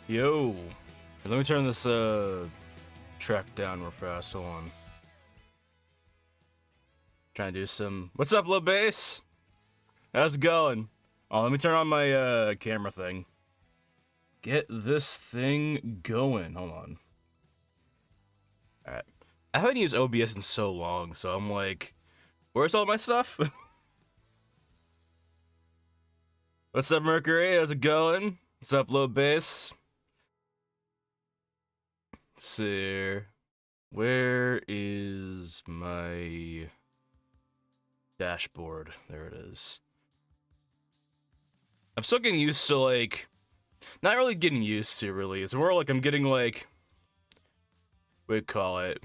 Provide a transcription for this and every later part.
Yo, let me turn this track down real fast. Hold on. Trying to do some. What's up, Lil Bass? How's it going? Oh, let me turn on my camera thing. Get this thing going. Hold on. All right. I haven't used OBS in so long, so I'm like, where's all my stuff? What's up, Mercury? How's it going? What's up, Lil Bass? Let's see. Where is my dashboard? There it is. I'm still getting used to, like, not really getting used to, really. It's more like I'm getting, like, what do you call it?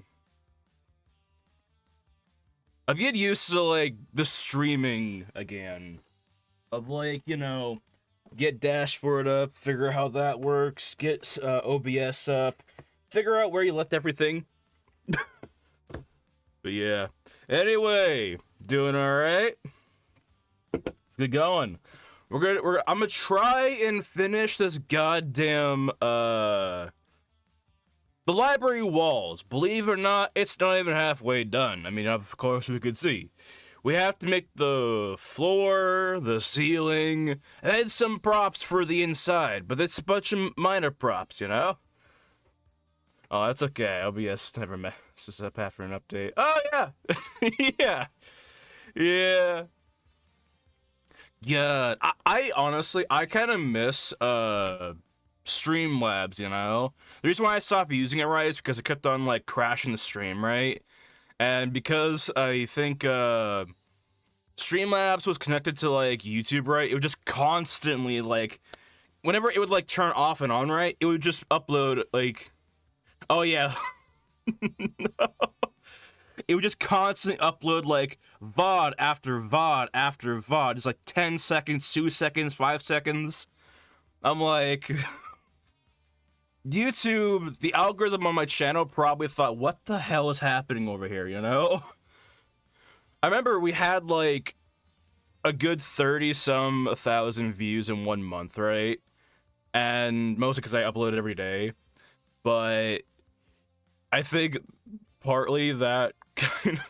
I'm getting used to, like, the streaming again. Of, like, you know, get dashboard up, figure out how that works, get OBS up, figure out where you left everything. But yeah. Anyway, doing alright? Let's get going. I'm gonna try and finish this goddamn the library walls. Believe it or not, it's not even halfway done. I mean, of course we could see. We have to make the floor, the ceiling, and then some props for the inside, but it's a bunch of minor props, you know? Oh, that's okay. OBS never messes up after an update. Oh, yeah! Yeah. Yeah, I honestly, I kind of miss Streamlabs, you know? The reason why I stopped using it, right, is because it kept on, like, crashing the stream, right? And because I think Streamlabs was connected to, like, YouTube, right, it would just constantly, like, whenever it would, like, turn off and on, right, it would just upload, like, oh, yeah. No. It would just constantly upload, like, VOD after VOD after VOD. Just, like, 10 seconds, 2 seconds, 5 seconds. I'm like... YouTube, the algorithm on my channel probably thought, what the hell is happening over here, you know? I remember we had, like, a good 30-some thousand views in 1 month, right? And mostly because I uploaded every day. But I think partly that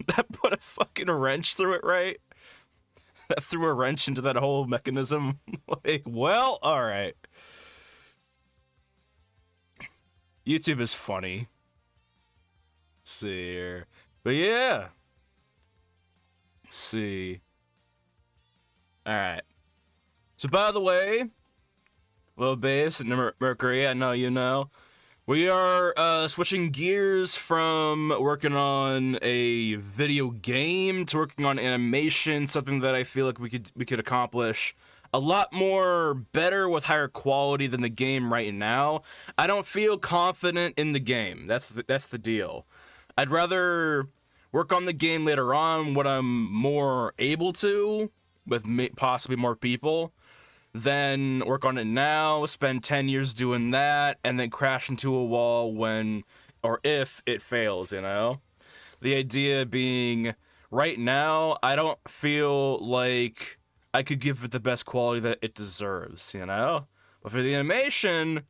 that put a fucking wrench through it, right? That threw a wrench into that whole mechanism. Like, well, alright. YouTube is funny. Let's see here. But yeah. Let's see. Alright. So by the way, Lil Bass and Mercury, I know you know. We are switching gears from working on a video game to working on animation, something that I feel like we could accomplish a lot more better with higher quality than the game right now. I don't feel confident in the game. That's the deal. I'd rather work on the game later on when I'm more able to, with possibly more people. Then work on it now, spend 10 years doing that, and then crash into a wall when or if it fails, you know? The idea being, right now, I don't feel like I could give it the best quality that it deserves, you know? But for the animation,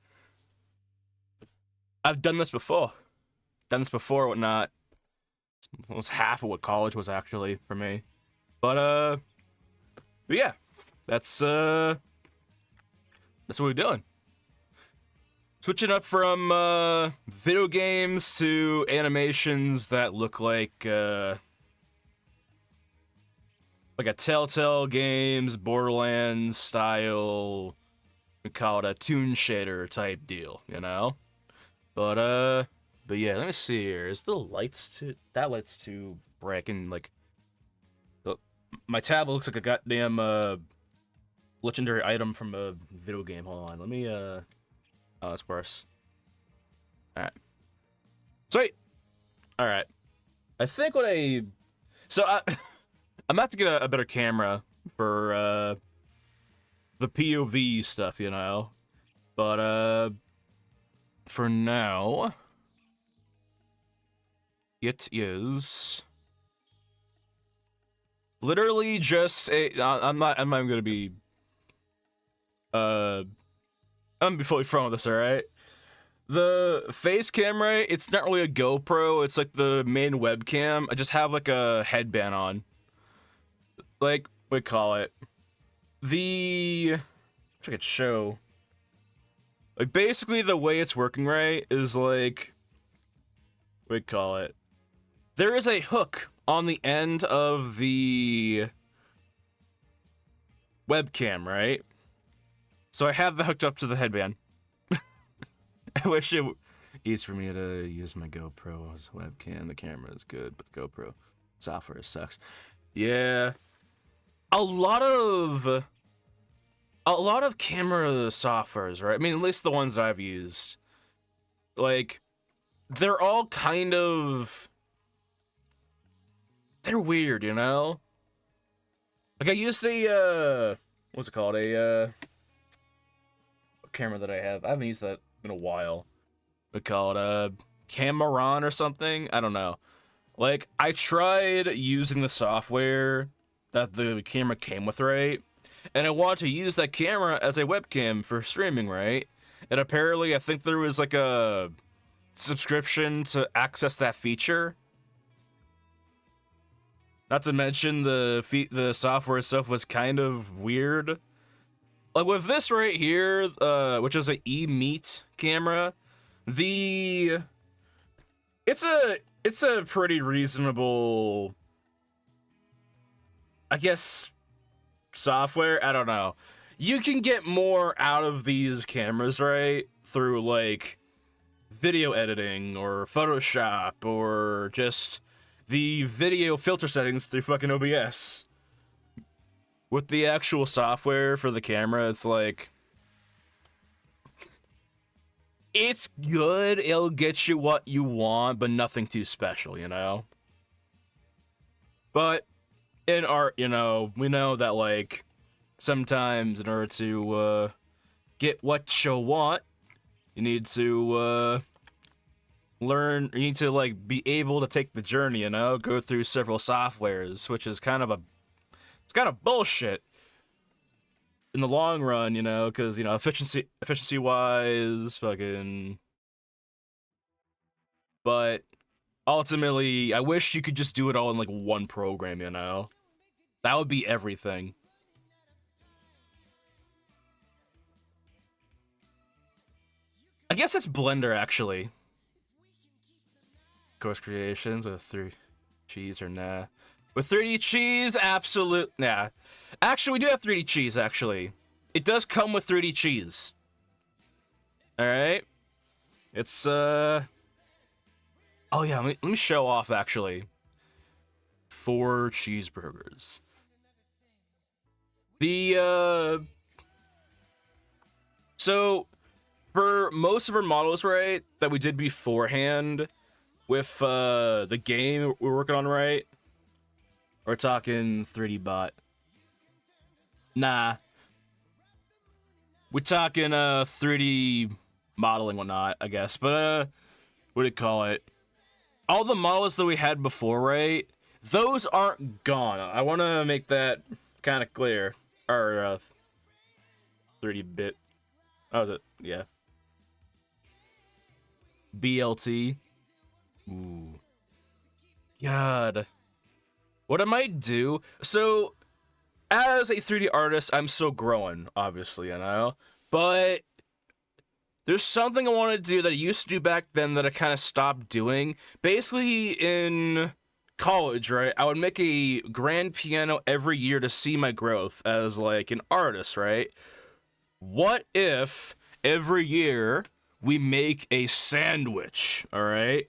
I've done this before. Whatnot. It was half of what college was actually for me. But yeah, that's what we're doing. Switching up from video games to animations that look like a Telltale Games, Borderlands style, we call it a toon shader type deal, you know? But yeah, let me see here. Is the lights too, that light's too bright? I can, like, my tab looks like a goddamn legendary item from a video game. Hold on, let me oh, that's worse. Alright. Sweet! Alright. I think what I'm about to get a better camera for the POV stuff, you know? But for now, it is literally just a I'm not gonna be I'm gonna be fully front with this, alright? The face camera, it's not really a GoPro, it's like the main webcam. I just have like a headband on. Like, we call it. Which I could show. Like, basically the way it's working right is like, we call it. There is a hook on the end of the webcam, right? So I have that hooked up to the headband. I wish it easy for me to use my GoPro as a webcam. The camera is good, but the GoPro software sucks. Yeah. A lot of camera softwares, right? I mean, at least the ones that I've used. Like, they're all kind of... They're weird, you know? Like, I used a, what's it called? A camera that I have. I haven't used that in a while. We call it a Cameron or something. I don't know. Like, I tried using the software that the camera came with, right? And I wanted to use that camera as a webcam for streaming, right? And apparently, I think there was like a subscription to access that feature. Not to mention the software itself was kind of weird. Like with this right here, which is an E-Meet camera, it's a pretty reasonable, I guess, software. I don't know. You can get more out of these cameras, right? Through like video editing or Photoshop or just the video filter settings through fucking OBS. With the actual software for the camera, it's like, it's good, it'll get you what you want, but nothing too special, you know? But in art, you know, we know that, like, sometimes in order to get what you want, you need to learn, you need to, like, be able to take the journey, you know? Go through several softwares, which is kind of it's kind of bullshit in the long run, you know, because, you know, efficiency wise, fucking. But ultimately, I wish you could just do it all in like one program, you know? That would be everything. I guess it's Blender, actually. Course creations with 3 cheese or nah. With 3D cheese, absolute nah. Actually, we do have 3D cheese, actually. It does come with 3D cheese. Alright. It's, oh yeah, let me show off, actually. 4 cheeseburgers. So, for most of our models, right, that we did beforehand, with, the game we're working on, right? We're talking 3D bot. Nah. We're talking 3D modeling whatnot, I guess. But what do you call it? All the models that we had before, right? Those aren't gone. I want to make that kind of clear. Or 30-bit. How was it? Yeah. BLT. Ooh. God. What I might do, so as a 3D artist, I'm still growing, obviously, you know, but there's something I want to do that I used to do back then that I kind of stopped doing. Basically, in college, right, I would make a grand piano every year to see my growth as, like, an artist, right? What if every year we make a sandwich, all right?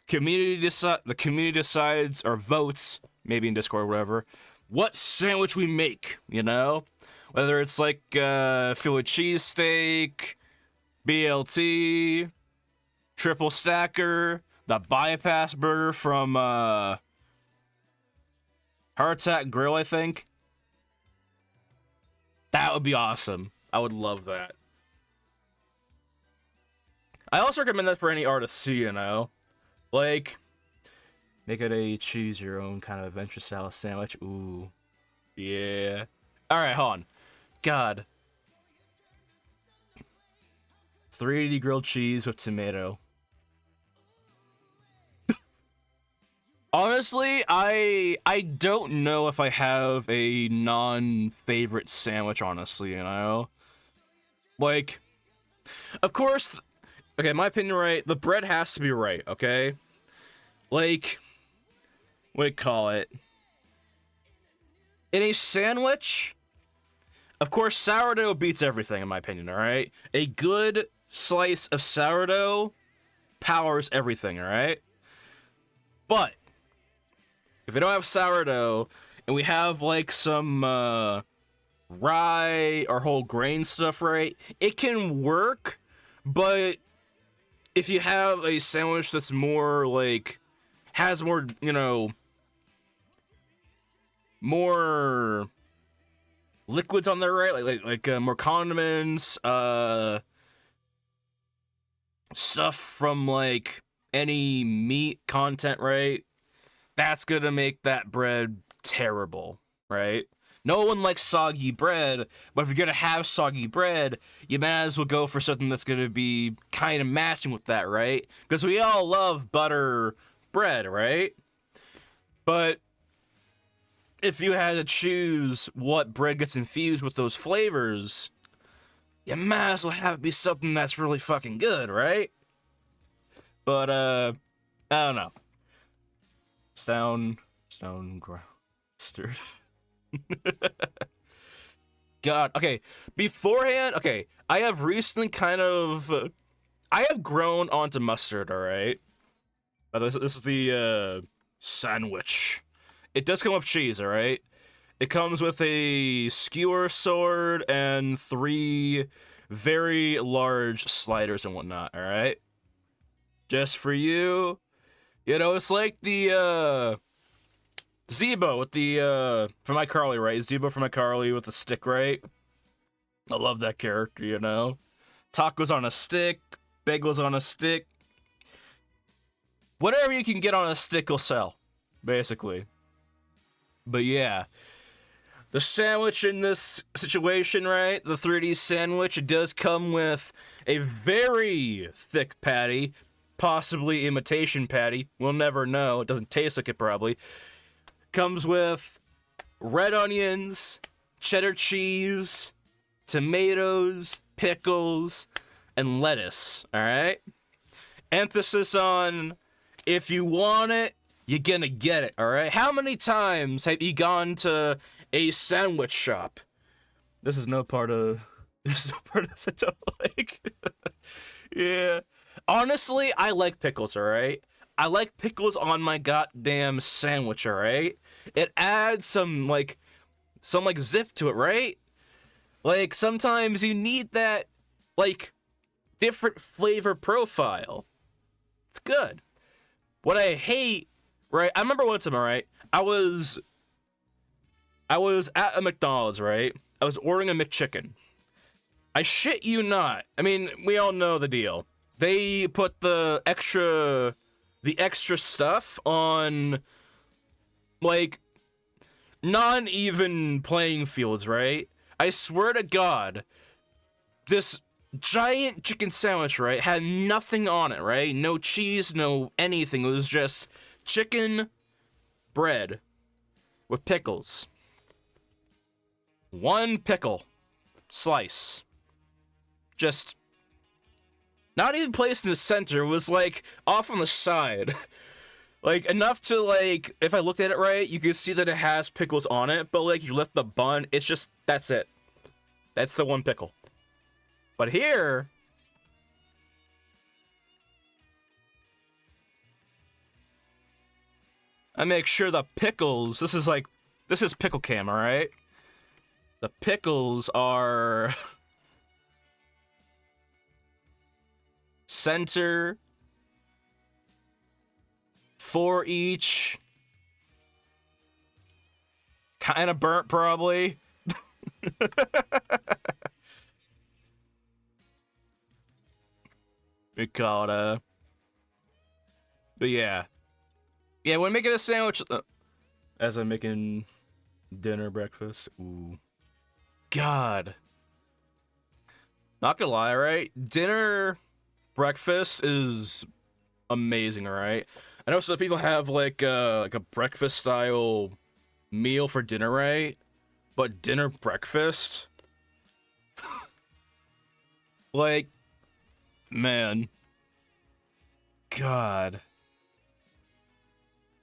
The community decides or votes, maybe in Discord or whatever, what sandwich we make, you know? Whether it's like Philly cheesesteak, BLT, triple stacker, the bypass burger from Heart Attack Grill, I think. That would be awesome. I would love that. I also recommend that for any artist too, you know? Like, make it a choose your own kind of adventure style sandwich. Ooh. Yeah. Alright, hold on. God. 3D grilled cheese with tomato. Honestly, I don't know if I have a non-favorite sandwich, honestly, you know? Like, of course, okay, my opinion, right, the bread has to be right, okay? Like, what do you call it? In a sandwich, of course, sourdough beats everything, in my opinion, alright? A good slice of sourdough powers everything, alright? But, if we don't have sourdough, and we have, like, some, rye or whole grain stuff, right? It can work, but if you have a sandwich that's more, like, has more, you know, more liquids on there, right? Like more condiments, stuff from, like, any meat content, right? That's gonna make that bread terrible, right? No one likes soggy bread, but if you're gonna have soggy bread, you might as well go for something that's gonna be kind of matching with that, right? Because we all love butter bread, right? But if you had to choose what bread gets infused with those flavors, you might as well have it be something that's really fucking good, right? But, I don't know. Stone stirred. God, okay. Beforehand, okay, I have recently kind of, I have grown onto mustard, alright? This is the, sandwich. It does come with cheese, alright? It comes with a skewer sword and 3 very large sliders and whatnot, alright? Just for you. You know, it's like the, Zebo with the, from iCarly, right? Zebo from iCarly with the stick, right? I love that character, you know? Tacos on a stick, bagels on a stick. Whatever you can get on a stick will sell, basically. But yeah. The sandwich in this situation, right? The 3D sandwich, it does come with a very thick patty, possibly imitation patty. We'll never know. It doesn't taste like it, probably. Comes with red onions, cheddar cheese, tomatoes, pickles, and lettuce, alright? Emphasis on, if you want it, you're gonna get it, alright? How many times have you gone to a sandwich shop? This is no part of this I don't like. Yeah. Honestly, I like pickles, alright? I like pickles on my goddamn sandwich, alright? It adds some zip to it, right? Like, sometimes you need that, like, different flavor profile. It's good. What I hate, right? I remember one time, alright? I was at a McDonald's, right? I was ordering a McChicken. I shit you not. I mean, we all know the deal. They put the extra stuff on, like, non-even playing fields, right? I swear to God, this giant chicken sandwich, right, had nothing on it, right? No cheese, no anything. It was just chicken bread with pickles. 1 pickle slice. Just not even placed in the center. It was, like, off on the side. Like, enough to, like, if I looked at it right, you can see that it has pickles on it, but, like, you lift the bun, it's just, that's it. That's the 1 pickle. But here, I make sure the pickles, this is pickle cam, alright? The pickles are center, 4 each, kind of burnt probably. We call it, but yeah. Yeah, when making a sandwich, as I'm making dinner, breakfast, ooh. God. Not gonna lie, right? Dinner, breakfast is amazing, right? I know some people have like a breakfast style meal for dinner, right? But dinner breakfast, like, man, God,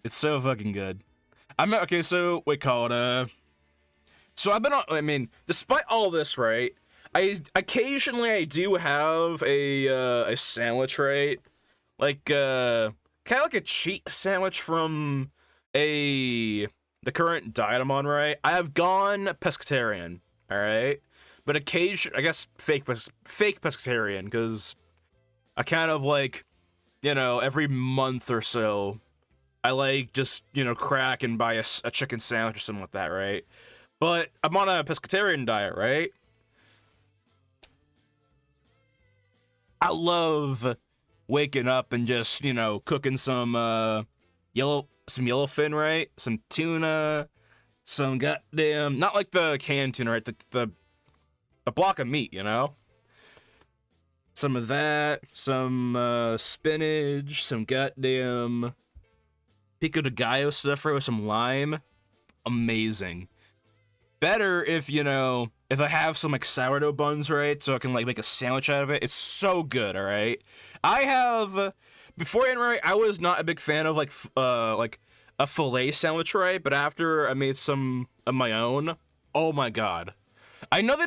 it's so fucking good. I'm okay. So wait, call it so I've been on. I mean, despite all this, right? I occasionally I do have a sandwich, right? Like kind of like a cheat sandwich from a the current diet I'm on, right? I have gone pescatarian, all right, but occasion I guess fake pescatarian because I kind of like every month or so I like just crack and buy a chicken sandwich or something like that, right? But I'm on a pescatarian diet, right? I love waking up and just, cooking some yellowfin, right? Some tuna, some goddamn not like the canned tuna, right? The block of meat, Some of that, some spinach, some goddamn pico de gallo stuff, right? With some lime. Amazing. Better if if I have some like sourdough buns, right, so I can like make a sandwich out of it. It's so good. All right, I have beforehand, right, I was not a big fan of like a filet sandwich, right, but after I made some of my own, oh my god. I know they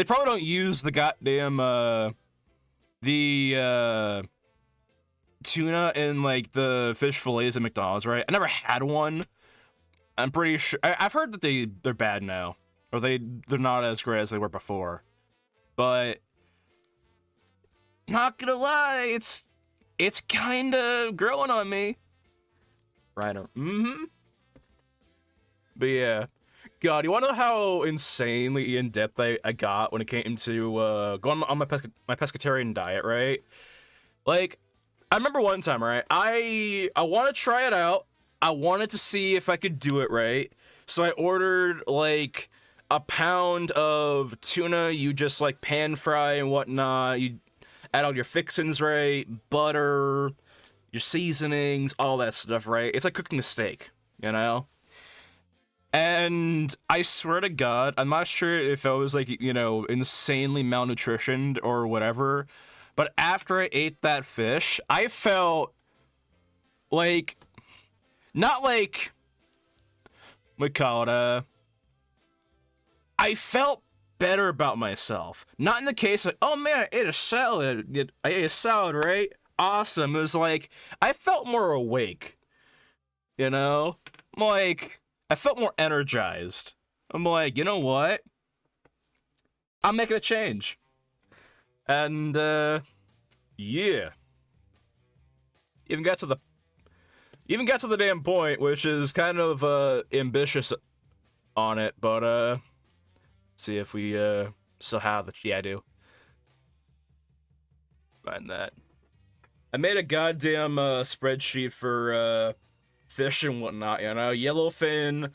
probably don't use the goddamn the tuna in like the fish fillets at McDonald's, right? I never had one. I'm pretty sure I've heard that they're bad now, or they're not as great as they were before. But not gonna lie, it's kind of growing on me. Right. But yeah, God, you want to know how insanely in depth I got when it came to going on my pescatarian diet, right? Like, I remember one time, right? I want to try it out. I wanted to see if I could do it right. So I ordered like a pound of tuna. You just like pan fry and whatnot. You add all your fixins, right? Butter, your seasonings, all that stuff, right? It's like cooking a steak, And I swear to God, I'm not sure if I was like, insanely malnutritioned or whatever. But after I ate that fish, I felt like not like we call it I felt better about myself. Not in the case like, oh man, I ate a salad. I ate a salad, right? Awesome. It was like I felt more awake. I'm like I felt more energized. I'm like, you know what? I'm making a change. And yeah. Even got to the damn point, which is kind of ambitious on it, but see if we still have it. Yeah, I do. Find that. I made a goddamn spreadsheet for fish and whatnot, yellowfin,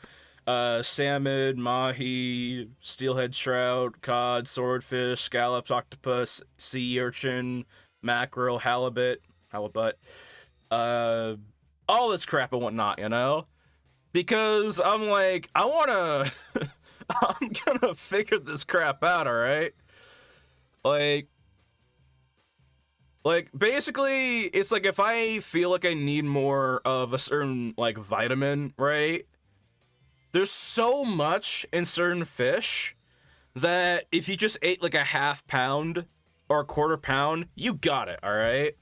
salmon, mahi, steelhead trout, cod, swordfish, scallops, octopus, sea urchin, mackerel, halibut, all this crap and whatnot, because I'm like, I wanna, I'm gonna figure this crap out, all right? Like, basically, it's like if I feel like I need more of a certain like vitamin, right? There's so much in certain fish that if you just ate like a half pound or a quarter pound, you got it, all right?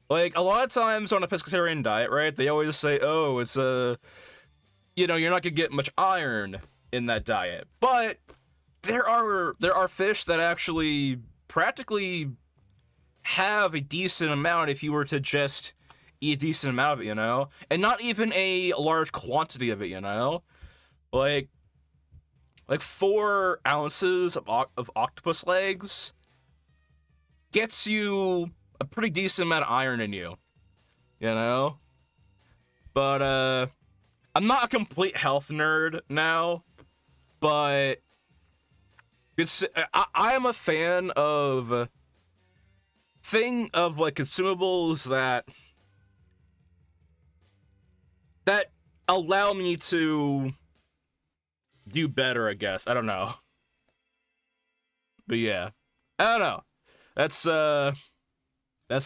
Like a lot of times on a pescatarian diet, right? They always say, "Oh, it's you're not gonna get much iron in that diet." But there are fish that actually practically have a decent amount if you were to just eat a decent amount of it, and not even a large quantity of it. Like 4 ounces of octopus legs gets you a pretty decent amount of iron in you. But I'm not a complete health nerd now, but I am a fan of like consumables that allow me to do better, I guess. I don't know. But yeah. I don't know. That's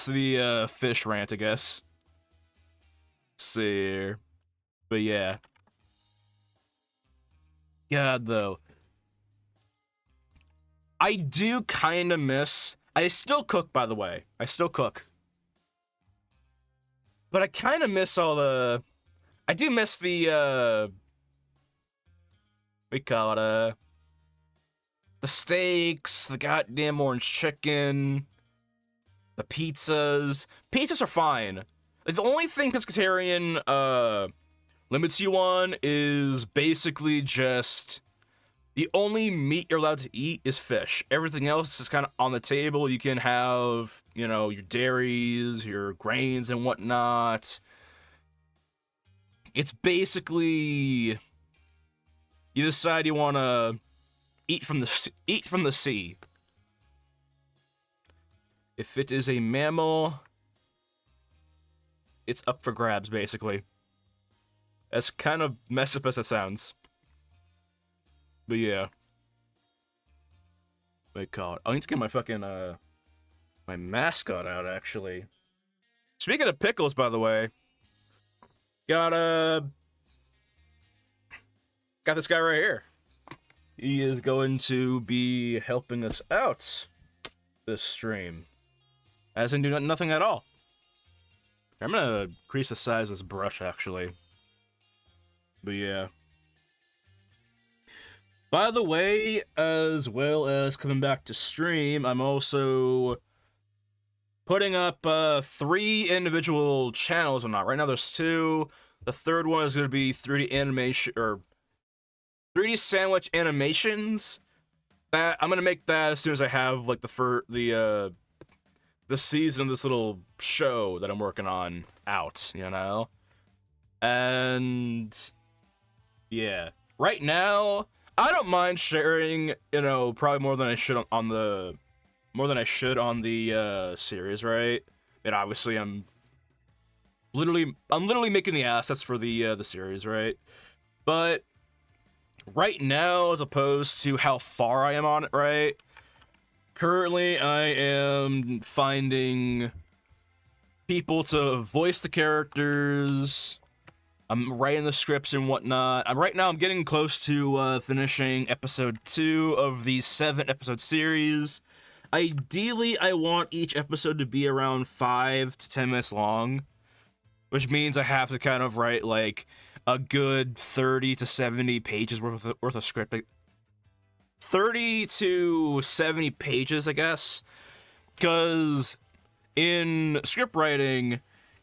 the fish rant, I guess. See. But yeah. God, though. I do kind of miss... I still cook, by the way. I still cook. But I kind of miss all the... I do miss the, we call it, the steaks, the goddamn orange chicken, the pizzas. Pizzas are fine. Like, the only thing pescatarian, limits you on is basically just... The only meat you're allowed to eat is fish. Everything else is kind of on the table. You can have, you know, your dairies, your grains and whatnot. It's basically... You decide you want to eat from the sea. If it is a mammal, it's up for grabs, basically. As kind of messed up as it sounds. But yeah. Wait, God. I need to get my fucking, my mascot out, actually. Speaking of pickles, by the way. Got this guy right here. He is going to be helping us out this stream. As in do nothing at all. I'm gonna increase the size of this brush, actually. But yeah. By the way, as well as coming back to stream, I'm also putting up 3 individual channels or not. Right now there's 2. The third one is going to be 3D animation, or 3D sandwich animations. That I'm going to make that as soon as I have like the season of this little show that I'm working on out, you know? And yeah, right now I don't mind sharing, you know, probably more than I should on the series, right? And obviously I'm literally making the assets for the series, right? But right now, as opposed to how far I am on it, right? Currently, I am finding people to voice the characters. I'm writing the scripts and whatnot. I'm getting close to finishing episode 2 of the 7-episode series. Ideally, I want each episode to be around 5 to 10 minutes long, which means I have to kind of write like a good 30 to 70 pages worth of script. Like 30 to 70 pages, I guess, because in script writing,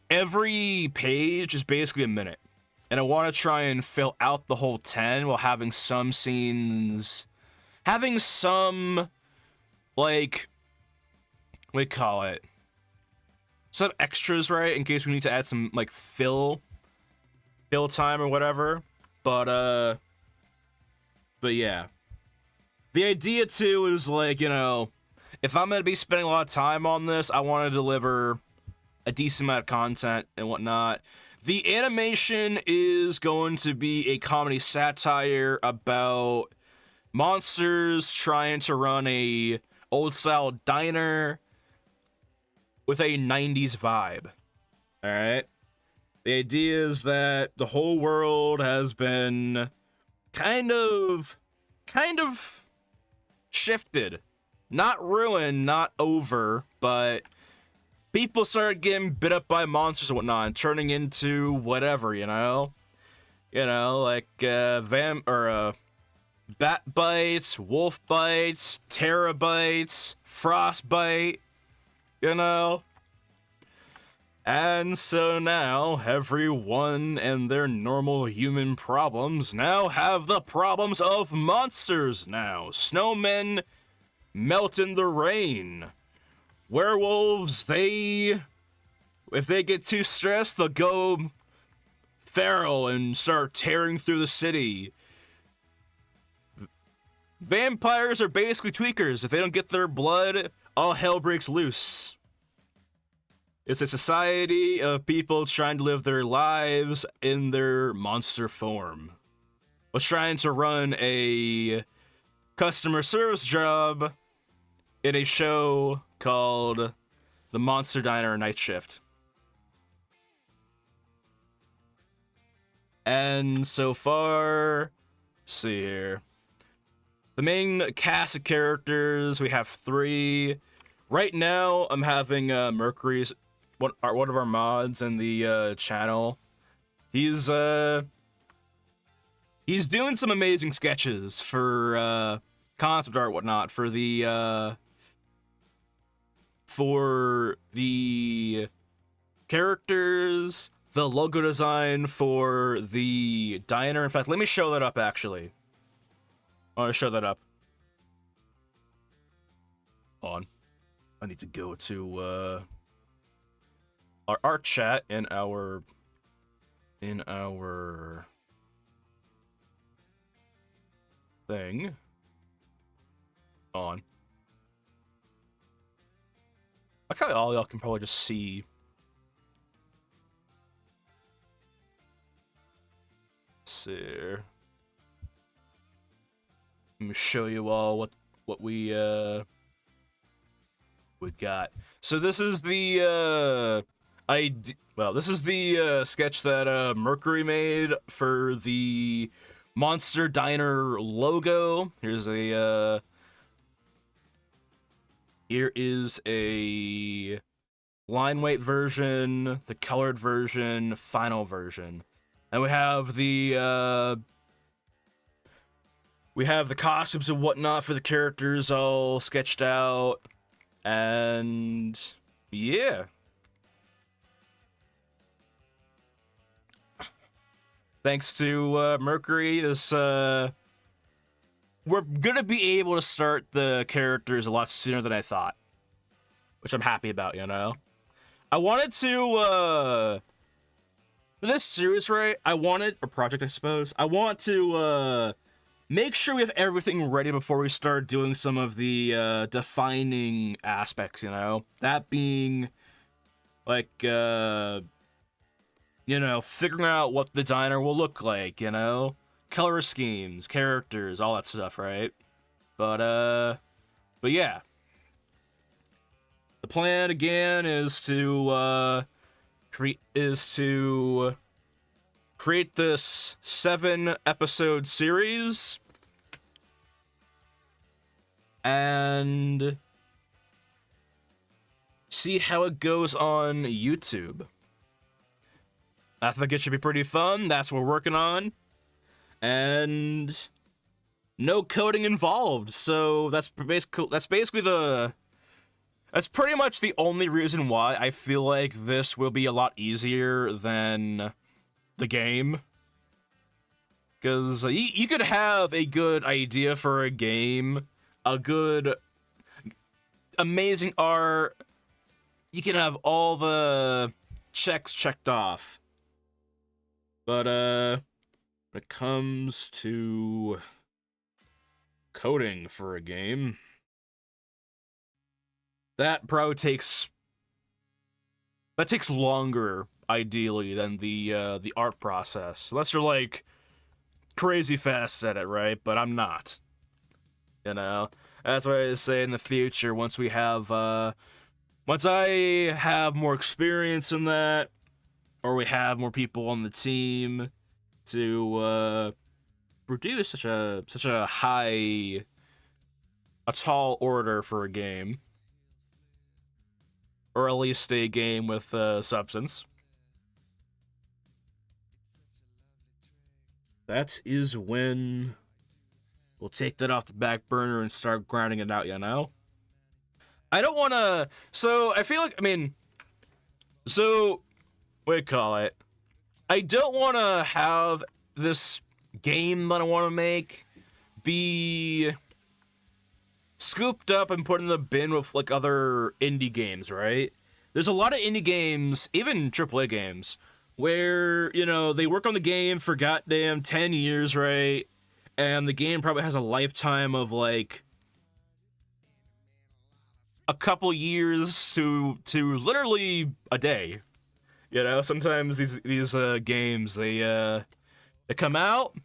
every page is basically a minute. And I want to try and fill out the whole 10 while having some scenes... Having some, like... What do you call it? Some extras, right? In case we need to add some, like, fill time or whatever. But yeah. The idea, too, is, like, you know... If I'm going to be spending a lot of time on this, I want to deliver a decent amount of content and whatnot. The animation is going to be a comedy satire about monsters trying to run a old-style diner with a 90s vibe. Alright? The idea is that the whole world has been kind of shifted. Not ruined, not over, but... people started getting bit up by monsters and whatnot, and turning into whatever, you know? You know, like, bat bites, wolf bites, terabytes, frostbite, you know? And so now, everyone and their normal human problems now have the problems of monsters now. Snowmen melt in the rain. Werewolves, if they get too stressed, they'll go feral and start tearing through the city. vampires are basically tweakers. If they don't get their blood, all hell breaks loose. It's a society of people trying to live their lives in their monster form. Was trying to run a customer service job in a show called The Monster Diner Night Shift. And so far, let's see here. The main cast of characters, we have 3. Right now, I'm having Mercury's one of our mods in the channel. He's doing some amazing sketches for concept art, whatnot, for the characters, the logo design for the diner. In fact, let me show that up, actually. I want to show that up. Hold on. I need to go to our art chat in our thing. On. I kind of all y'all can probably just see. Let's see here. Let me show you all what we got. So this is the this is the sketch that Mercury made for the Monster Diner logo. Here is a line weight version, the colored version, final version. And we have the costumes and whatnot for the characters all sketched out. And yeah. Thanks to Mercury, we're gonna be able to start the characters a lot sooner than I thought, which I'm happy about, you know? I wanted to, for this series, right, or project, I suppose, I want to, make sure we have everything ready before we start doing some of the, defining aspects, you know? That being, like, you know, figuring out what the diner will look like, you know? Color schemes, characters, all that stuff, right? But yeah. The plan, again, is to, create this 7-episode series. And see how it goes on YouTube. I think it should be pretty fun. That's what we're working on. And no coding involved, so that's pretty much the only reason why I feel like this will be a lot easier than the game. Because you could have a good idea for a game, a good, amazing art, you can have all the checks checked off. But, when it comes to coding for a game, that probably takes longer, ideally, than the art process. Unless you're, like, crazy fast at it, right? But I'm not. You know? That's why I say in the future, once I have more experience in that, or we have more people on the team to produce such a tall order for a game, or at least a game with substance. That is when we'll take that off the back burner and start grinding it out, you know? I don't want to... So, I feel like, what do you call it? I don't want to have this game that I want to make be scooped up and put in the bin with, like, other indie games, right? There's a lot of indie games, even AAA games, where, you know, they work on the game for goddamn 10 years, right? and the game probably has a lifetime of like a couple years to literally a day. You know, sometimes these games they come out,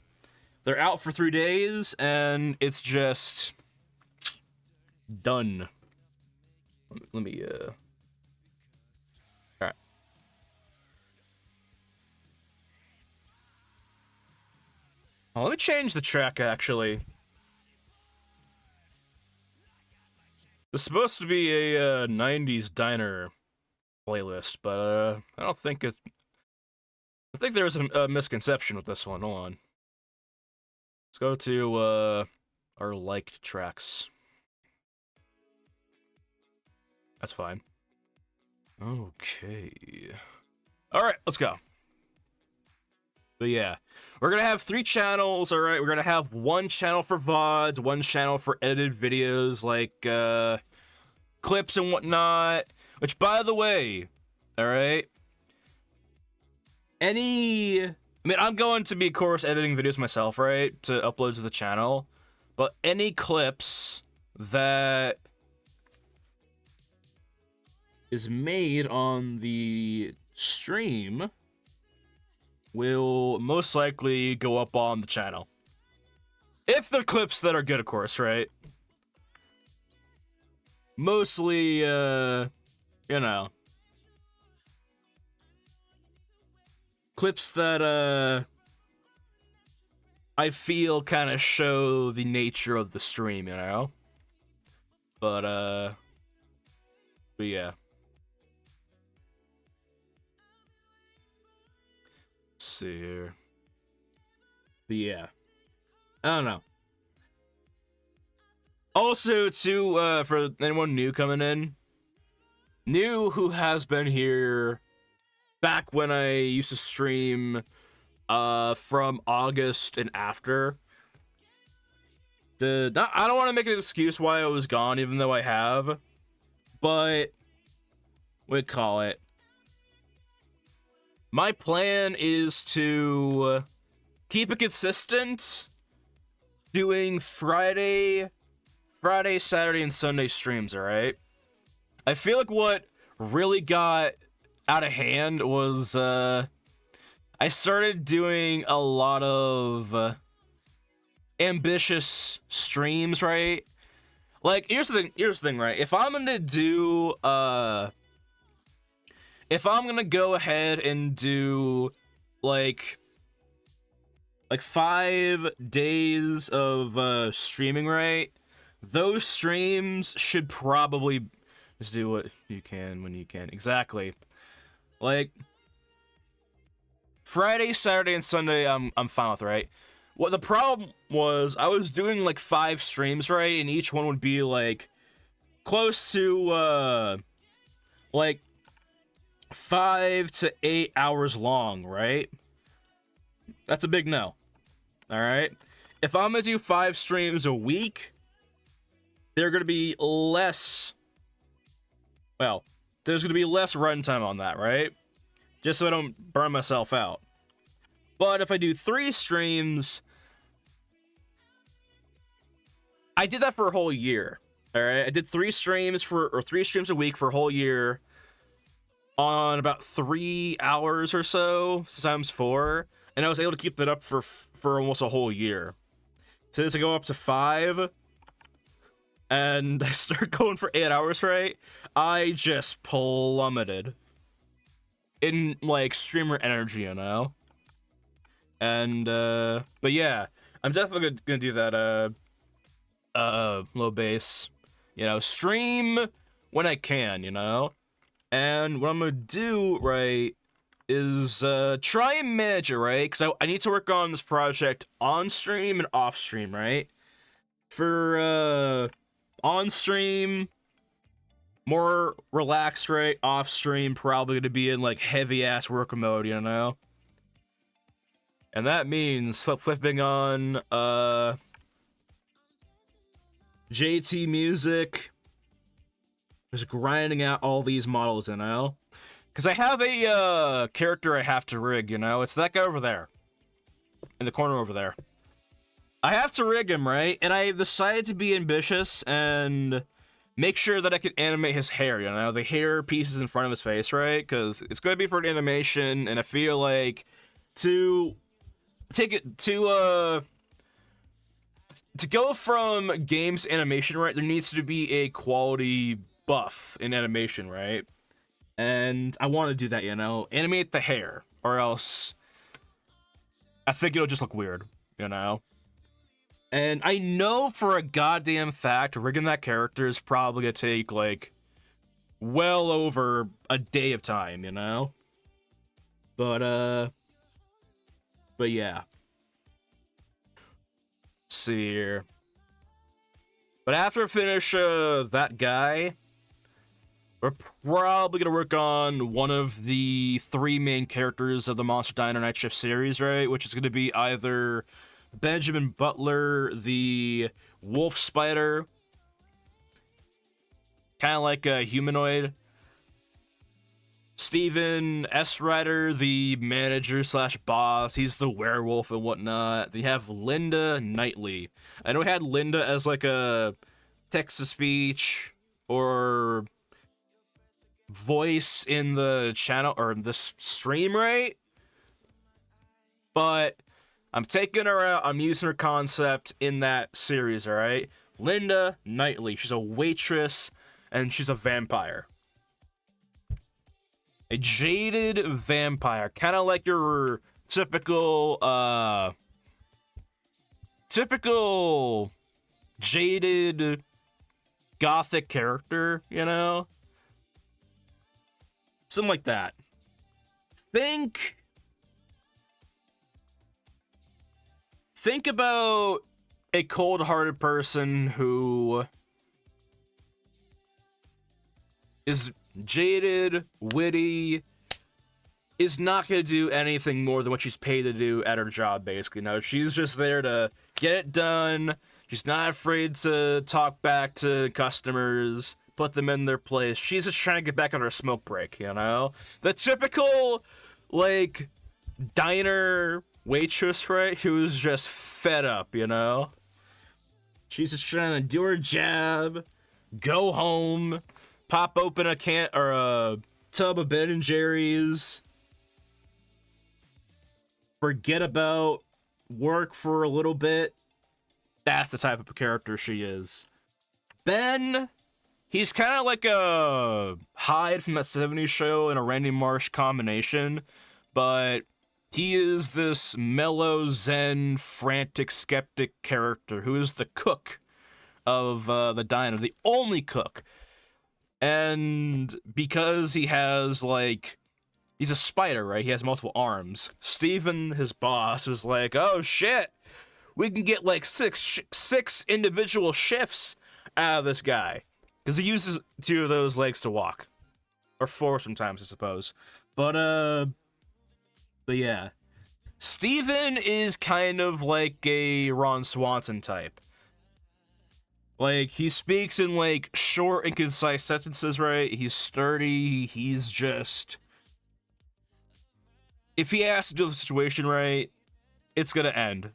they're out for 3 days, and it's just done. Let me all right. Oh, let me change the track actually. It's supposed to be a 90s diner playlist, but I don't think it. I think there's a misconception with this one. Hold on. Let's go to our liked tracks. That's fine. Okay. All right, let's go. But yeah, we're gonna have 3 channels. All right, we're gonna have 1 channel for VODs, 1 channel for edited videos like clips and whatnot. Which, by the way, all right, I mean, I'm going to be, of course, editing videos myself, right, to upload to the channel. But any clips that is made on the stream will most likely go up on the channel. If they're clips that are good, of course, right? Mostly, you know, clips that, I feel kind of show the nature of the stream, you know? But yeah. Let's see here. But yeah. I don't know. Also, too, for anyone new coming in, new who has been here back when I used to stream from August and after. I don't want to make an excuse why I was gone, even though I have, but we'd call it. My plan is to keep it consistent, doing Friday, Saturday, and Sunday streams, alright? I feel like what really got out of hand was, I started doing a lot of ambitious streams, right? Like, here's the thing, right? If I'm gonna do, if I'm gonna go ahead and do, like 5 days of, streaming, right? Those streams should probably just do what you can when you can. Exactly. Like, Friday, Saturday, and Sunday, I'm fine with, right? What the problem was, I was doing like 5 streams, right? And each one would be like close to like 5 to 8 hours long, right? That's a big no. All right. If I'm gonna do 5 streams a week, they're gonna be less. Well, there's gonna be less runtime on that, right? Just so I don't burn myself out. But if I do 3 streams, I did that for a whole year. All right, I did 3 streams or 3 streams a week for a whole year, on about 3 hours or so, sometimes 4, and I was able to keep that up for almost a whole year. So as I go up to 5, and I start going for 8 hours, right? I just plummeted in like streamer energy, you know. And but yeah, I'm definitely gonna do that low base, you know, stream when I can, you know. And what I'm gonna do, right, is try and manage it, right? Because I need to work on this project on stream and off stream, right? For on stream, more relaxed, right? Off stream, probably gonna be in like heavy ass work mode, you know. And that means flipping on JT music, just grinding out all these models, you know. Because I have a character I have to rig, you know. It's that guy over there, in the corner over there. I have to rig him, right? And I decided to be ambitious and make sure that I can animate his hair, you know, the hair pieces in front of his face, right? Because it's going to be for an animation, and I feel like to take it to go from games to animation, right, there needs to be a quality buff in animation, right? And I want to do that, you know? Animate the hair, or else I think it'll just look weird, you know? And I know for a goddamn fact, rigging that character is probably gonna take, like, well over a day of time, you know? But yeah. Let's see here. But after I finish that guy, we're probably gonna work on one of the 3 main characters of the Monster Diner Night Shift series, right? Which is gonna be either Benjamin Butler, the wolf spider, kind of like a humanoid. Steven S. Ryder, the manager slash boss. He's the werewolf and whatnot. They have Linda Knightley. I know we had Linda as like a text-to-speech or voice in the channel or this stream, right? But I'm taking her out. I'm using her concept in that series, all right? Linda Knightley. She's a waitress and she's a vampire. A jaded vampire, kind of like your typical jaded gothic character, you know? Something like that. Think about a cold-hearted person who is jaded, witty, is not going to do anything more than what she's paid to do at her job, basically. No, she's just there to get it done. She's not afraid to talk back to customers, put them in their place. She's just trying to get back on her smoke break, you know? The typical, like, diner waitress, right? Who's just fed up, you know? She's just trying to do her job, go home, pop open a can or a tub of Ben and Jerry's, forget about work for a little bit. That's the type of character she is. Ben, he's kind of like a Hyde from that 70s show and a Randy Marsh combination, but he is this mellow, zen, frantic, skeptic character who is the cook of the diner, the only cook. And because he has, like, he's a spider, right? He has multiple arms. Steven, his boss, was like, oh shit, we can get like six individual shifts out of this guy. Because he uses 2 of those legs to walk. Or 4 sometimes, I suppose. But yeah. Steven is kind of like a Ron Swanson type. Like, he speaks in, like, short and concise sentences, right? He's sturdy. He's just... If he has to do the situation right, it's gonna end.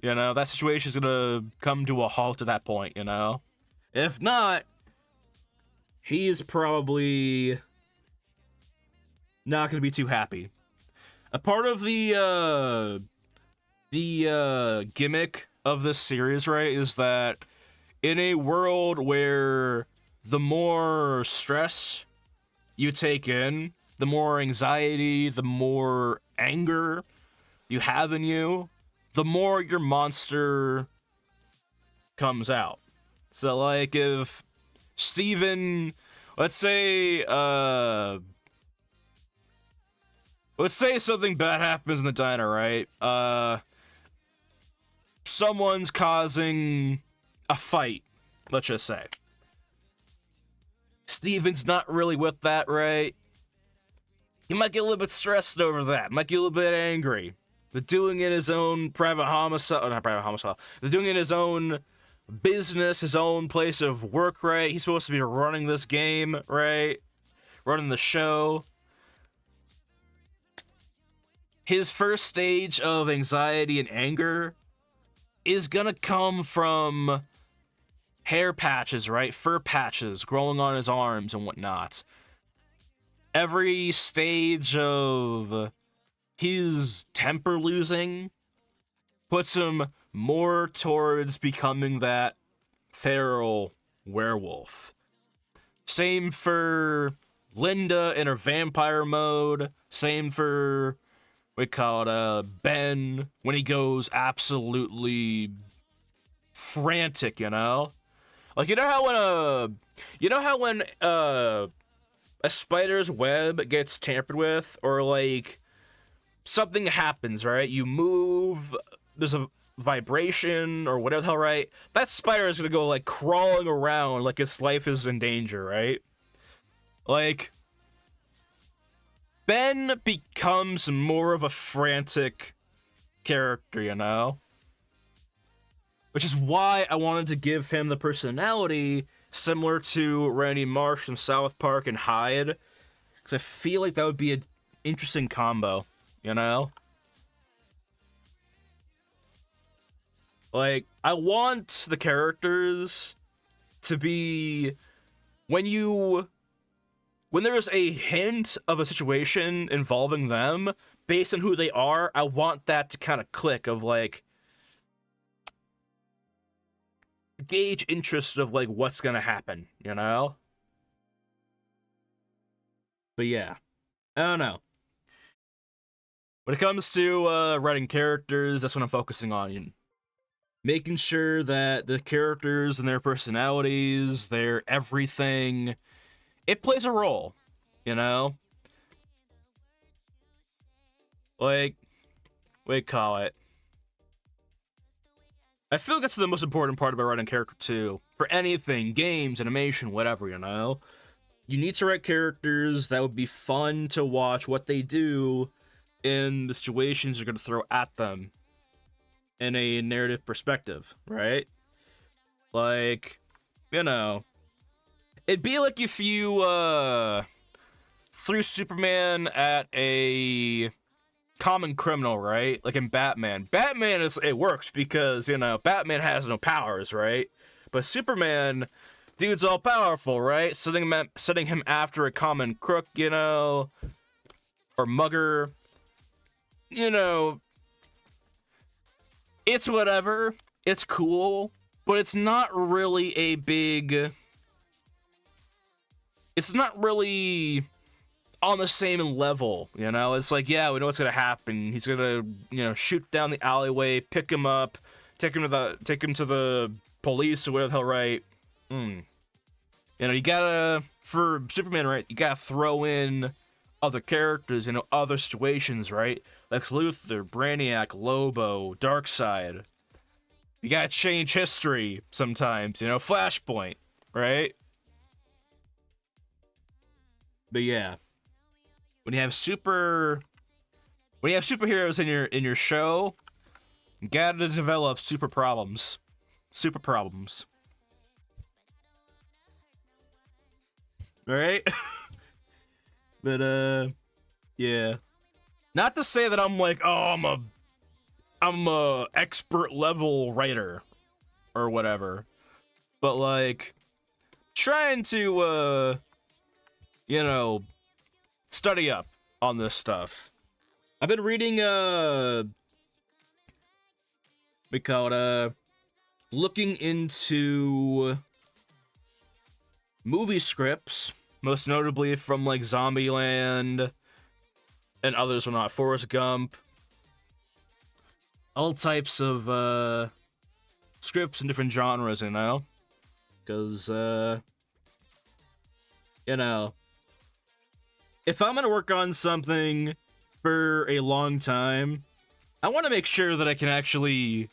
You know? That situation's gonna come to a halt at that point, you know? If not, he's probably not gonna be too happy. A part of the gimmick of this series, right, is that in a world where the more stress you take in, the more anxiety, the more anger you have in you, the more your monster comes out. So, like, if Steven, let's say something bad happens in the diner, right? Someone's causing a fight, let's just say. Steven's not really with that, right? He might get a little bit stressed over that, might get a little bit angry. They're doing it in his own private homicide, not private homicide, they're doing it in his own business, his own place of work, right? He's supposed to be running this game, right? Running the show. His first stage of anxiety and anger is gonna come from hair patches, right? Fur patches growing on his arms and whatnot. Every stage of his temper losing puts him more towards becoming that feral werewolf. Same for Linda in her vampire mode. Same for, we call it, Ben when he goes absolutely frantic, you know? Like, you know how when a spider's web gets tampered with, or like something happens, right? You move, there's a vibration or whatever the hell, right? That spider is gonna go like crawling around like its life is in danger, right? Like, Ben becomes more of a frantic character, you know? Which is why I wanted to give him the personality similar to Randy Marsh from South Park and Hyde. Because I feel like that would be an interesting combo, you know? Like, I want the characters to be... When there's a hint of a situation involving them, based on who they are, I want that to kind of click of, like, gauge interest of, like, what's gonna happen, you know? But yeah, I don't know. When it comes to writing characters, that's what I'm focusing on. Making sure that the characters and their personalities, their everything, it plays a role, you know? Like, what do you call it? I feel like that's the most important part about writing character too. For anything, games, animation, whatever, you know? You need to write characters that would be fun to watch what they do in the situations you're going to throw at them in a narrative perspective, right? Like, you know, it'd be like if you threw Superman at a common criminal, right? Like in Batman. It works because, you know, Batman has no powers, right? But Superman, dude's all powerful, right? Setting him after a common crook, you know, or mugger, you know, it's whatever. It's cool, but it's not really a big... It's not really on the same level, you know? It's like, yeah, we know what's gonna happen. He's gonna, you know, shoot down the alleyway, pick him up, take him to the police or whatever the hell, right? You know, you gotta, for Superman, right, you gotta throw in other characters, you know, other situations, right? Lex Luthor, Brainiac, Lobo, Darkseid. You gotta change history sometimes, you know, Flashpoint, right? But yeah, when you have superheroes in your show, you gotta develop super problems. Right? But yeah. Not to say that I'm like, oh, I'm a expert level writer or whatever. But like trying to you know, study up on this stuff. I've been reading we call it looking into movie scripts, most notably from like Zombieland and others were not, Forrest Gump, all types of scripts in different genres, you know? Because you know, if I'm gonna work on something for a long time, I want to make sure that I can actually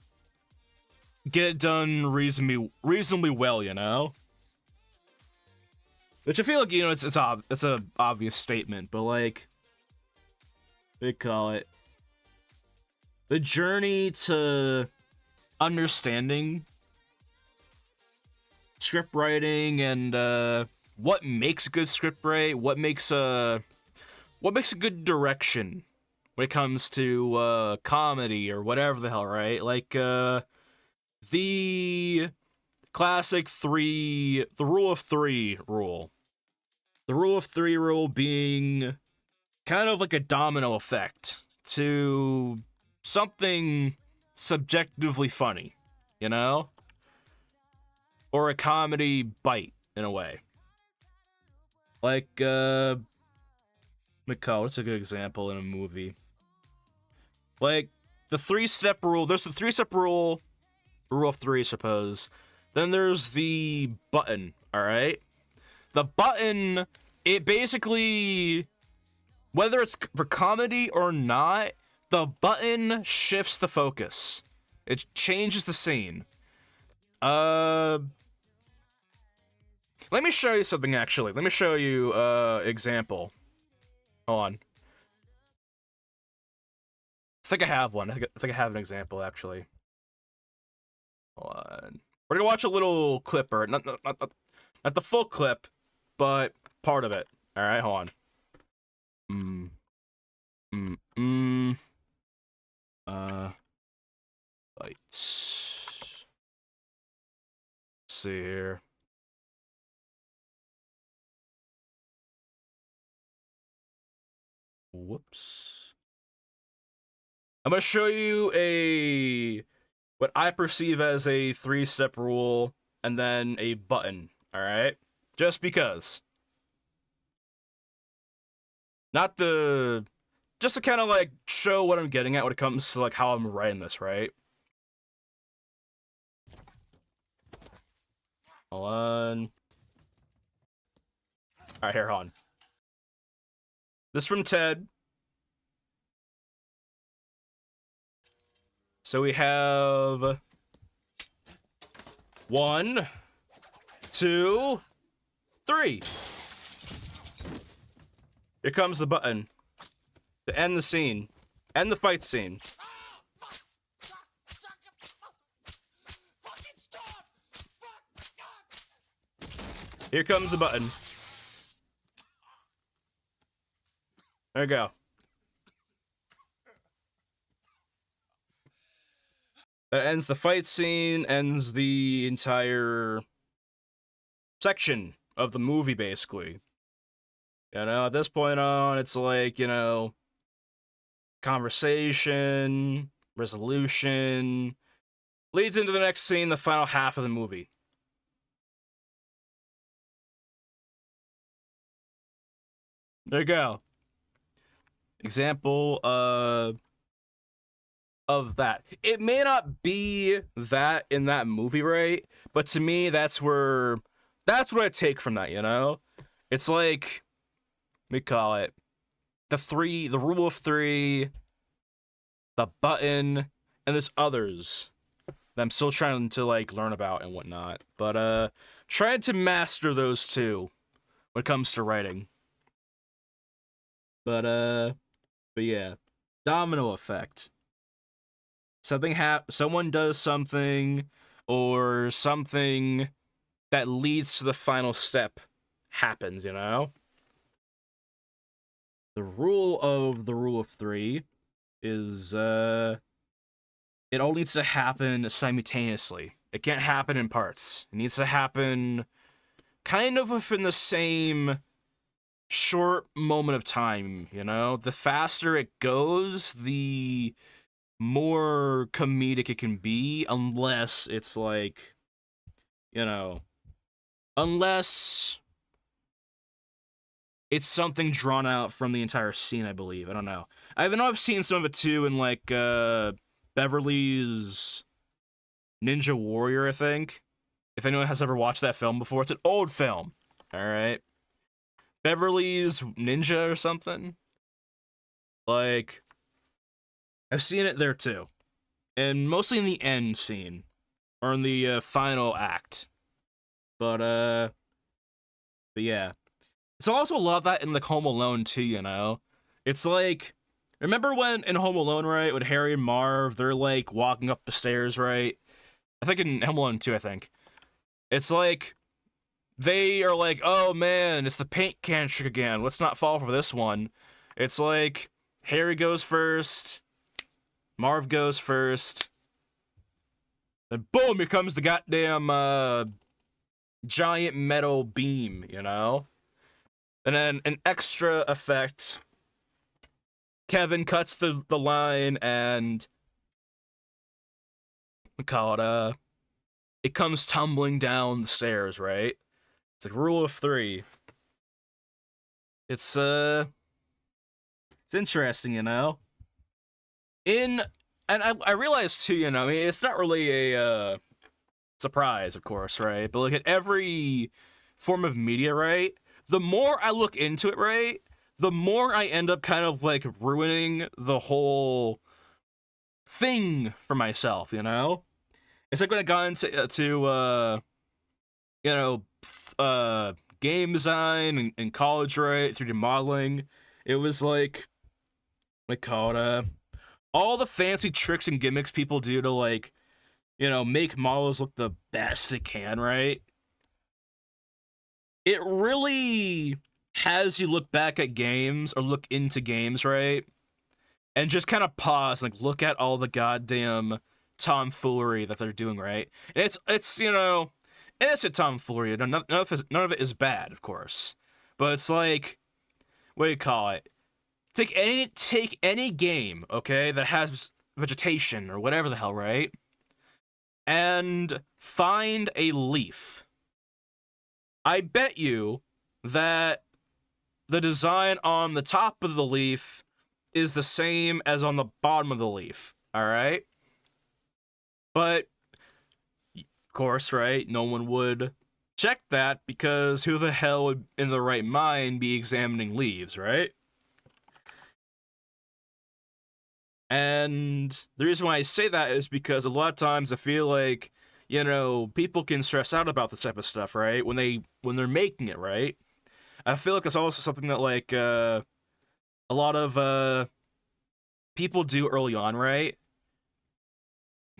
get it done reasonably well, you know? Which I feel like, you know, it's a obvious statement, but like, they call it the journey to understanding script writing and what makes a good script write, what makes a good direction when it comes to comedy or whatever the hell, right? Like the classic the rule of three rule. The rule of three rule being kind of like a domino effect to something subjectively funny, you know? Or a comedy bite, in a way. Like, McCall, what's a good example in a movie? Like, the three-step rule, there's the three-step rule, rule of three, I suppose. Then there's the button, alright? The button, it basically, whether it's for comedy or not, the button shifts the focus. It changes the scene. Let me show you something, actually. Let me show you, example. Hold on. I think I have one. I think I have an example, actually. Hold on. We're gonna watch a little clip, or not the full clip, but part of it. Alright, hold on. Let's see here. Whoops. I'm gonna show you what I perceive as a three-step rule, and then a button, alright? Just because. Just to kind of, like, show what I'm getting at when it comes to, like, how I'm writing this, right? Hold on. Alright, here, hold on. This is from Ted. So we have 1, 2, 3. Here comes the button to end the scene, end the fight scene. Here comes the button. There you go. That ends the fight scene, ends the entire section of the movie, basically. You know, at this point on, it's like, you know, conversation, resolution, leads into the next scene, the final half of the movie. There you go. Example, of that. It may not be that in that movie, right? But to me, that's what I take from that, you know? It's like, we call it the rule of three, the button, and there's others that I'm still trying to, like, learn about and whatnot. But, trying to master those two when it comes to writing. But yeah. Domino effect. Someone does something, or something that leads to the final step happens, you know? The rule of three is, it all needs to happen simultaneously. It can't happen in parts. It needs to happen kind of within the same short moment of time, you know? The faster it goes, the more comedic it can be, unless it's like, you know, unless it's something drawn out from the entire scene, I believe. I don't know. I've seen some of it too in, like, Beverly's Ninja Warrior, I think. If anyone has ever watched that film before, it's an old film. Alright. Beverly's Ninja or something. Like, I've seen it there too. And mostly in the end scene. Or in the final act. But yeah. It's also a lot of that in, like, Home Alone too, you know? It's like, remember when in Home Alone, right, with Harry and Marv, they're, like, walking up the stairs, right? I think in Home Alone 2, I think. It's like, they are like, oh man, it's the paint can trick again. Let's not fall for this one. It's like, Harry goes first, Marv goes first, And boom, here comes the goddamn giant metal beam, you know? And then an extra effect. Kevin cuts the line and we call it it comes tumbling down the stairs, right? It's like rule of 3. It's interesting, you know? And I realized too, you know, I mean, it's not really a surprise, of course, right? But like at every form of media, right? The more I look into it, right? The more I end up kind of like ruining the whole thing for myself, you know? It's like when I got into you know, game design and college, right? 3D modeling. It was like, call it all the fancy tricks and gimmicks people do to like, you know, make models look the best it can, right? It really has you look back at games or look into games, right? And just kind of pause, like look at all the goddamn tomfoolery that they're doing, right? And it's you know, innocent tomfoolery. None of it is bad, of course, but it's like, what do you call it? Take any game, okay, that has vegetation or whatever the hell, right? And find a leaf. I bet you that the design on the top of the leaf is the same as on the bottom of the leaf, all right? But, of course, right, no one would check that because who the hell would, in the right mind, be examining leaves, right? And the reason why I say that is because a lot of times I feel like, you know, people can stress out about this type of stuff, right? When they're making it, right? I feel like it's also something that like a lot of people do early on, right?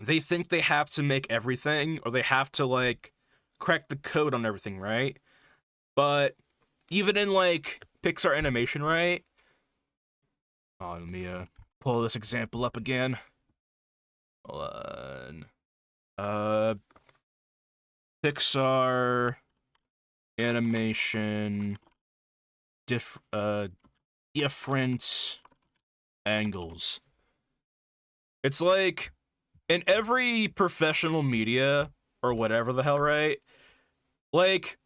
They think they have to make everything or they have to like crack the code on everything, right? But even in like Pixar animation, right? Oh, let me pull this example up again. Hold on. Pixar animation different angles. It's like in every professional media or whatever the hell, right? Like,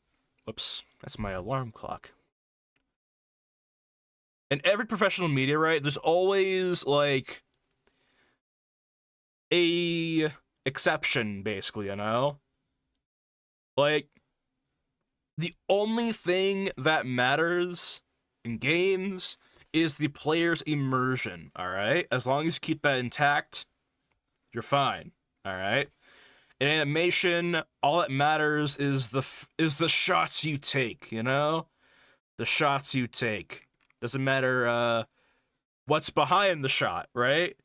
whoops, that's my alarm clock. In every professional media, right, there's always like a exception, basically, you know? Like, the only thing that matters in games is the player's immersion, alright? As long as you keep that intact, you're fine, alright? In animation, all that matters is the shots you take, you know? The shots you take. Doesn't matter what's behind the shot, right?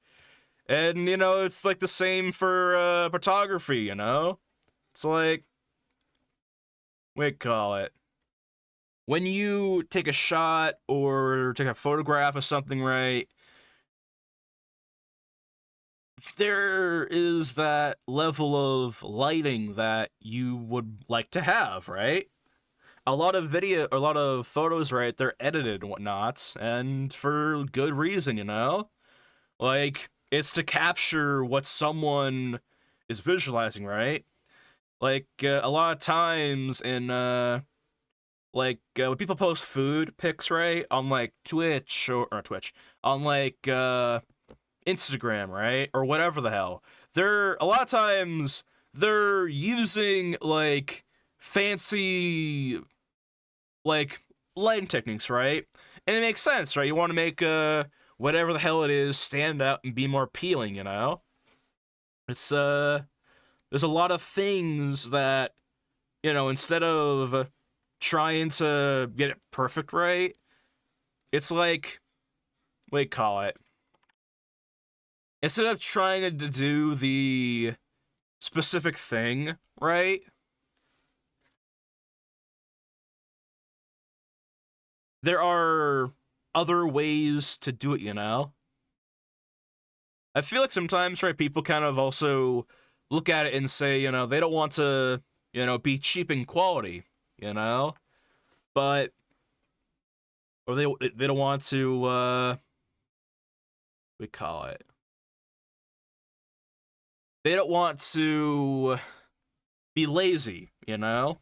And you know, it's like the same for photography, you know? It's like, we call it, when you take a shot or take a photograph of something, right? There is that level of lighting that you would like to have, right? A lot of photos, right? They're edited and whatnot, and for good reason, you know? Like, it's to capture what someone is visualizing, right? Like, a lot of times in, when people post food pics, right? On, like, Twitch, or Twitch, on, like, Instagram, right? Or whatever the hell. A lot of times, they're using, like, fancy, like, lighting techniques, right? And it makes sense, right? You want to make, whatever the hell it is stand out and be more appealing, you know? It's, there's a lot of things that, you know, instead of trying to get it perfect right, it's like, what do you call it? Instead of trying to do the specific thing, right? There are other ways to do it, you know? I feel like sometimes, right, people kind of also look at it and say, you know, they don't want to, you know, be cheap in quality, you know, but or they don't want to we call it. They don't want to be lazy, you know?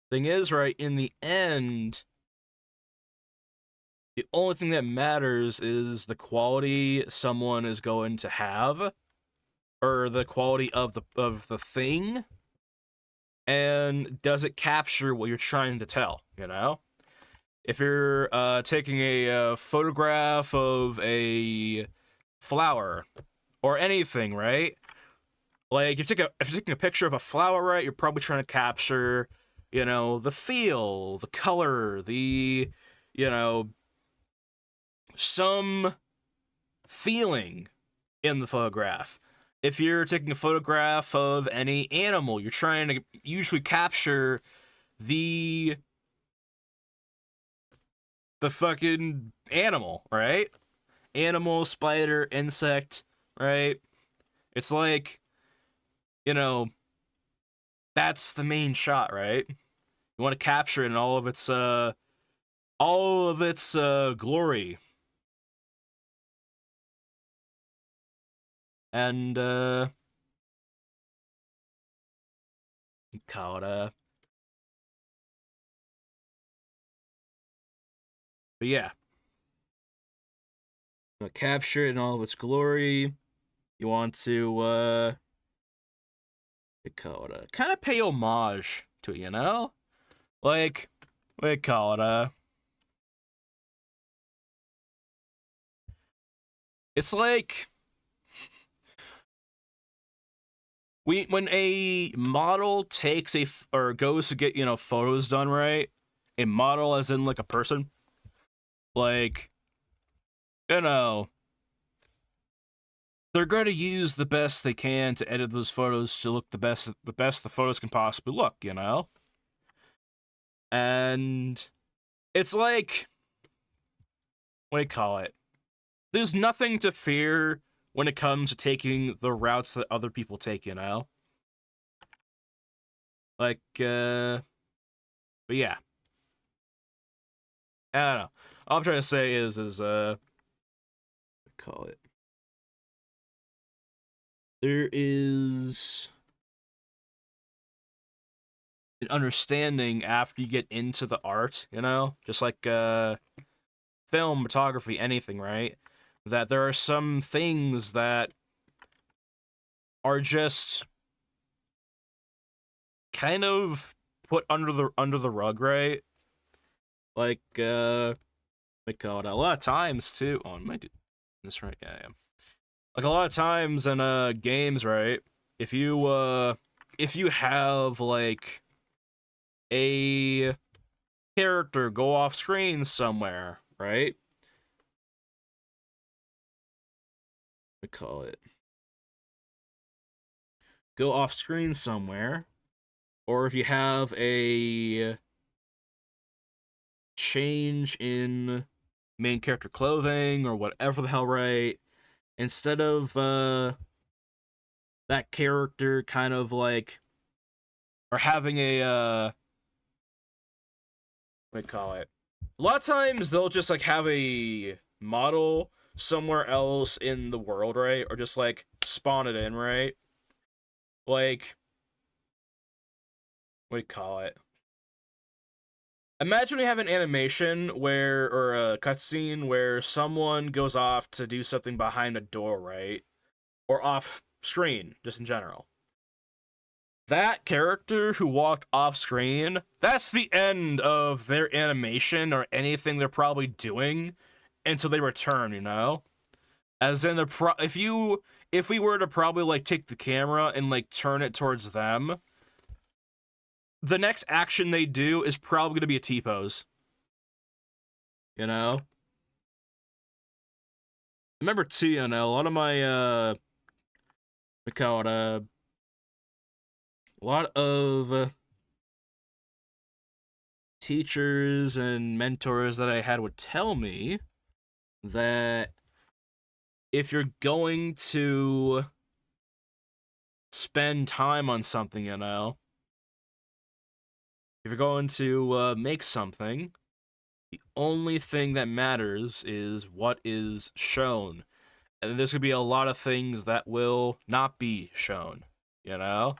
Thing is, right, in the end, the only thing that matters is the quality someone is going to have, or the quality of the thing, and does it capture what you're trying to tell, you know? If you're taking a photograph of a flower or anything, right? Like if you're taking a picture of a flower, right, you're probably trying to capture, you know, the feel, the color, the, you know, some feeling in the photograph. If you're taking a photograph of any animal, you're trying to usually capture the fucking animal, right? Animal, spider, insect, right? It's like, you know, that's the main shot, right? You want to capture it in all of its glory. And call it but yeah. You want to capture it in all of its glory. You want to call it kind of pay homage to it, you know? Like we call it it's like when a model takes or goes to get, you know, photos done, right? A model as in like a person, like, you know, they're going to use the best they can to edit those photos to look the best the photos can possibly look, you know? And it's like, what do you call it? There's nothing to fear when it comes to taking the routes that other people take, you know? Like, but yeah. I don't know. All I'm trying to say is, what do you call it? There is an understanding after you get into the art, you know? Just like, film, photography, anything, right? That there are some things that are just kind of put under the rug, right? Like like a lot of times too. Oh, am I doing this right? Yeah, I am. Like a lot of times in games, right? If you have like a character go off screen somewhere, right? We call it go off screen somewhere, or if you have a change in main character clothing or whatever the hell, right? Instead of that character kind of like or having a what do you call it? A lot of times they'll just like have a model somewhere else in the world, right? Or just like spawn it in, right? Like what do you call it? Imagine we have an animation where, or a cutscene where someone goes off to do something behind a door, right? Or off screen, just in general. That character who walked off screen, that's the end of their animation or anything they're probably doing until they return, you know? As in if we were to probably like take the camera and like turn it towards them, the next action they do is probably going to be a T-pose. You know? Remember too, you know, a lot of my we call it a lot of teachers and mentors that I had would tell me that if you're going to spend time on something, you know? If you're going to make something, the only thing that matters is what is shown. And there's going to be a lot of things that will not be shown, you know?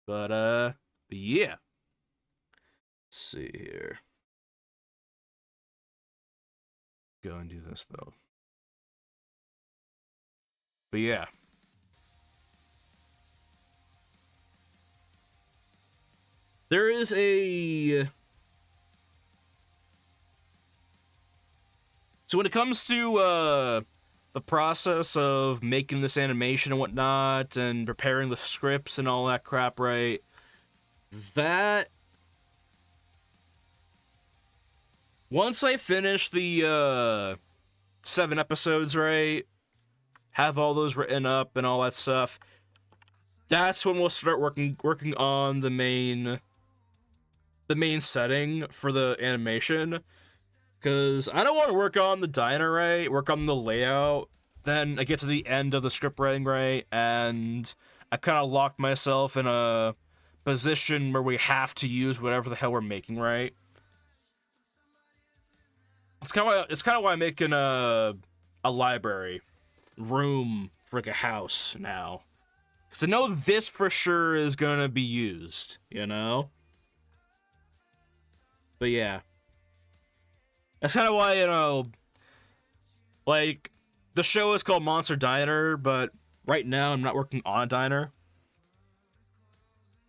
But yeah. Let's see here. Go and do this, though. But yeah. There is a... So when it comes to the process of making this animation and whatnot, and preparing the scripts and all that crap, right? That... Once I finish the 7 episodes, right? Have all those written up and all that stuff, that's when we'll start working on the main setting for the animation. Because I don't want to work on the diner, right? Work on the layout. Then I get to the end of the script writing, right? And I kind of lock myself in a position where we have to use whatever the hell we're making, right? It's kind of why I'm making a library room for like a house now. Because I know this for sure is going to be used, you know? But yeah. That's kind of why, you know, like, the show is called Monster Diner, but right now I'm not working on a diner.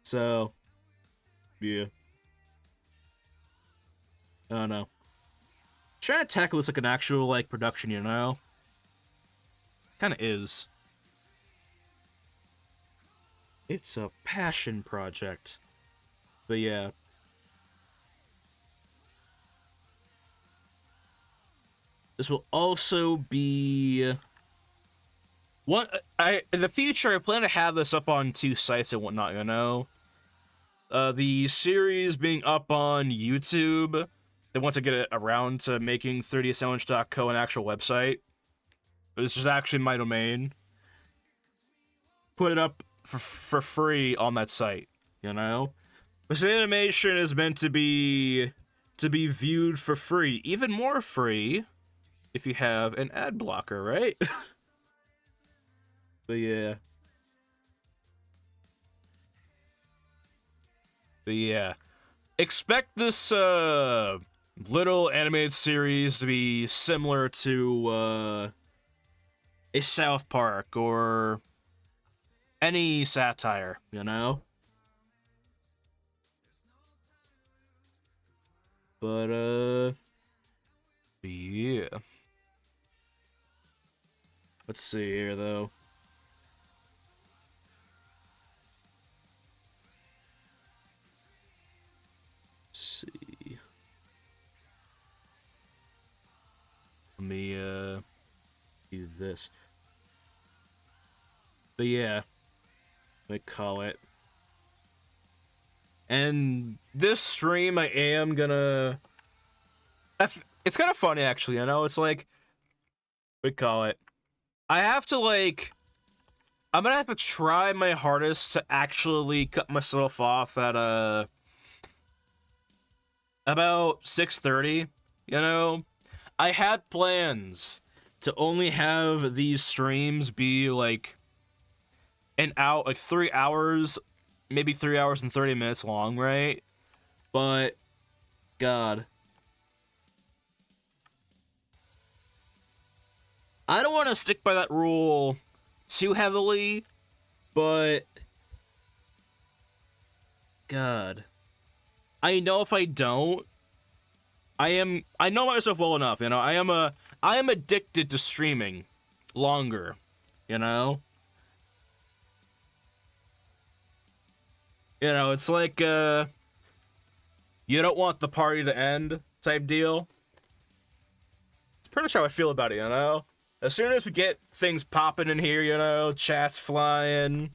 So, yeah. I don't know. Trying to tackle this like an actual, like, production, you know? Kind of is. It's a passion project. But yeah. This will also be... in the future, I plan to have this up on 2 sites and whatnot, you know? The series being up on YouTube. They want to get it around to making 3dsandwich.co an actual website. This is actually my domain. Put it up for free on that site, you know? This animation is meant to be viewed for free. Even more free if you have an ad blocker, right? But yeah. But yeah. Expect this little animated series to be similar to a South Park or any satire, you know? But yeah. Let's see here, though. Let's see. Let me, do this. But yeah. Let me call it. And this stream, I am gonna... It's kind of funny, actually, you know? It's like... We call it. I have to, like... I'm gonna have to try my hardest to actually cut myself off at, about 6:30, you know? I had plans to only have these streams be, like, like 3 hours, maybe 3 hours and 30 minutes long, right? But, God. I don't want to stick by that rule too heavily, but... God. I know if I don't, I know myself well enough, you know? I am addicted to streaming longer, you know? You know, it's like, you don't want the party to end type deal. It's pretty much how I feel about it, you know? As soon as we get things popping in here, you know, chats flying,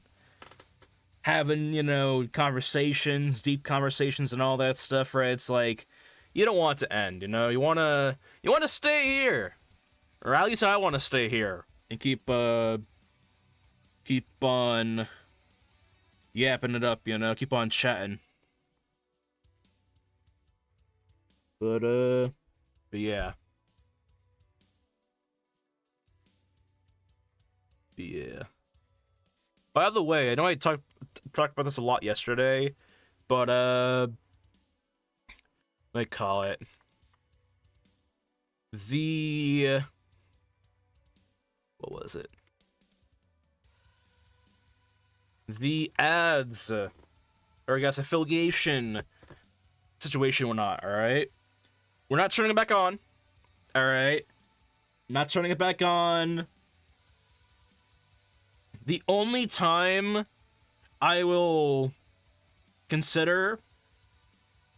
having, you know, conversations, deep conversations and all that stuff, right? It's like, you don't want it to end, you know? You wanna stay here. Or at least I want to stay here and keep keep on yapping it up, you know, keep on chatting. But yeah. Yeah. By the way, I know I talked about this a lot yesterday, but what do I call it? What was it? The ads, or I guess affiliation situation or not, alright? We're not turning it back on, alright? Not turning it back on. The only time I will consider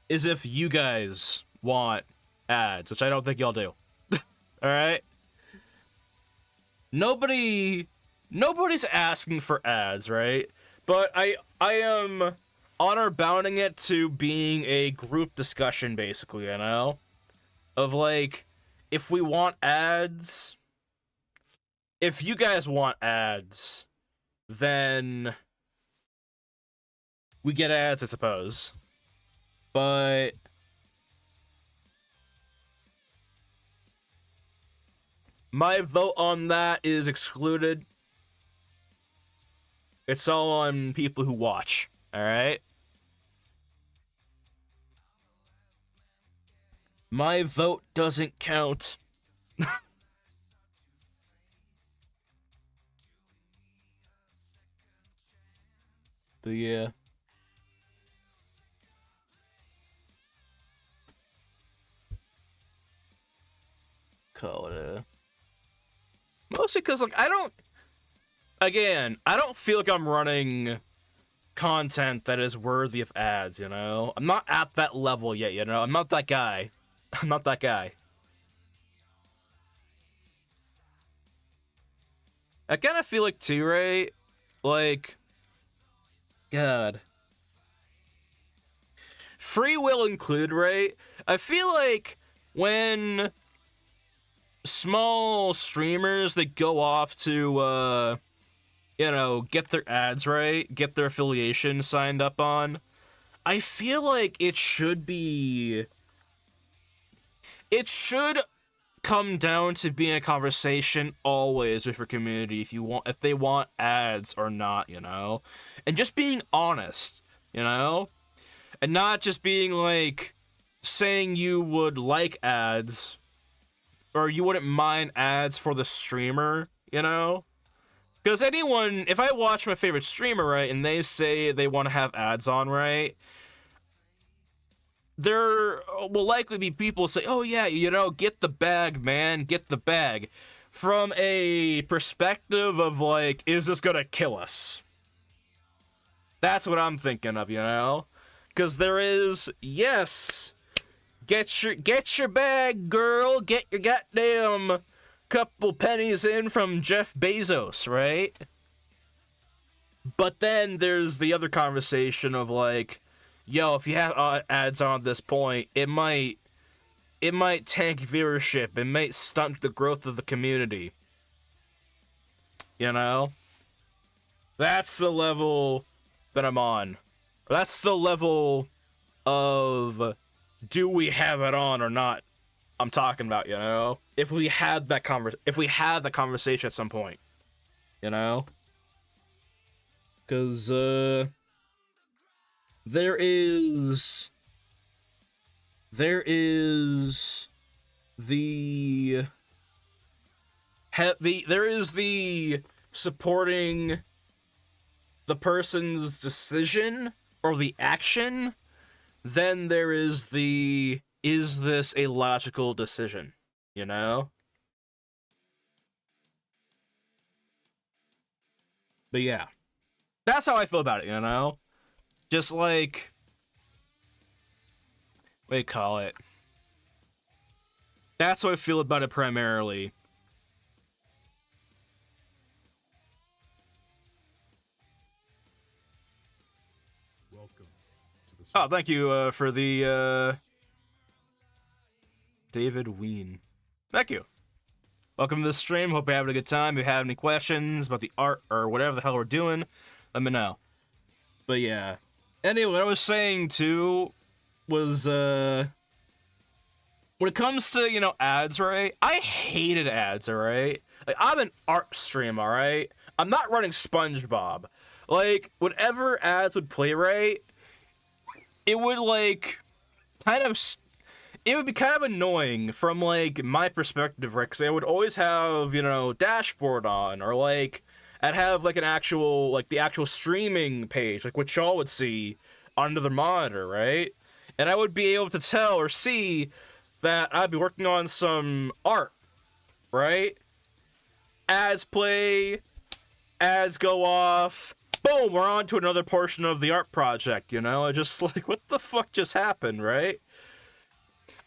is if you guys want ads, which I don't think y'all do. Alright? Nobody's asking for ads, right? But I am honor bounding it to being a group discussion, basically, you know? Of like, if we want ads, if you guys want ads, then we get ads, I suppose. But my vote on that is excluded. It's all on people who watch, alright? My vote doesn't count. But yeah. Call it a... Mostly because, like, I don't feel like I'm running content that is worthy of ads, you know? I'm not at that level yet, you know? I'm not that guy. I'm not that guy. I kind of feel like, too, right? Like, God. Free will included, right? I feel like when small streamers that go off to, you know, get their ads right, get their affiliation signed up on, I feel like it should come down to being a conversation always with your community if they want ads or not, you know? And just being honest, you know? And not just being like saying you would like ads or you wouldn't mind ads for the streamer, you know? Because if I watch my favorite streamer, right, and they say they want to have ads on, right, there will likely be people say, oh yeah, you know, get the bag, man, get the bag. From a perspective of like, is this gonna kill us? That's what I'm thinking of, you know? Because there is, yes, get your bag, girl, get your goddamn couple pennies in from Jeff Bezos, right? But then there's the other conversation of like, yo, if you have ads on at this point, it might tank viewership. It might stunt the growth of the community. You know? That's the level that I'm on. That's the level of do we have it on or not I'm talking about, you know? If we had that conversation at some point, you know? Because there is the supporting the person's decision or the action, then there is the is this a logical decision, you know? But yeah. That's how I feel about it, you know? Just like, what do you call it? That's how I feel about it primarily. Welcome to the Oh, thank you for the David Ween. Thank you. Welcome to the stream. Hope you're having a good time. If you have any questions about the art or whatever the hell we're doing, let me know. But yeah. Anyway, what I was saying too was when it comes to, you know, ads, right? I hated ads, alright? Like, I'm an art stream, alright? I'm not running SpongeBob. Like, whenever ads would play, right, it would, like, kind of... It would be kind of annoying from, like, my perspective, right? Because I would always have, you know, dashboard on, or, like, I'd have, like, an actual, like, the actual streaming page, like, what y'all would see under the monitor, right? And I would be able to tell or see that I'd be working on some art, right? Ads play, ads go off, boom, we're on to another portion of the art project, you know? I just, like, what the fuck just happened, right?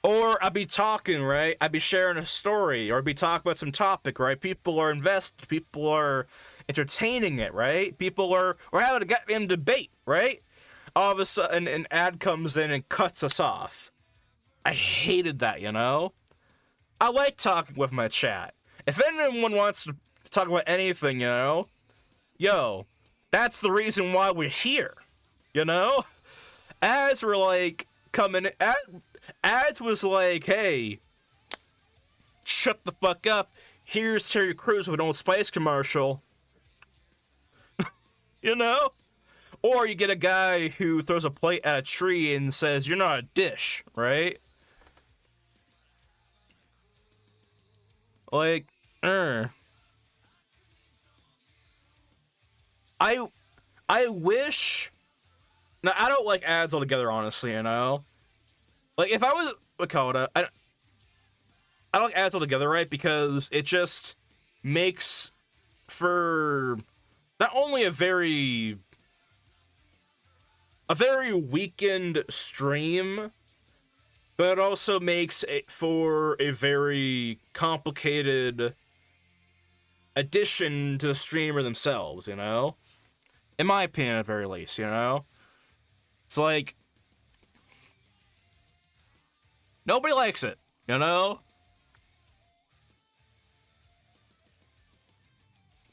Or I'd be talking, right? I'd be sharing a story, or I'd be talking about some topic, right? People are invested, people are entertaining it, right? We're having a goddamn debate, right? All of a sudden, an ad comes in and cuts us off. I hated that, you know? I like talking with my chat. If anyone wants to talk about anything, you know, yo, that's the reason why we're here, you know? Ads were like, ads was like, hey, shut the fuck up. Here's Terry Crews with an Old Spice commercial. You know? Or you get a guy who throws a plate at a tree and says, you're not a dish, right? Like, I wish... Now, I don't like ads altogether, honestly, you know? Like, if I was Lakota, I don't like ads altogether, right? Because it just makes for not only a very weakened stream, but it also makes it for a very complicated addition to the streamer themselves, you know? In my opinion, at the very least, you know? It's like, nobody likes it, you know?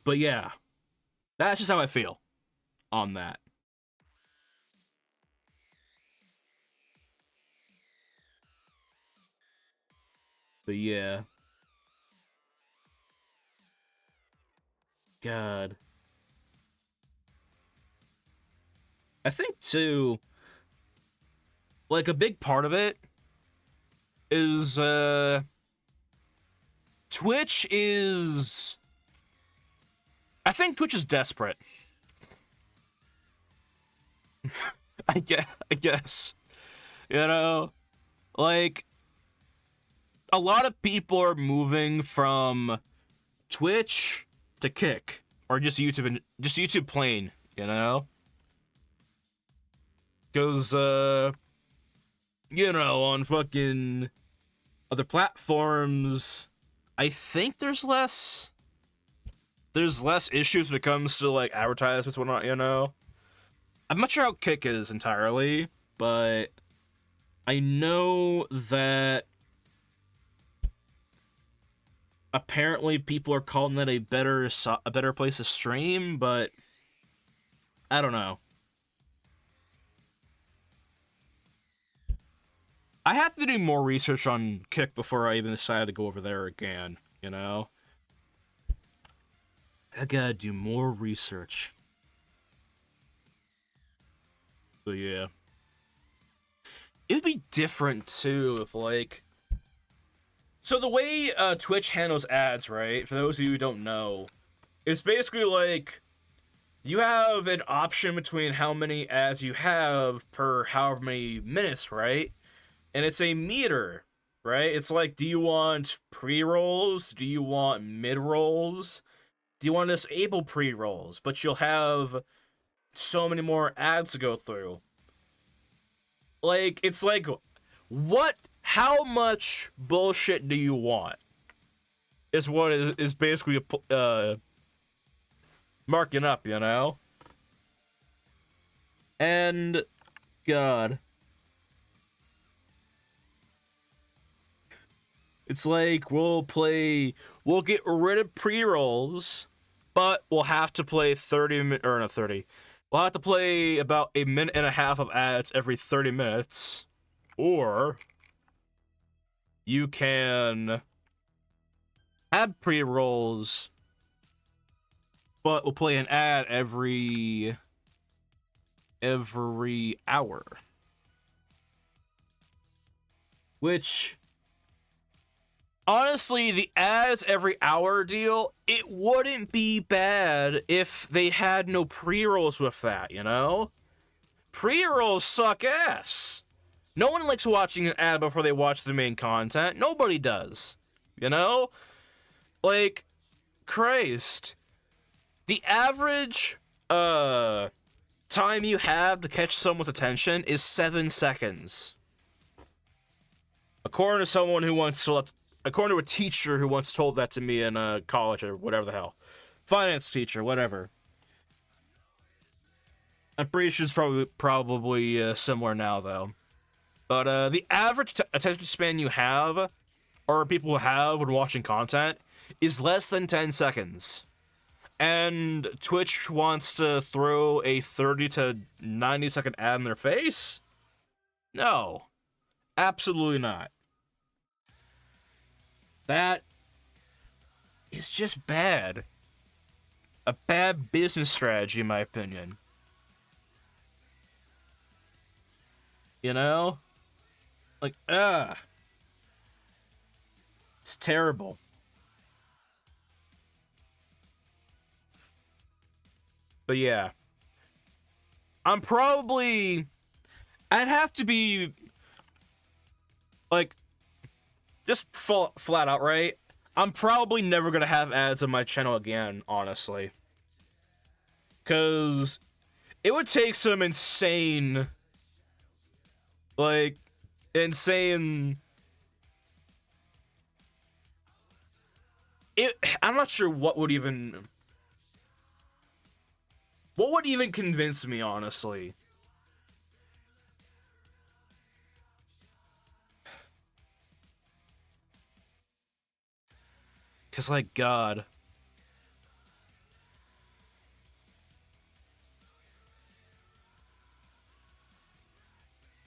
But yeah, that's just how I feel on that. But yeah. God. I think, too, like, a big part of it is, Twitch is... I think Twitch is desperate. I guess. You know? Like, a lot of people are moving from Twitch to Kick. Or just YouTube, and just YouTube plain, you know? Because, you know, on fucking other platforms, I think there's less issues when it comes to, like, advertisements and whatnot, you know? I'm not sure how Kick is entirely, but I know that apparently people are calling that a better place to stream, but I don't know. I have to do more research on Kick before I even decide to go over there again, you know? I gotta do more research. So yeah. It'd be different too if, like... So the way Twitch handles ads, right? For those of you who don't know, it's basically like you have an option between how many ads you have per however many minutes, right? And it's a meter, right? It's like, do you want pre-rolls? Do you want mid-rolls? Do you want to disable pre-rolls? But you'll have so many more ads to go through. Like, it's like, how much bullshit do you want? Is what is basically marking up, you know? And, God. It's like we'll get rid of pre-rolls, but we'll have to play 30. We'll have to play about a minute and a half of ads every 30 minutes, or you can have pre-rolls, but we'll play an ad every hour. Which, honestly, the ads every hour deal, it wouldn't be bad if they had no pre-rolls with that, you know? Pre-rolls suck ass. No one likes watching an ad before they watch the main content. Nobody does. You know? Like, Christ. The average, time you have to catch someone's attention is 7 seconds. According to a teacher who once told that to me in college or whatever the hell. Finance teacher, whatever. I'm pretty sure it's probably similar now, though. But the average attention span you have, or people have when watching content, is less than 10 seconds. And Twitch wants to throw a 30 to 90 second ad in their face? No. Absolutely not. That is just bad. A bad business strategy, in my opinion. You know? Like, it's terrible. But yeah. I'd have to be, like, just flat out, right? I'm probably never gonna have ads on my channel again, honestly. Because it would take some insane... I'm not sure what would even convince me, honestly. Cause, like, God.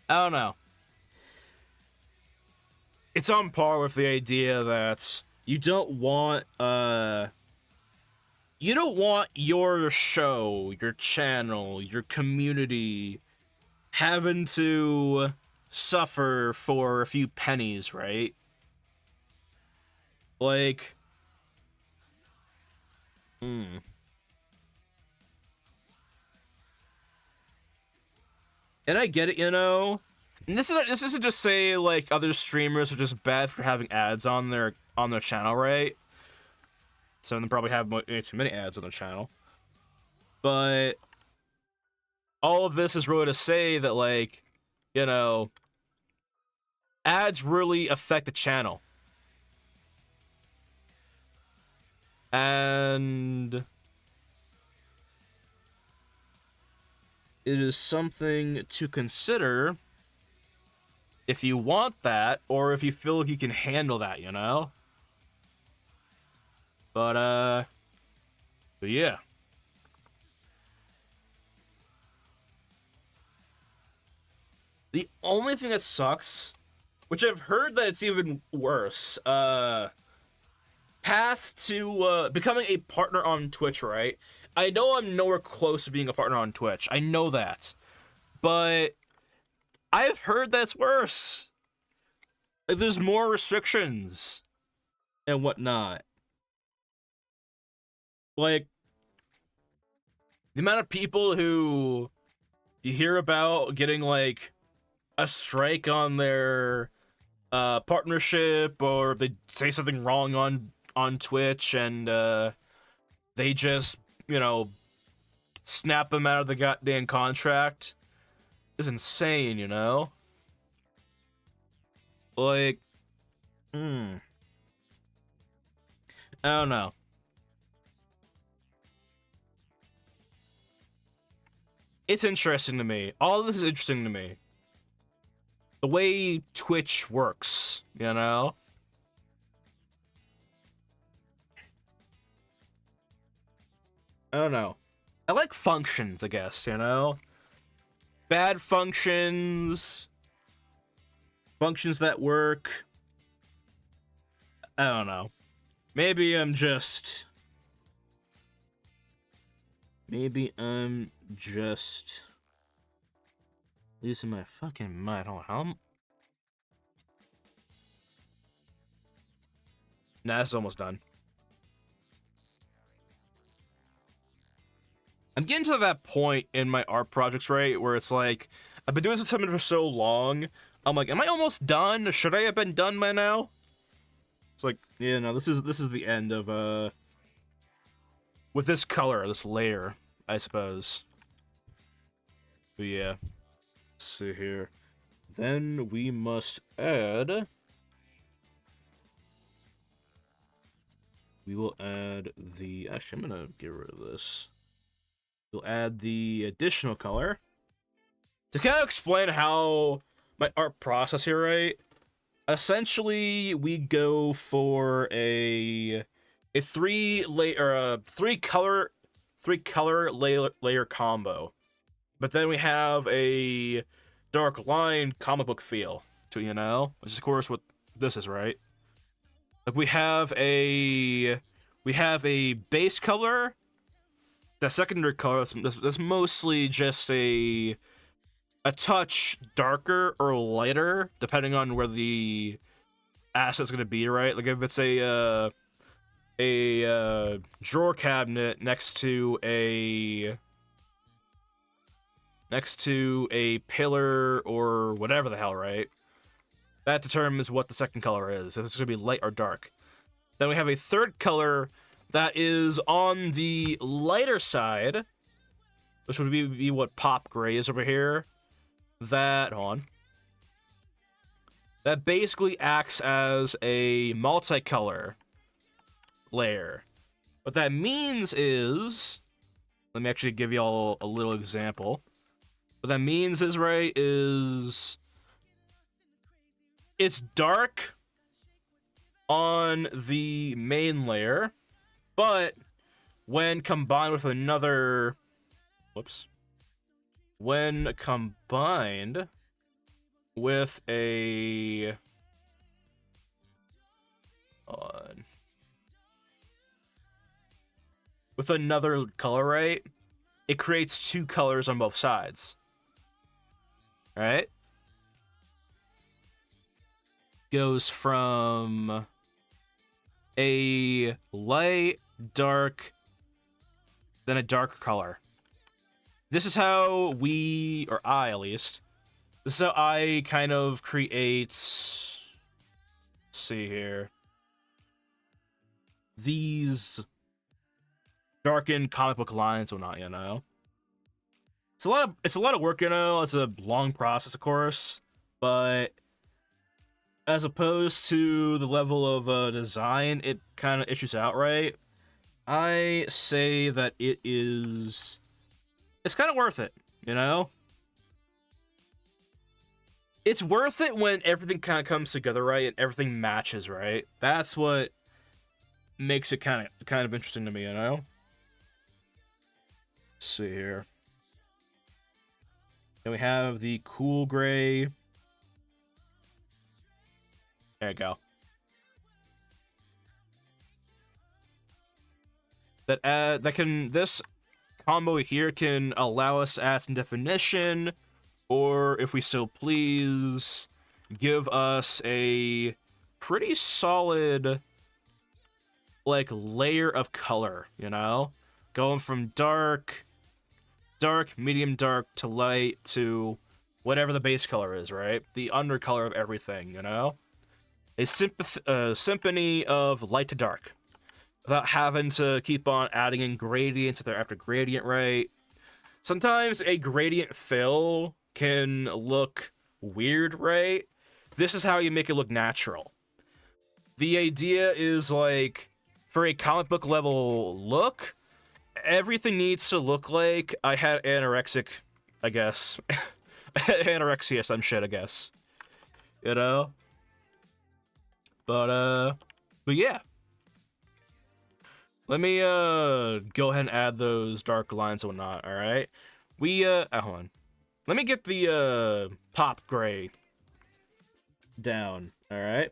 I don't know. It's on par with the idea that you don't want your show, your channel, your community having to suffer for a few pennies, right? Like, and I get it, you know. And this isn't just say like other streamers are just bad for having ads on their channel, right? Some of them probably have too many ads on their channel. But all of this is really to say that, like, you know, ads really affect the channel. And it is something to consider if you want that, or if you feel like you can handle that, you know? But yeah. The only thing that sucks, which I've heard that it's even worse, path to becoming a partner on Twitch, right? I know I'm nowhere close to being a partner on Twitch. I know that. But I've heard that's worse. Like, there's more restrictions and whatnot. Like, the amount of people who you hear about getting, like, a strike on their partnership, or they say something wrong on Twitch, and they just, you know, snap them out of the goddamn contract, is insane, you know? Like, I don't know. It's interesting to me. All of this is interesting to me. The way Twitch works, you know? I don't know. I like functions, I guess, you know? Bad functions, functions that work. I don't know. Maybe I'm just losing my fucking mind. Hold on. Nah, it's almost done. I'm getting to that point in my art projects, right, where it's like, I've been doing something for so long, I'm like, am I almost done? Should I have been done by now? It's like, yeah, no, this is the end of, with this color, this layer, I suppose. But yeah, let's see here. Then we must add... We will add the... Actually, I'm gonna get rid of this. We'll add the additional color. To kind of explain how my art process here, right? Essentially, we go for a three color layer combo, but then we have a dark line comic book feel to, you know, which is of course what this is, right? Like we have a base color. The secondary color that's mostly just a touch darker or lighter, depending on where the asset's gonna be, right? Like if it's a drawer cabinet next to a pillar or whatever the hell, right? That determines what the second color is, if it's gonna be light or dark. Then we have a third color that is on the lighter side, which would be what pop gray is over here. That basically acts as a multicolor layer. What that means is, let me actually give y'all a little example. What that means is, right, is it's dark on the main layer, but when combined with another, when combined with a, with another color, right, it creates two colors on both sides. All right? Goes from a light, dark, then a darker color. This is how we, or I at least, this is how I kind of create, let's see here, these darkened comic book lines or not, you know? It's a lot of work, you know, it's a long process, of course, but as opposed to the level of design, it kind of issues out, right? I say that it's kind of worth it, you know? It's worth it when everything kind of comes together, right? And everything matches, right? That's what makes it kind of interesting to me, you know? Let's see here. Then we have the cool gray. There you go. This combo here can allow us to add some definition, or if we so please, give us a pretty solid, like, layer of color, you know? Going from dark, medium dark to light to whatever the base color is, right? The undercolor of everything, you know? A symphony of light to dark, without having to keep on adding in gradients after gradient, right? Sometimes a gradient fill can look weird, right? This is how you make it look natural. The idea is, like, for a comic book level look, everything needs to look like I had anorexic, I guess. Anorexia, some shit, I guess. You know? But yeah. Let me go ahead and add those dark lines and whatnot. All right. Hold on. Let me get the pop gray down. All right.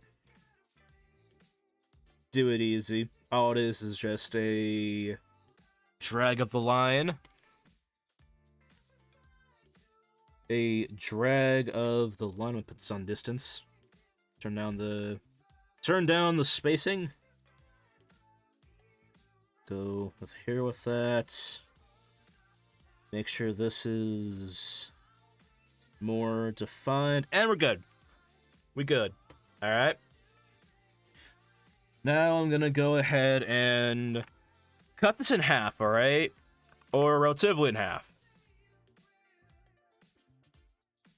Do it easy. All it is just a drag of the line. A drag of the line. I'm gonna put this on distance. Turn down the spacing. Go with here with that. Make sure this is more defined, and we're good. We good. All right. Now I'm gonna go ahead and cut this in half. All right, or relatively in half.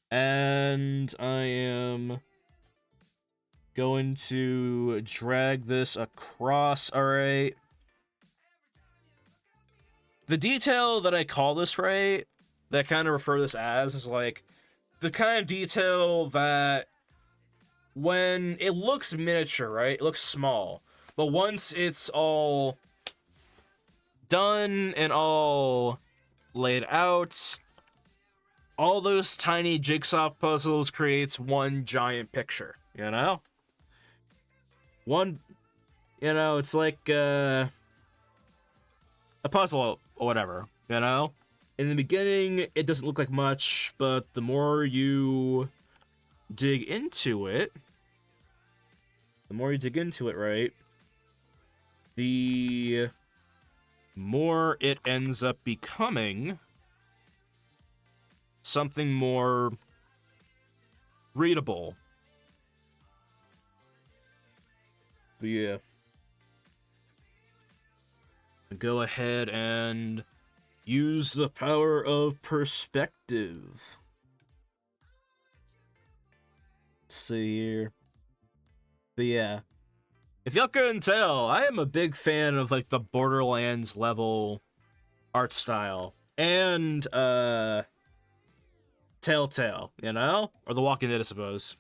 And I am going to drag this across. All right. The detail that I call this, right, that kind of refer this as, is like the kind of detail that when it looks miniature, right, it looks small, but once it's all done and all laid out, all those tiny jigsaw puzzles creates one giant picture, you know? It's like a puzzle or whatever, you know? In the beginning, it doesn't look like much, but the more you dig into it, right, the more it ends up becoming something more readable. But yeah. Go ahead and use the power of perspective. Let's see here. But yeah. If y'all couldn't tell, I am a big fan of like the Borderlands level art style. And Telltale, you know? Or The Walking Dead, I suppose.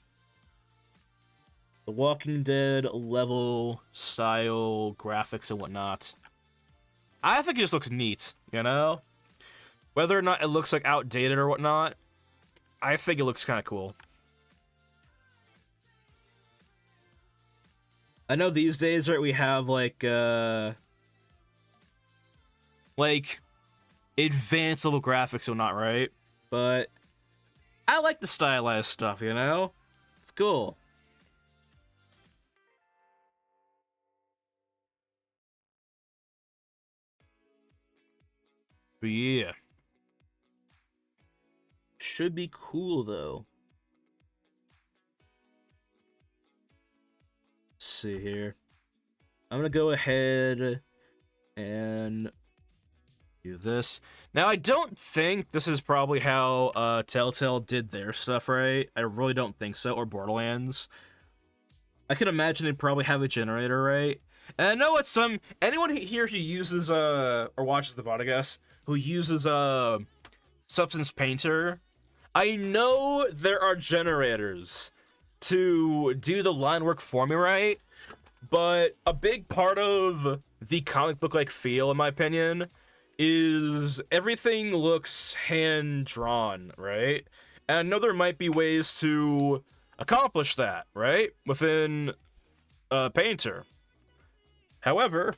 The Walking Dead level style graphics and whatnot. I think it just looks neat, you know? Whether or not it looks like outdated or whatnot, I think it looks kind of cool. I know these days, right, we have like advanced level graphics or not, right? But I like the stylized stuff, you know? It's cool. But yeah. Should be cool, though. Let's see here. I'm gonna go ahead and do this. Now, I don't think this is probably how Telltale did their stuff, right? I really don't think so, or Borderlands. I could imagine they'd probably have a generator, right? And I know it's anyone here who uses or watches the VOD, I guess, who uses Substance Painter, I know there are generators to do the line work for me, right? But a big part of the comic book like feel, in my opinion, is everything looks hand drawn, right? And I know there might be ways to accomplish that, right? Within Painter. However,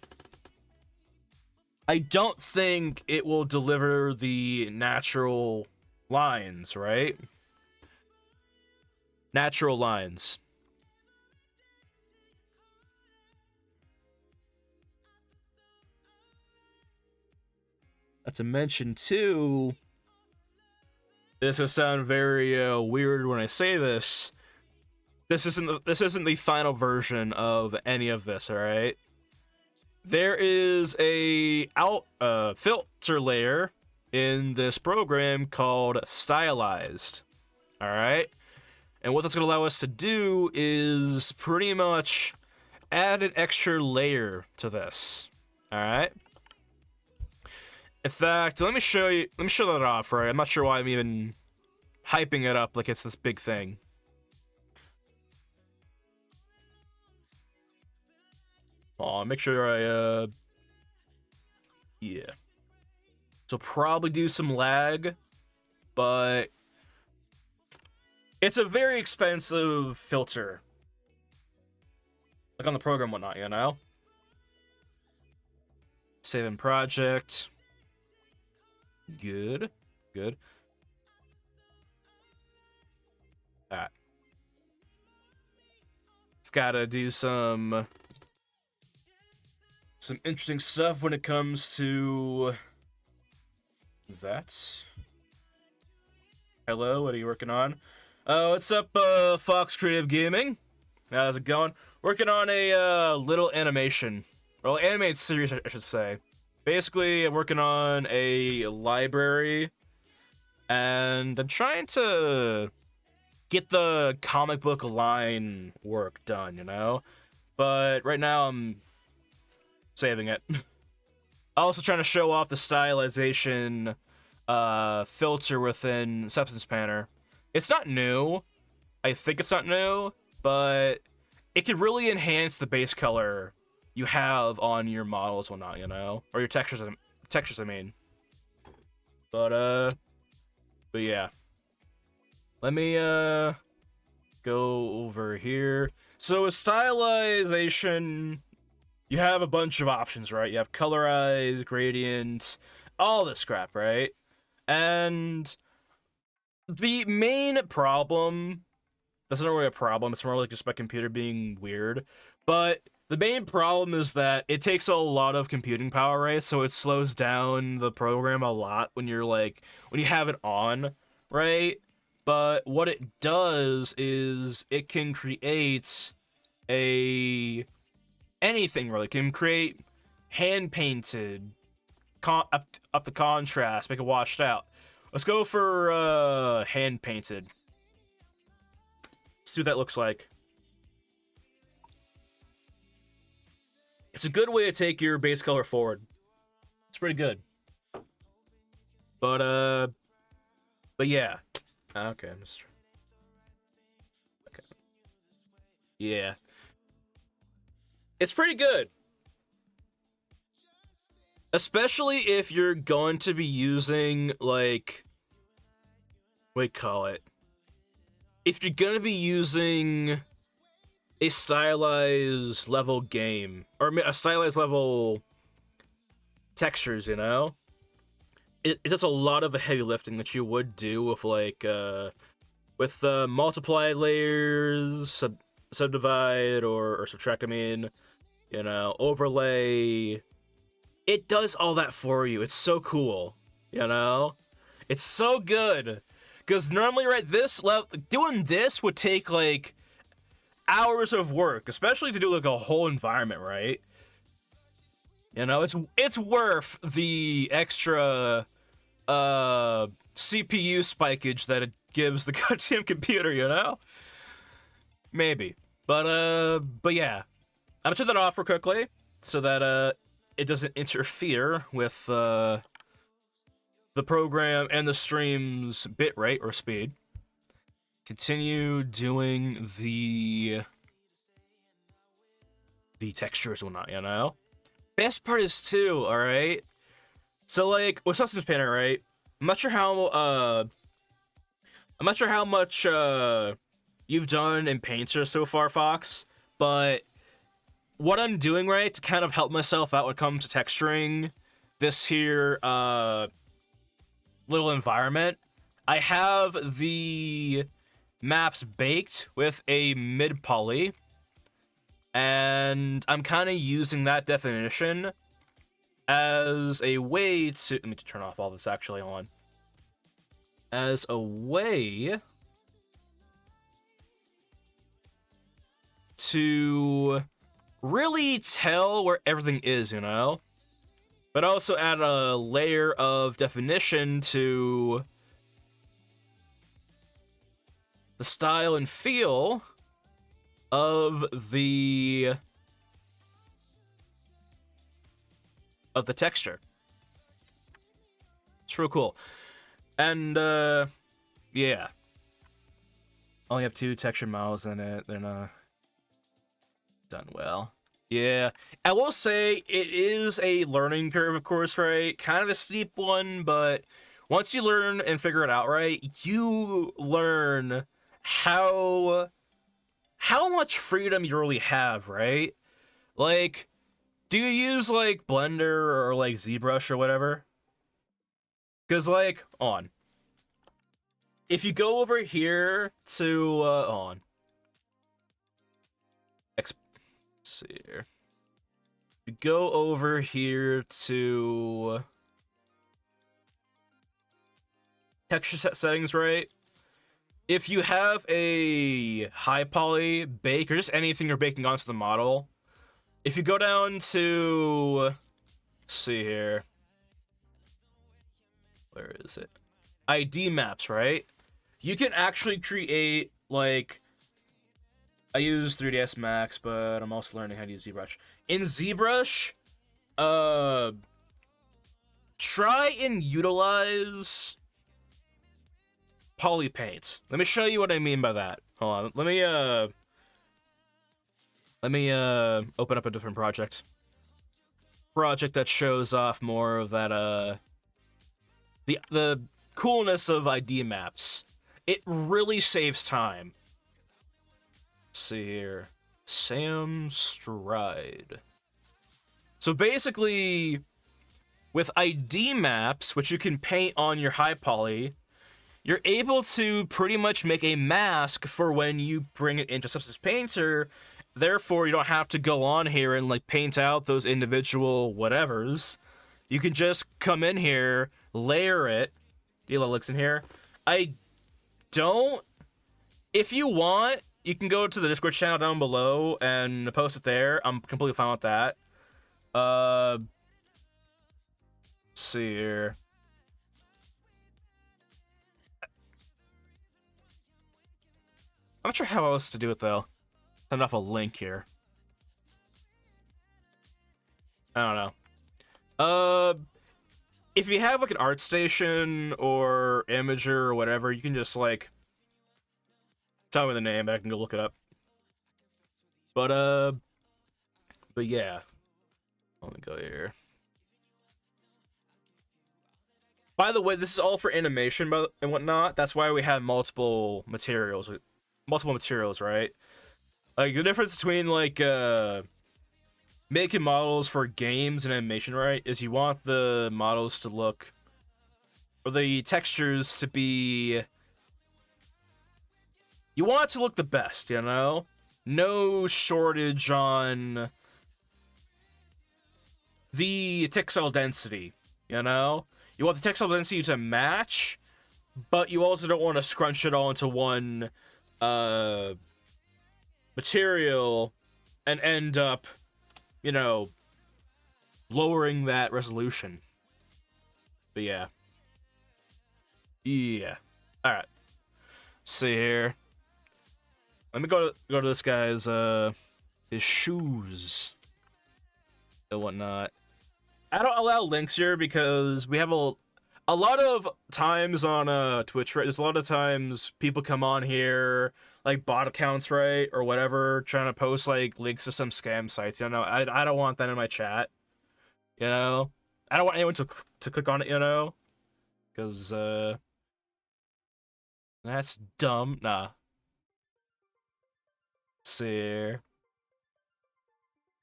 I don't think it will deliver the natural lines, right? Natural lines. Not to mention, too, this will sound very weird when I say this. This isn't the final version of any of this, all right? There is a filter layer in this program called Stylized, all right? And what that's going to allow us to do is pretty much add an extra layer to this, all right? In fact, let me show that off, right? I'm not sure why I'm even hyping it up like it's this big thing. Oh, make sure I Yeah. So probably do some lag, but it's a very expensive filter. Like on the program and whatnot, you know? Saving project. Good. Good. Alright. It's gotta do some interesting stuff when it comes to that. Hello, what are you working on? What's up, Fox Creative Gaming? How's it going? Working on a little animation. Well, animated series, I should say. Basically, I'm working on a library, and I'm trying to get the comic book line work done, you know? But right now, I'm saving it. Also trying to show off the stylization filter within Substance Painter. It's not new. I think it's not new, but it can really enhance the base color you have on your models and whatnot, you know? Or your textures, I mean. But yeah. Let me, go over here. So with stylization, you have a bunch of options, right? You have colorize, gradient, all this crap, right? And the main problem, that's not really a problem, it's more like just my computer being weird, but the main problem is that it takes a lot of computing power, right? So it slows down the program a lot when you're like, when you have it on, right? But what it does is it can create anything really. It can create hand painted, up the contrast, make it washed out. Let's go for hand painted. See what that looks like. It's a good way to take your base color forward. It's pretty good. But yeah. Okay, Mr. Okay. Yeah. It's pretty good. Especially if you're going to be using, like, what do you call it? If you're going to be using a stylized level game, or a stylized level textures, you know? It does a lot of the heavy lifting that you would do with, like, with multiply layers, subdivide, or subtract, I mean, you know, overlay. It does all that for you. It's so cool, you know? It's so good. Because normally, right, doing this would take, like, hours of work, especially to do, like, a whole environment, right? You know, it's worth the extra, CPU spikeage that it gives the goddamn computer, you know? Maybe. But yeah. I'm gonna turn that off real quickly, so that, it doesn't interfere with, the program and the stream's bitrate or speed. Continue doing the textures and whatnot, you know? Best part is too, alright? So, like, with Substance Painter, right? I'm not sure how much, you've done in Painter so far, Fox, but what I'm doing, right, to kind of help myself out when it comes to texturing this here, little environment, I have the maps baked with a mid-poly, and I'm kind of using that definition as a way to... Let me turn off all this actually on. As a way to really tell where everything is, you know? But also add a layer of definition to the style and feel of the texture. It's real cool. And yeah. Only have 2 texture models in it. They're not done well. Yeah, I will say it is a learning curve, of course, right? Kind of a steep one, but once you learn and figure it out, right, you learn how much freedom you really have, right? Like, do you use like Blender or like ZBrush or whatever? Because like, if you go over here to let's see here. You go over here to texture set settings, right? If you have a high poly bake or just anything you're baking onto the model, if you go down to, let's see here, where is it? ID maps, right? You can actually create like, I use 3ds Max, but I'm also learning how to use ZBrush. In ZBrush, try and utilize poly paint. Let me show you what I mean by that. Hold on. Let me open up a different project. Project that shows off more of that the coolness of ID maps. It really saves time. Let's see here. Sam Stride. So basically, with ID maps, which you can paint on your high poly, you're able to pretty much make a mask for when you bring it into Substance Painter. Therefore, you don't have to go on here and like paint out those individual whatevers. You can just come in here, layer it. Dela looks in here. I don't. If you want, you can go to the Discord channel down below and post it there. I'm completely fine with that. Let's see here. I'm not sure how else to do it though. Send off a link here. I don't know. If you have like an ArtStation or Imager or whatever, you can just like tell me the name. I can go look it up. But yeah. Let me go here. By the way, this is all for animation and whatnot. That's why we have multiple materials, right? Like the difference between like making models for games and animation, right, is you want the models to look, or the textures to be, you want it to look the best, you know? No shortage on the textile density, you know? You want the textile density to match, but you also don't want to scrunch it all into one material and end up, you know, lowering that resolution. But yeah. Yeah. Alright. See here. Let me go to this guy's his shoes and whatnot. I don't allow links here because we have a lot of times on Twitch, right? There's a lot of times people come on here, like bot accounts, right, or whatever, trying to post like links to some scam sites. You know, I don't want that in my chat. You know, I don't want anyone to click on it. You know, because that's dumb. Nah. Let's see here.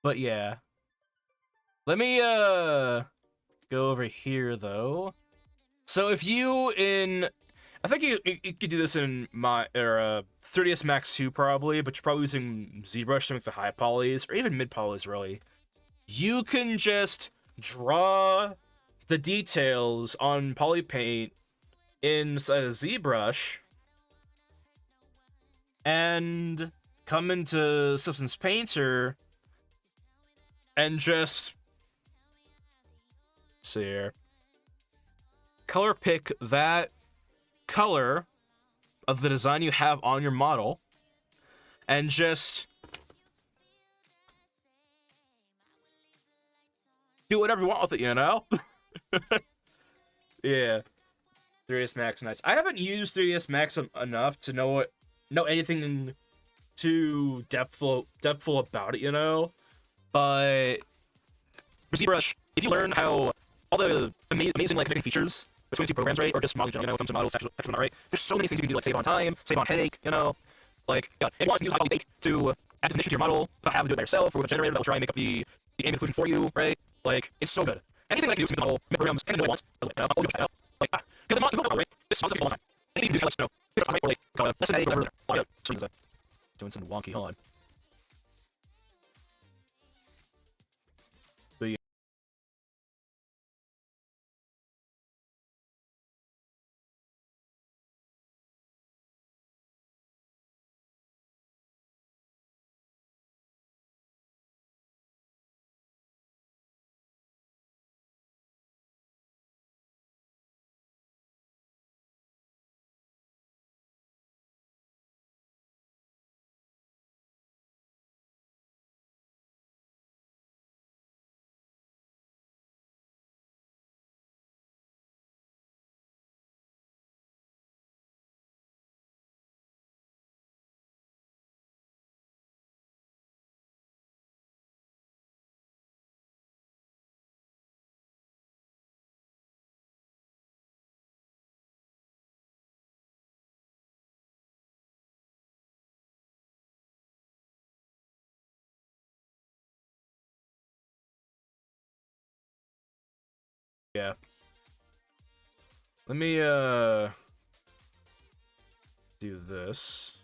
But yeah. Let me go over here though. So if you I think you could do this in 3ds Max 2 probably, but you're probably using ZBrush to make the high polys or even mid polys really. You can just draw the details on poly paint inside of ZBrush and come into Substance Painter and just see here. Color pick that color of the design you have on your model and just do whatever you want with it, you know? Yeah. 3ds Max, nice. I haven't used 3ds Max enough to know anything too depthful about it, you know? But for ZBrush, if you learn how all the amazing like connecting features between two programs, right, or just modeling, when it comes to models, texture, right, there's so many things you can do, like save on time, save on headache, like, God, if you want to use like bake to add definition to your model, not have to do it by yourself, or with a generator that will try and make up the ambient occlusion for you, right, like, it's so good. Anything that I can do to make the model, make programs, kind of do what I want, I'll do that out, like, because I'm not going to right, this model takes a long time. Anything you can do to let us know, right, or like, less than a day, whatever, there, screen is doing something wonky, hold on. But yeah. Yeah. Let me, do this.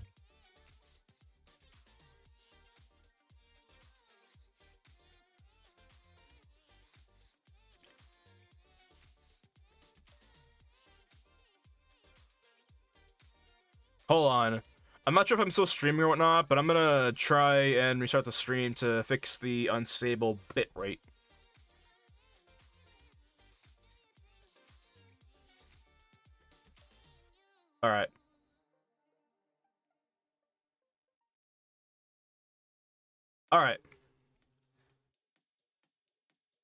Hold on. I'm not sure if I'm still streaming or whatnot, but I'm gonna try and restart the stream to fix the unstable bitrate. Alright. Alright.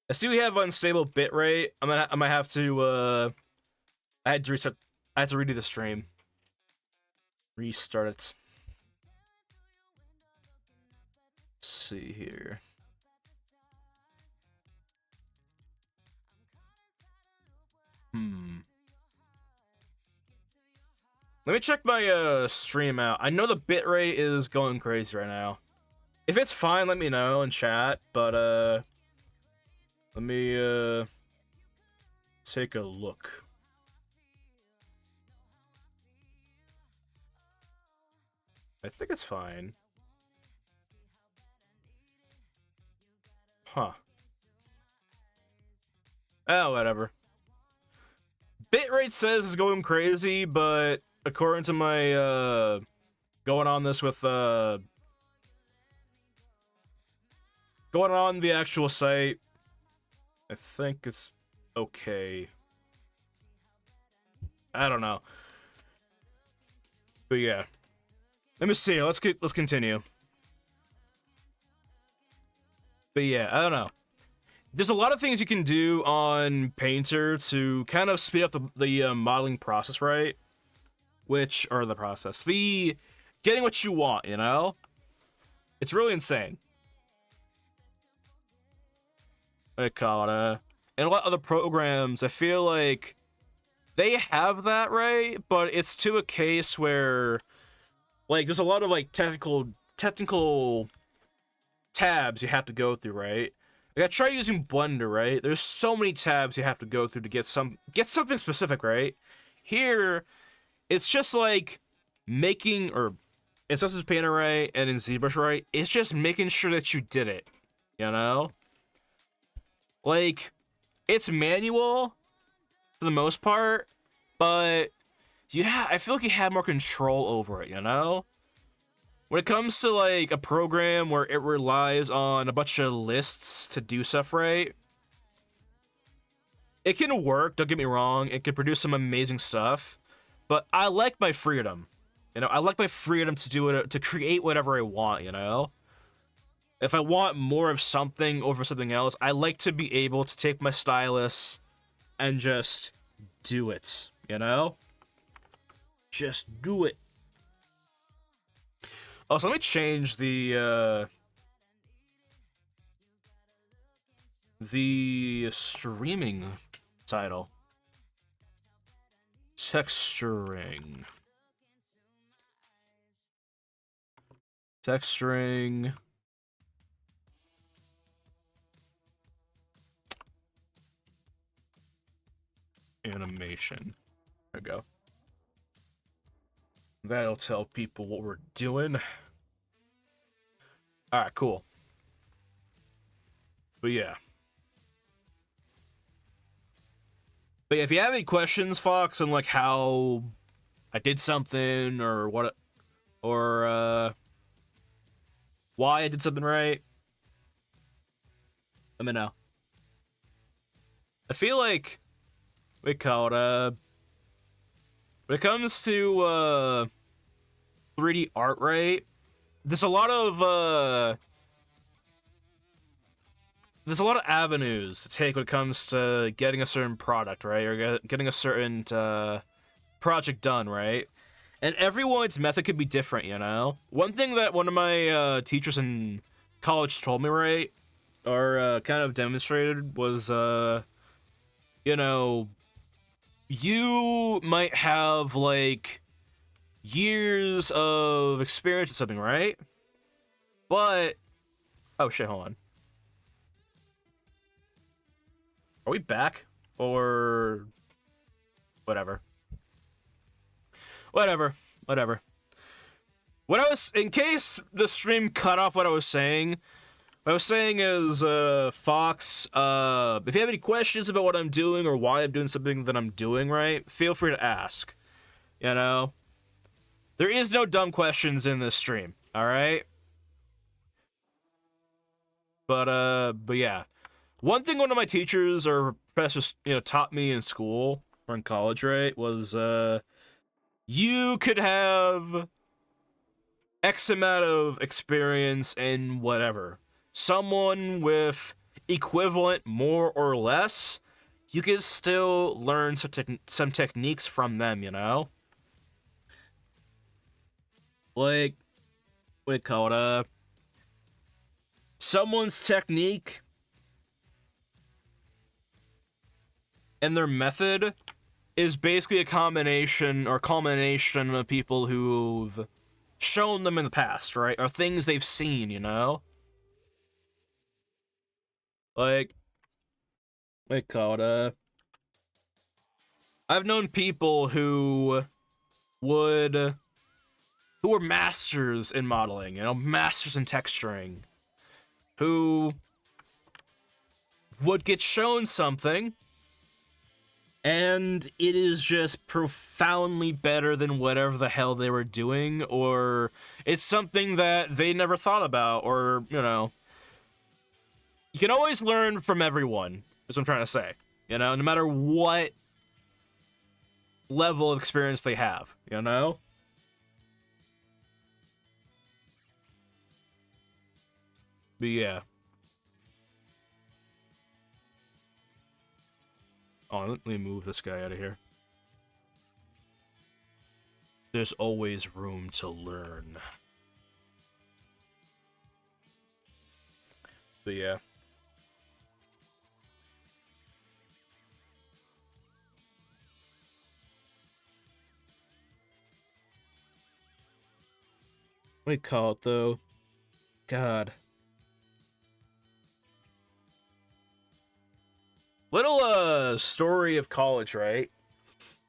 I see we have unstable bitrate. I might have to, I had to reset, I had to redo the stream. Restart it. Let's see here. Let me check my, stream out. I know the bitrate is going crazy right now. If it's fine, let me know in chat, but, let me, take a look. I think it's fine. Huh. Oh, whatever. Bitrate says it's going crazy, but according to my, going on this with, going on the actual site, I think it's okay. I don't know. But yeah. Let me see. Let's continue. But yeah, I don't know. There's a lot of things you can do on Painter to kind of speed up the modeling process, right? The getting what you want, It's really insane. I call it, and a lot of other programs, I feel like they have that, right? But it's to a case where, like, there's a lot of, like, technical tabs you have to go through, right? Like, I try using Blender, right? There's so many tabs you have to go through to get something specific, right? Here, it's just like making, or in Substance Painter, right, and in ZBrush, right, it's just making sure that you did it, Like, it's manual for the most part, but yeah, I feel like you have more control over it, When it comes to, like, a program where it relies on a bunch of lists to do stuff right, it can work, don't get me wrong, it can produce some amazing stuff, but I like my freedom. I like my freedom to do it, to create whatever I want, If I want more of something over something else, I like to be able to take my stylus and just do it, Just do it. Also, let me change the, the streaming title. Texturing. Texturing. Animation. There we go. That'll tell people what we're doing. Alright, cool. But yeah. But yeah, if you have any questions, Fox, on like how I did something or what, or why I did something right, let me know. I feel like we call it when it comes to 3D art, right? There's a lot of avenues to take when it comes to getting a certain product, right? Or getting a certain project done, right? And everyone's method could be different, you know? One thing that one of my teachers in college told me, right? Or kind of demonstrated was, you know, you might have, like, years of experience in something, right? But, oh shit, hold on. Are we back? Or whatever. Whatever. What I was, in case the stream cut off what I was saying is, Fox, if you have any questions about what I'm doing or why I'm doing something that I'm doing, right, feel free to ask. You know? There is no dumb questions in this stream, alright? But yeah. One thing one of my teachers or professors, you know, taught me in school or in college, right, was, you could have X amount of experience in whatever. Someone with equivalent more or less, you can still learn some techniques from them, you know? Like, what do you call it, someone's technique and their method is basically a combination or culmination of people who've shown them in the past, right? Or things they've seen, you know? Like, what do you call it, I've known people who were masters in modeling, you know, masters in texturing, who would get shown something and it is just profoundly better than whatever the hell they were doing, or it's something that they never thought about, or, you know, you can always learn from everyone, is what I'm trying to say, you know, no matter what level of experience they have, you know? But yeah. Oh, let me move this guy out of here. There's always room to learn. But yeah. What do you call it, though? God. Little, story of college, right?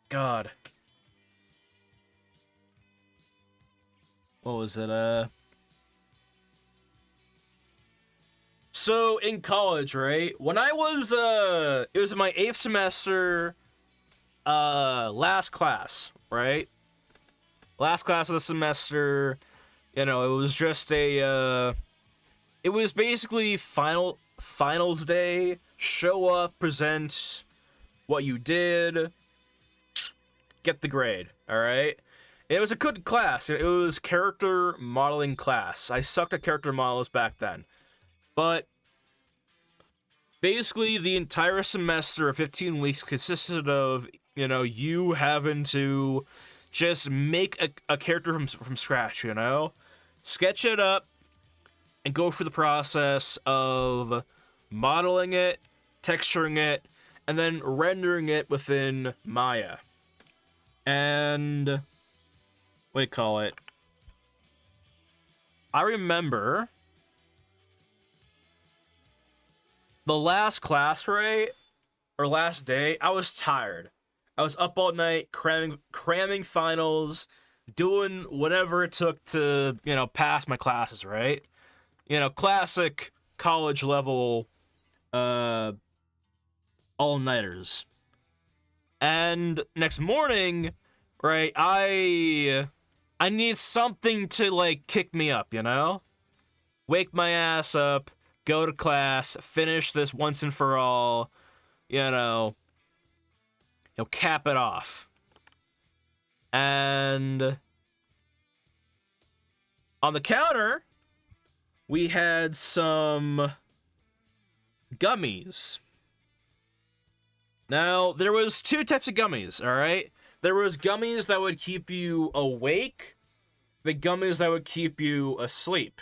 God. What was it, So, in college, right? When I was, it was my 8th semester, last class, right? Last class of the semester, you know, it was just a, it was basically finals day, show up, present what you did, get the grade, alright? It was a good class. It was character modeling class. I sucked at character models back then. But basically the entire semester of 15 weeks consisted of, you know, you having to just make a character from scratch, you know? Sketch it up and go through the process of modeling it, texturing it, and then rendering it within Maya. And what do you call it? I remember the last class, right? Or last day, I was tired. I was up all night cramming finals, doing whatever it took to, pass my classes, right? Classic college level all-nighters. And next morning, right, I need something to, like, kick me up, Wake my ass up, go to class, finish this once and for all, cap it off. And on the counter, we had some gummies. Now, there was two types of gummies, all right? There was gummies that would keep you awake, the gummies that would keep you asleep.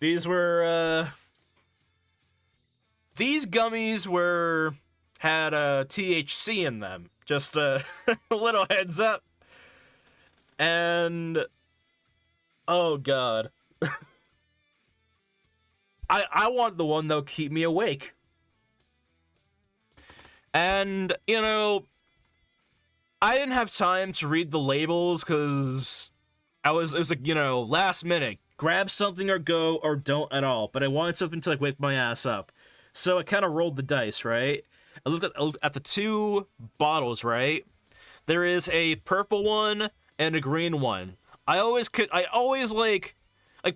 These gummies had THC in them. Just a little heads up. And oh god. I want the one that'll keep me awake. And, I didn't have time to read the labels because it was like, last minute. Grab something or go or don't at all. But I wanted something to, like, wake my ass up. So I kind of rolled the dice, right? I looked at the two bottles, right? There is a purple one and a green one. I always like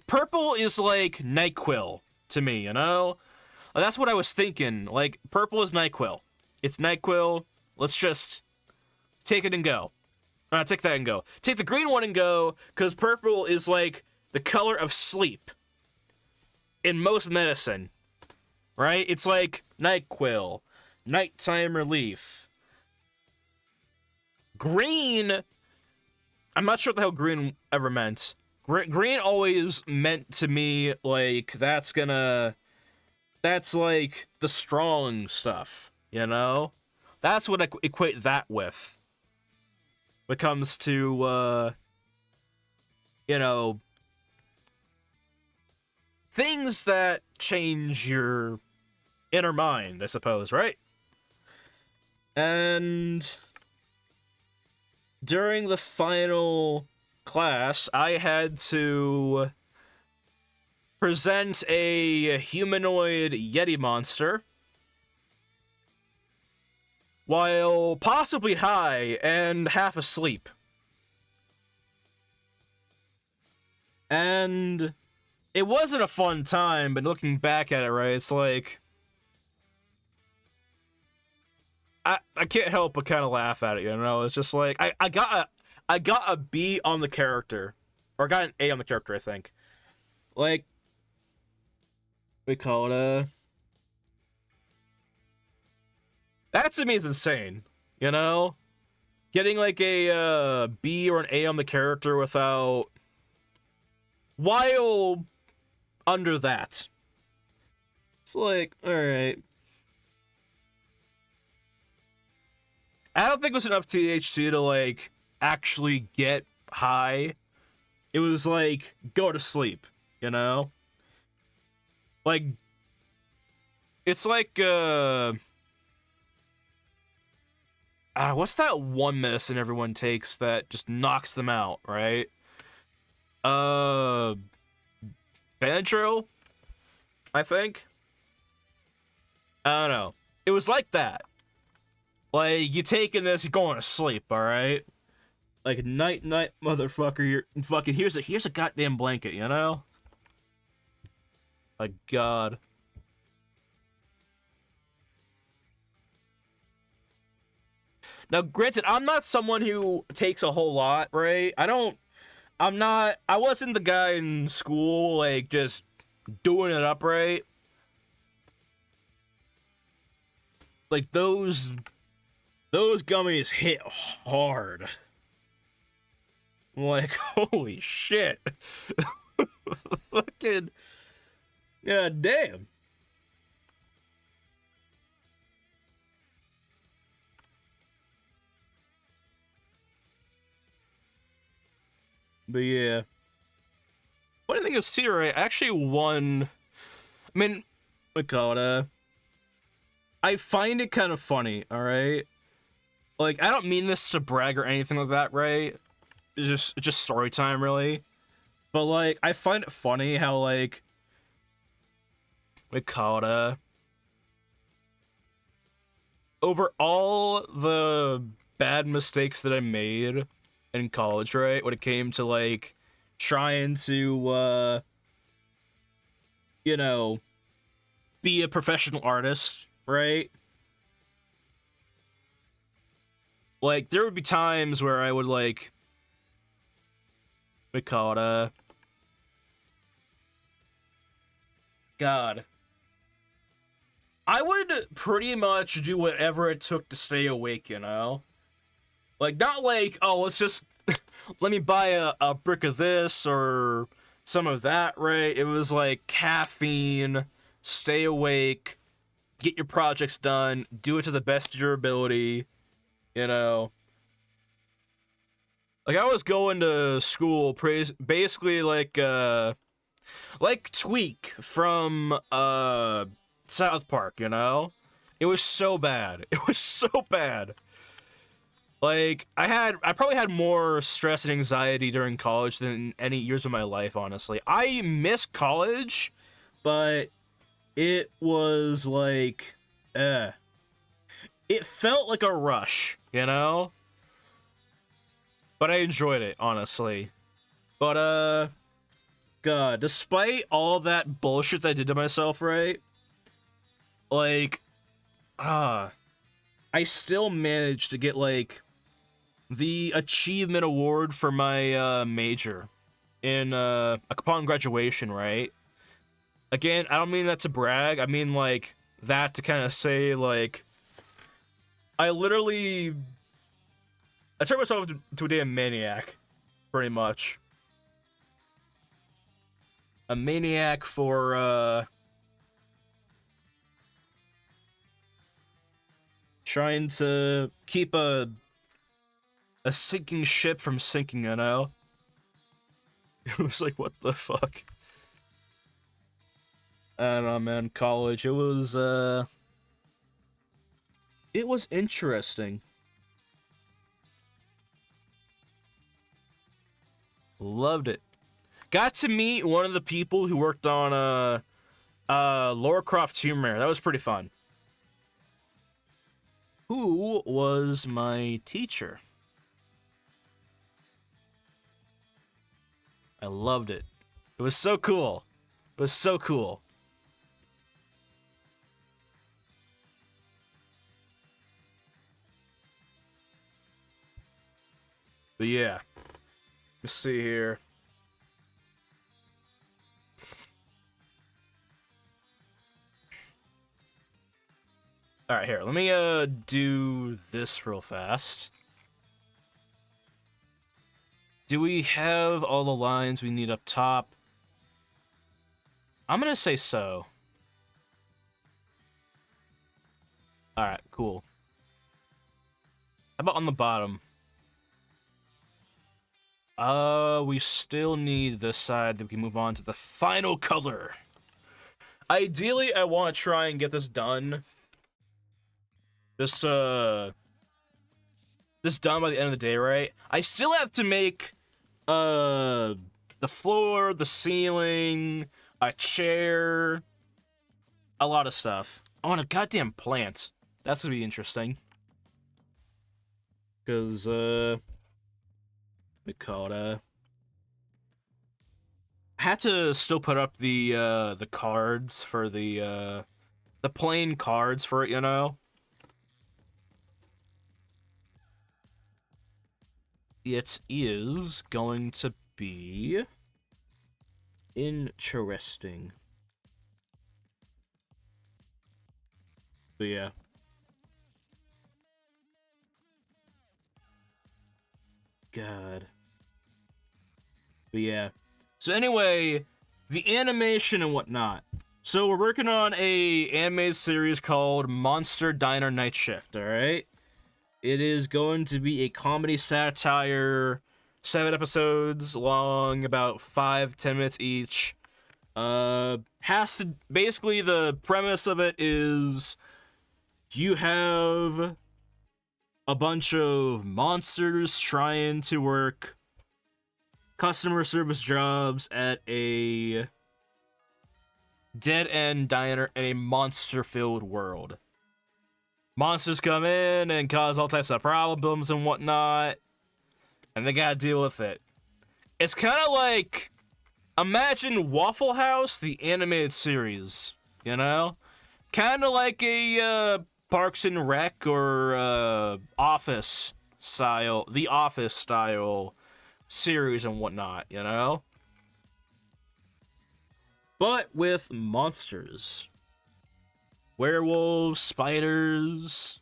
purple is like NyQuil to me, That's what I was thinking. Like, purple is NyQuil. It's NyQuil. Let's just take it and go. Take that and go. Take the green one and go, because purple is like the color of sleep in most medicine, right? It's like NyQuil, nighttime relief. Green, I'm not sure what the hell green ever meant. Green always meant to me like that's like the strong stuff, That's what I equate that with. When it comes to, things that change your inner mind, I suppose, right? And during the final class, I had to present a humanoid Yeti monster while possibly high and half asleep. And it wasn't a fun time, but looking back at it, right, it's like I can't help but kind of laugh at it, It's just like I got a B on the character, or I got an A on the character, I think. Like, we call it that to me is insane, Getting like a B or an A on the character while under that. It's like, alright. I don't think it was enough THC to, like, actually get high. It was like, go to sleep, Like, it's like, what's that one medicine everyone takes that just knocks them out, right? Benadryl, I think. I don't know. It was like that. Like, you taking this, you're going to sleep, alright? Like, night, motherfucker, you're fucking, here's a goddamn blanket, My god. Now, granted, I'm not someone who takes a whole lot, right? I wasn't the guy in school, like, just doing it up, right? Like, those gummies hit hard. I'm like, holy shit. Fucking, God damn. But yeah. Funny thing is, too, right? I actually won. I mean, we call it, I find it kind of funny, alright? Like, I don't mean this to brag or anything like that, right? It's just story time, really. But, like, I find it funny how, like, we call it, over all the bad mistakes that I made in college, right? When it came to, like, trying to, you know, be a professional artist, right? Like, there would be times where I would, like, we call it, God. I would pretty much do whatever it took to stay awake, you know? Like, not like, oh, let's just, let me buy a brick of this or some of that, right? It was like caffeine, stay awake, get your projects done, do it to the best of your ability, you know? Like, I was going to school basically like Tweak from South Park, you know? It was so bad. It was so bad. Like, I probably had more stress and anxiety during college than any years of my life, honestly. I miss college, but it was like it felt like a rush, you know? But I enjoyed it, honestly. But God, despite all that bullshit that I did to myself, right? Like, I still managed to get, like, the achievement award for my major in upon graduation, right? Again, I don't mean that to brag. I mean, like, that to kind of say, like, I literally I turned myself into a damn maniac, pretty much. A maniac for trying to keep a sinking ship from sinking, you know? It was like, what the fuck? I don't know, man. College, it was interesting. Loved it. Got to meet one of the people who worked on Lara Croft Tomb Raider. That was pretty fun. Who was my teacher? I loved it. It was so cool. It was so cool. But yeah. Let's see here. Alright, here. Let me do this real fast. Do we have all the lines we need up top? I'm gonna say so. Alright, cool. How about on the bottom? We still need this side that we can move on to the final color. Ideally, I want to try and get this done. This done by the end of the day, right? I still have to make, the floor, the ceiling, a chair, a lot of stuff. I want a goddamn plant. That's gonna be interesting. Cause, we call it, I had to still put up the cards for the plain cards for it, you know? It is going to be interesting. But yeah. God. But yeah. So anyway, the animation and whatnot. So we're working on a animated series called Monster Diner Night Shift, alright? It is going to be a comedy satire, 7 episodes long, about 5-10 minutes each. Basically the premise of it is you have a bunch of monsters trying to work customer service jobs at a dead-end diner in a monster-filled world. Monsters come in and cause all types of problems and whatnot, and they gotta deal with it. It's kind of like, imagine Waffle House, the animated series, you know? Kind of like a Parks and Rec or Office style, The Office style series and whatnot, you know? But with monsters. Werewolves, spiders,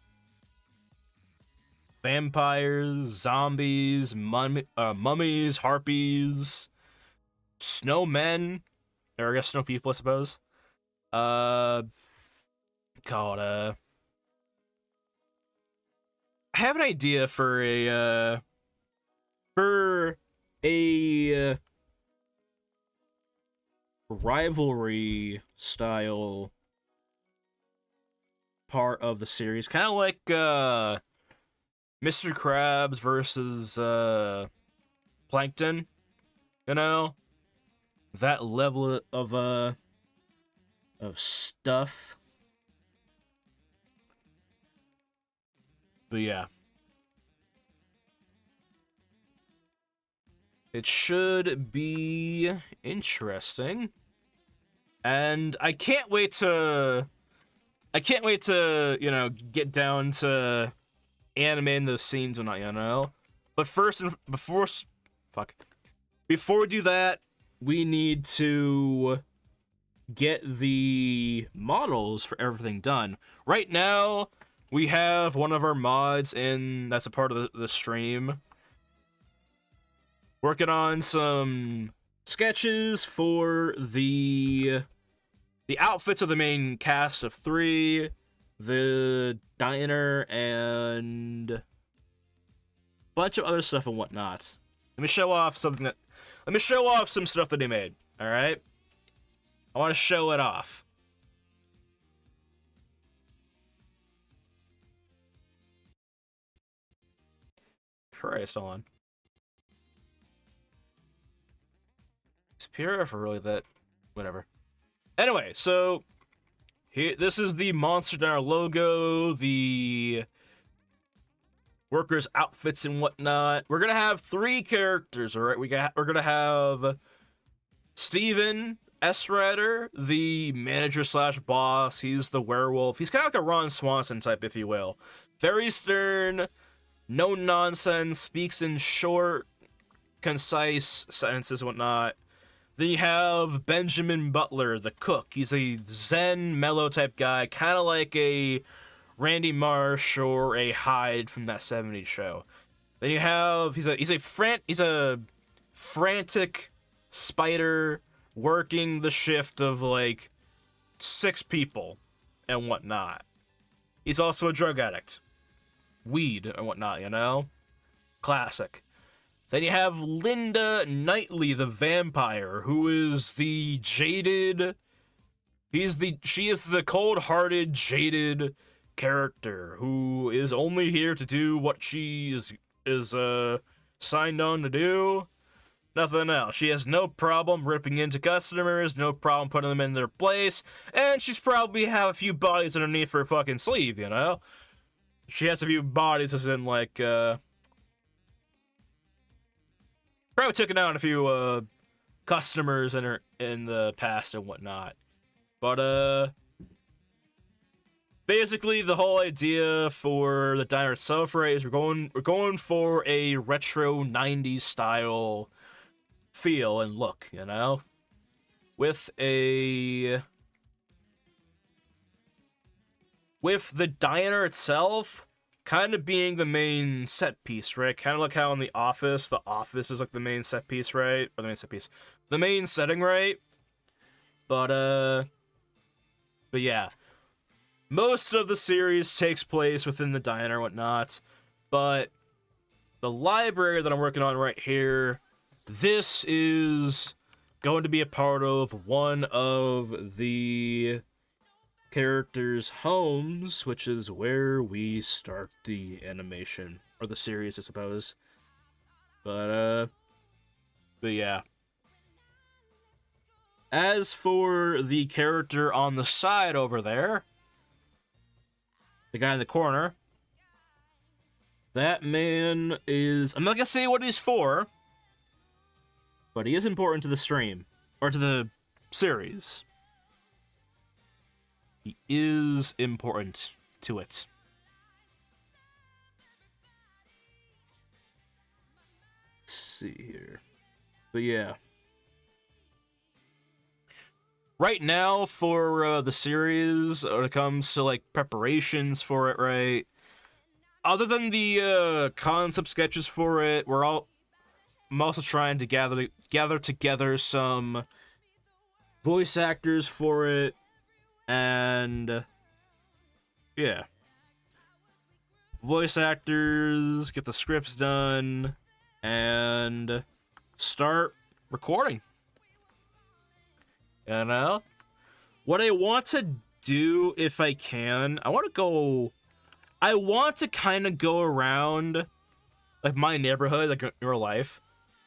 vampires, zombies, mummies, harpies, snowmen, or I guess snow people, I suppose. I have an idea for a rivalry style part of the series, kind of like Mr. Krabs versus Plankton, you know, that level of stuff. But yeah, it should be interesting, and I can't wait to get down to animating those scenes and not, you know. But before we do that, we need to get the models for everything done. Right now, we have one of our mods that's a part of the stream, working on some sketches for the outfits of the main cast of 3, the diner, and a bunch of other stuff and whatnot. Let me show off some stuff that he made, alright? I want to show it off. Christ, hold on. Superior for really that... whatever. Anyway, so this is the Monster Diner logo, the workers' outfits and whatnot. We're gonna have 3 characters, all right? We're gonna have Steven S. Rider, the manager slash boss. He's the werewolf. He's kind of like a Ron Swanson type, if you will. Very stern, no nonsense, speaks in short, concise sentences and whatnot. Then you have Benjamin Butler, the cook. He's a zen, mellow type guy, kind of like a Randy Marsh or a Hyde from that 70s show. Then you have he's a frantic spider working the shift of like 6 people and whatnot. He's also a drug addict, weed and whatnot, you know, classic. Then you have Linda Knightley, the vampire, who is the jaded... She is the cold-hearted, jaded character who is only here to do what she is signed on to do. Nothing else. She has no problem ripping into customers, no problem putting them in their place, and she's probably have a few bodies underneath her fucking sleeve, you know? She has a few bodies as in, like, probably taken out a few customers in the past and whatnot. But basically the whole idea for the diner itself, right, is we're going for a retro 90s style feel and look, you know? With the diner itself kind of being the main set piece, right? Kind of like how in The Office is like the main set piece, right? Or the main set piece. The main setting, right? But, But yeah, most of the series takes place within the diner and whatnot, but the library that I'm working on right here, this is going to be a part of one of the characters' homes, which is where we start the animation, or the series, I suppose. But yeah. As for the character on the side over there, the guy in the corner, that man is... I'm not gonna say what he's for, but he is important to the stream, or to the series. He is important to it. Let's see here. But yeah. Right now, for the series, when it comes to, like, preparations for it, right? Other than the concept sketches for it, I'm also trying to gather together some voice actors for it, and yeah, voice actors, get the scripts done, and start recording. You know, what I want to do, if I can, I want to kind of go around, like, my neighborhood, like, in real life,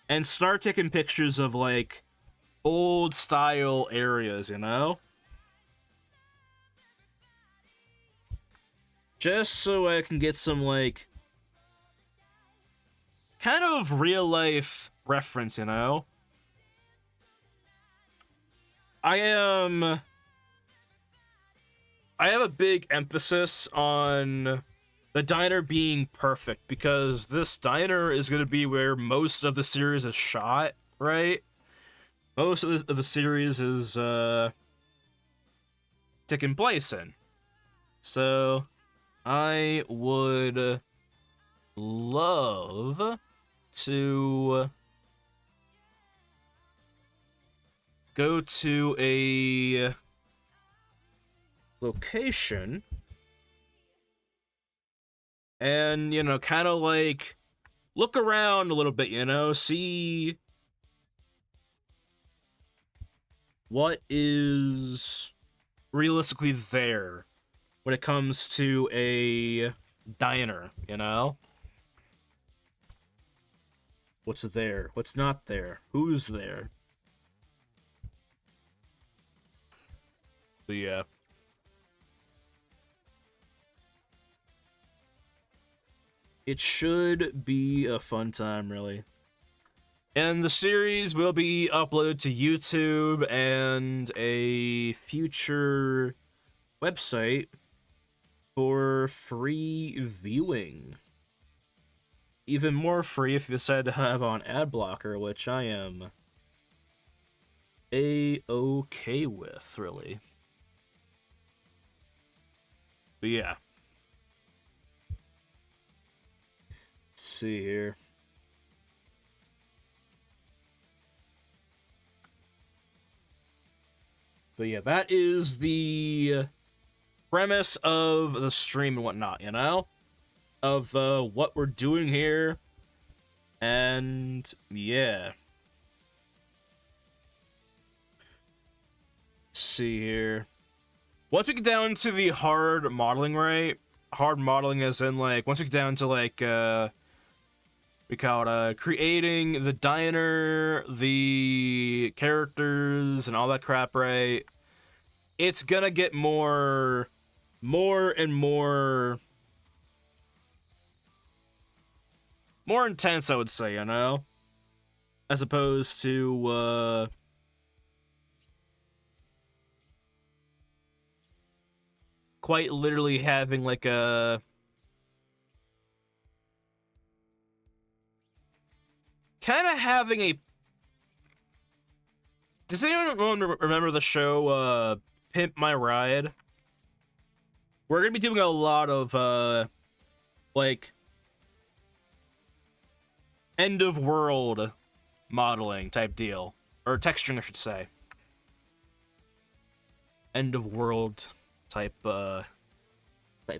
and start taking pictures of, like, old style areas, you know? Just so I can get some, like, kind of real life reference, you know? I have a big emphasis on the diner being perfect, because this diner is going to be where most of the series is shot, right? Most of the series is taking place in. So I would love to go to a location and, you know, kind of like look around a little bit, you know, see what is realistically there when it comes to a diner, you know? What's there? What's not there? Who's there? But yeah. It should be a fun time, really. And the series will be uploaded to YouTube and a future website for free viewing. Even more free if you decide to have on ad blocker, which I am a-okay with, really. But yeah. Let's see here. But yeah, that is the premise of the stream and whatnot, you know? Of what we're doing here. And yeah. Let's see here. Once we get down to the hard modeling, right? Hard modeling as in, like, once we get down to, like, we call it creating the diner, the characters, and all that crap, right? It's gonna get more and more intense, I would say, you know? As opposed to, quite literally having, like, a... kind of having a... Does anyone remember the show, Pimp My Ride? We're gonna be doing a lot of, like, end-of-world modeling type deal. Or texturing, I should say. End-of-world type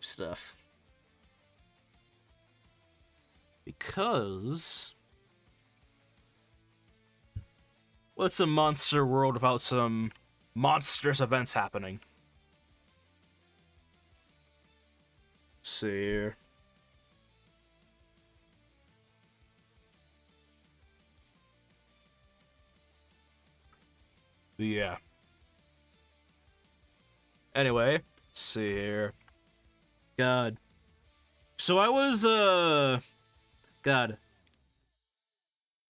stuff. Because what's a monster world without some monstrous events happening? Let's see here. Yeah. Anyway, let's see here. God. So I was, God.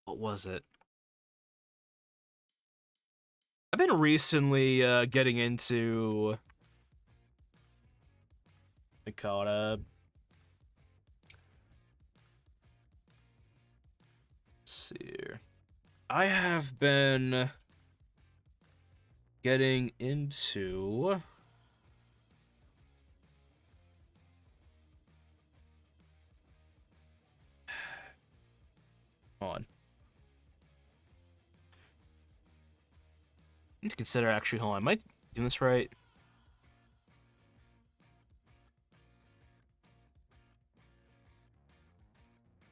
What was it? I've been recently, getting into... I call it, let's see here. I have been getting into... Hold on. I need to consider actually, hold on, am I doing this right?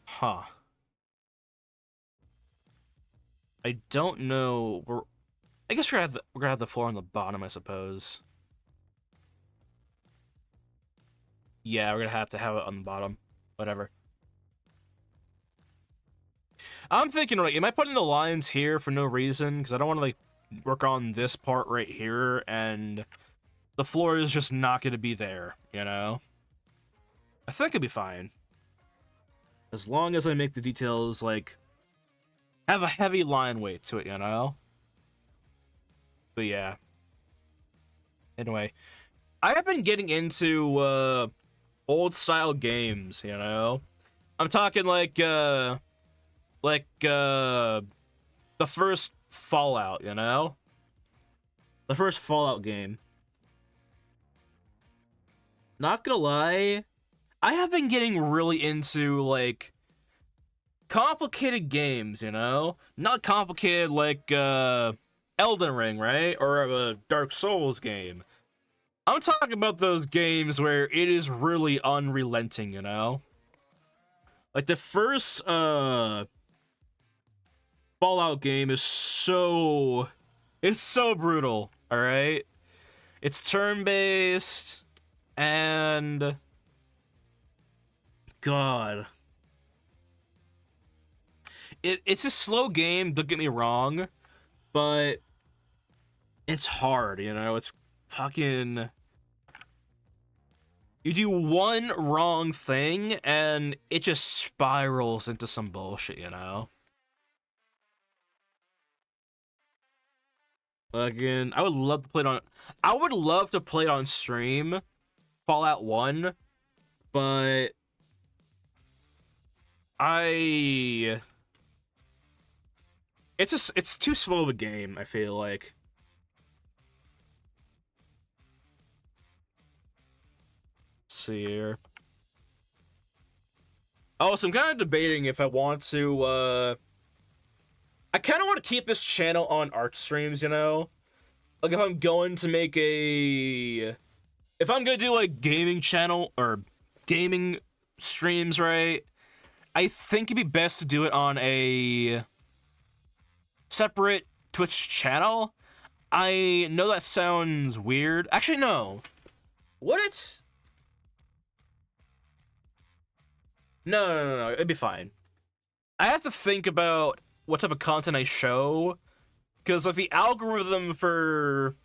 Huh. I don't know. I guess we're gonna have the floor on the bottom, I suppose. Yeah, we're gonna have to have it on the bottom. Whatever. I'm thinking, like, am I putting the lines here for no reason? Because I don't want to, like, work on this part right here, and the floor is just not gonna be there, you know? I think it'll be fine. As long as I make the details, like, have a heavy line weight to it, you know? But yeah. Anyway, I have been getting into, old style games, you know? I'm talking like, the first Fallout, you know? The first Fallout game. Not gonna lie, I have been getting really into, like, complicated games, you know? Not complicated like, Elden Ring, right? Or a Dark Souls game. I'm talking about those games where it is really unrelenting, you know? Like, the first, Fallout game is so... It's so brutal, alright? It's turn-based, and... God. It's a slow game, don't get me wrong, but it's hard, you know? It's fucking... You do one wrong thing, and it just spirals into some bullshit, you know? Again, I would love to play it on... I would love to play it on stream, Fallout 1, but... It's too slow of a game, I feel like. Let's see here. Oh, so I'm kind of debating if I want to, I kind of want to keep this channel on art streams, you know? Like, if I'm going to make a... If I'm gonna do, like, gaming channel, or gaming streams, right? I think it'd be best to do it on a separate Twitch channel. I know that sounds weird. Actually, no. Would it? No. It'd be fine. I have to think about what type of content I show, because, like, the algorithm for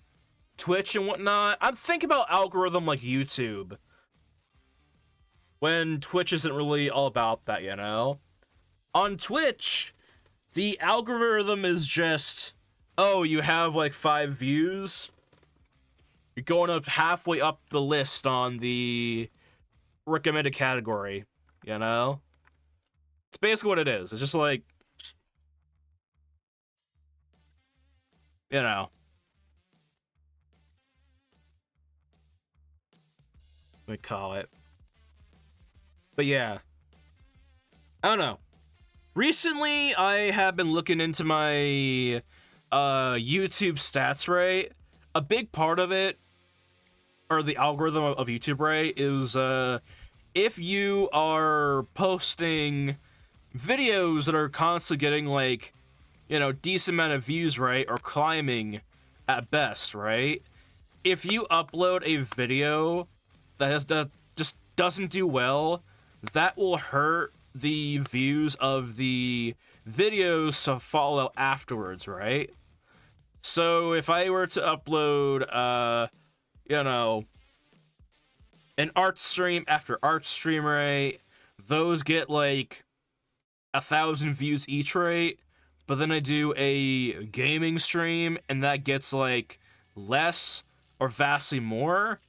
Twitch and whatnot, I'm thinking about algorithm like YouTube, when Twitch isn't really all about that, you know? On Twitch, the algorithm is just, oh, you have, like, 5 views? You're going up halfway up the list on the recommended category, you know? It's basically what it is. It's just like, you know. We call it. But yeah. I don't know. Recently, I have been looking into my YouTube stats, right? A big part of it, or the algorithm of YouTube, right, is if you are posting videos that are constantly getting like, you know, decent amount of views, right, or climbing at best, right? If you upload a video that just doesn't do well, that will hurt the views of the videos to follow afterwards, right? So if I were to upload, you know, an art stream after art stream, right, those get like 1,000 views each, right? But then I do a gaming stream and that gets like less or vastly more.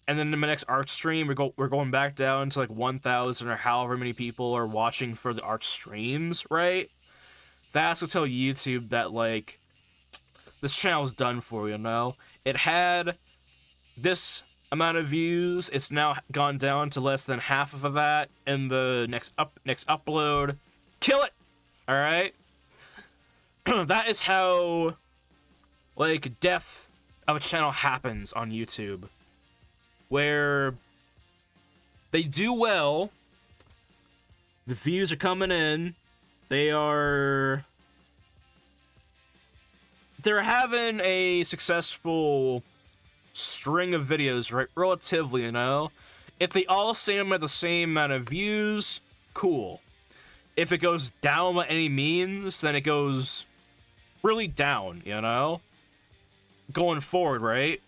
And then in my next art stream, we're going back down to like 1,000 or however many people are watching for the art streams, right? That's to tell YouTube that like this channel's done for, you know? It had this amount of views, it's now gone down to less than half of that in the next upload. Kill it! Alright? That is how like death of a channel happens on YouTube. Where they do well, the views are coming in, they're having a successful string of videos, right? Relatively, you know? If they all stay at the same amount of views, cool. If it goes down by any means, then it goes really down, you know? Going forward, right?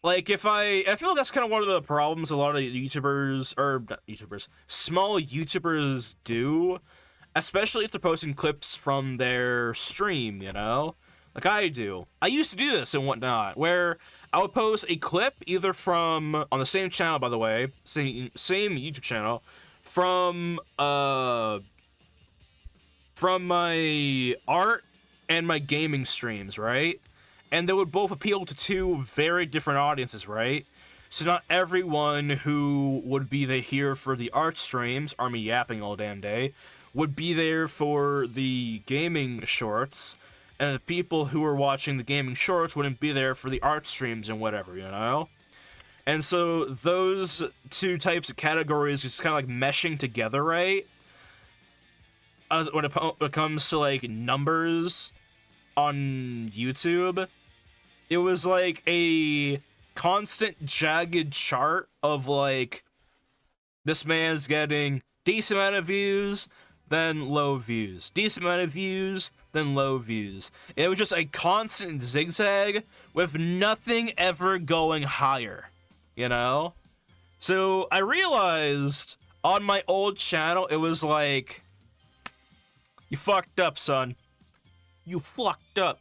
Like, I feel like that's kind of one of the problems a lot of YouTubers, or not YouTubers, small YouTubers do, especially if they're posting clips from their stream, you know? Like I do. I used to do this and whatnot, where I would post a clip either from, on the same channel, by the way, same YouTube channel, from my art and my gaming streams, right? And they would both appeal to two very different audiences, right? So not everyone who would be here for the art streams, or me yapping all damn day, would be there for the gaming shorts, and the people who were watching the gaming shorts wouldn't be there for the art streams and whatever, you know? And so those two types of categories just kind of like meshing together, right? When it comes to like numbers on YouTube, it was like a constant jagged chart of like, this man's getting decent amount of views, then low views, decent amount of views, then low views. It was just a constant zigzag with nothing ever going higher, you know? So I realized on my old channel, it was like, you fucked up, son. You fucked up.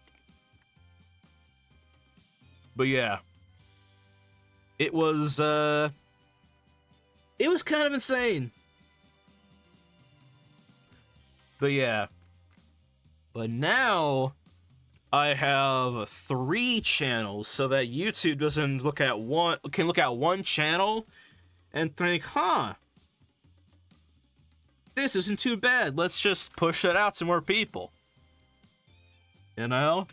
But yeah, it was kind of insane. But yeah, but now I have 3 channels so that YouTube doesn't can look at one channel and think, huh, this isn't too bad. Let's just push that out to more people. You know?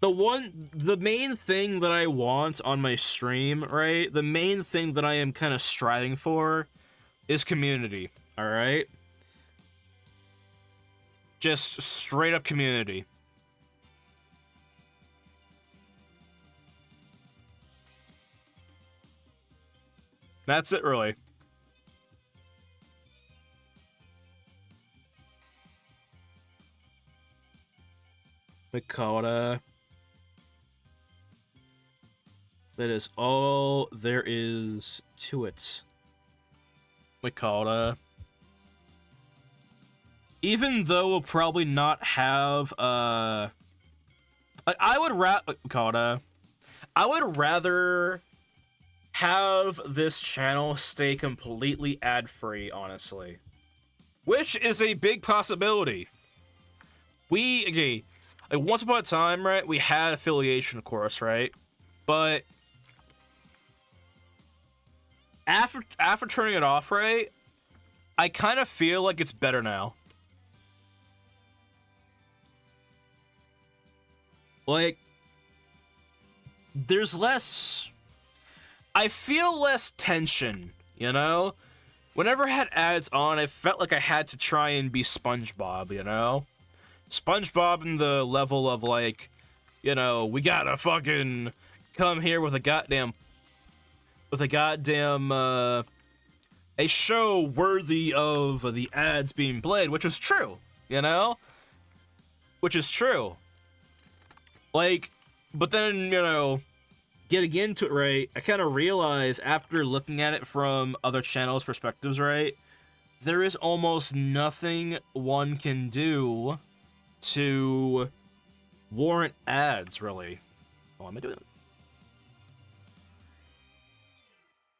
The main thing that I want on my stream, right? The main thing that I am kind of striving for is community, alright? Just straight up community. That's it, really. Mikata. That is all there is to it. Mikata. Even though we'll probably not have, I would Mikata. I would rather have this channel stay completely ad-free, honestly. Which is a big possibility. Okay, like once upon a time, right, we had affiliation, of course, right? But after turning it off, right, I kind of feel like it's better now. Like, there's less I feel less tension, you know? Whenever I had ads on, I felt like I had to try and be SpongeBob, you know? SpongeBob in the level of, like, you know, we gotta fucking come here with a goddamn, a show worthy of the ads being played, which is true, you know? Which is true. Like, but then, you know, getting into it, right, I kind of realized after looking at it from other channels' perspectives, right, there is almost nothing one can do to warrant ads, really. Oh, am I doing it?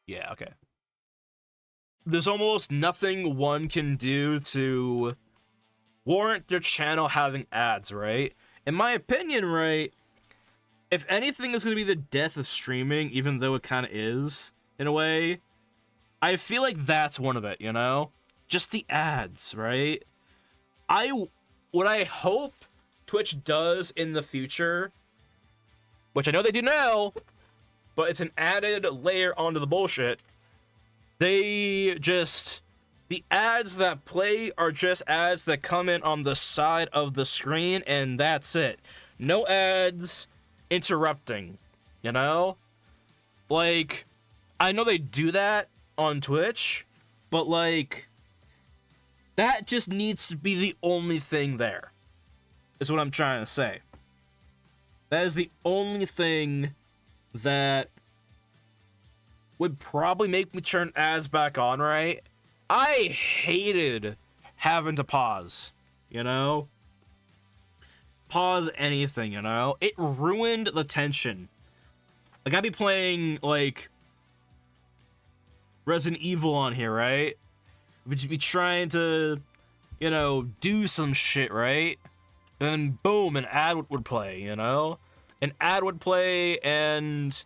Yeah, okay. There's almost nothing one can do to warrant their channel having ads, right? In my opinion, right, if anything is going to be the death of streaming, even though it kind of is, in a way, I feel like that's one of it, you know? Just the ads, right? What I hope Twitch does in the future, which I know they do now, but it's an added layer onto the bullshit. The ads that play are just ads that come in on the side of the screen, and that's it. No ads interrupting, you know? Like, I know they do that on Twitch, but like, that just needs to be the only thing there, is what I'm trying to say. That is the only thing that would probably make me turn ads back on, right? I hated having to pause, you know? Pause anything, you know? It ruined the tension. Like, I'd be playing, like, Resident Evil on here, right? Would you be trying to, you know, do some shit, right? Then, boom, an ad would play, you know? An ad would play, and,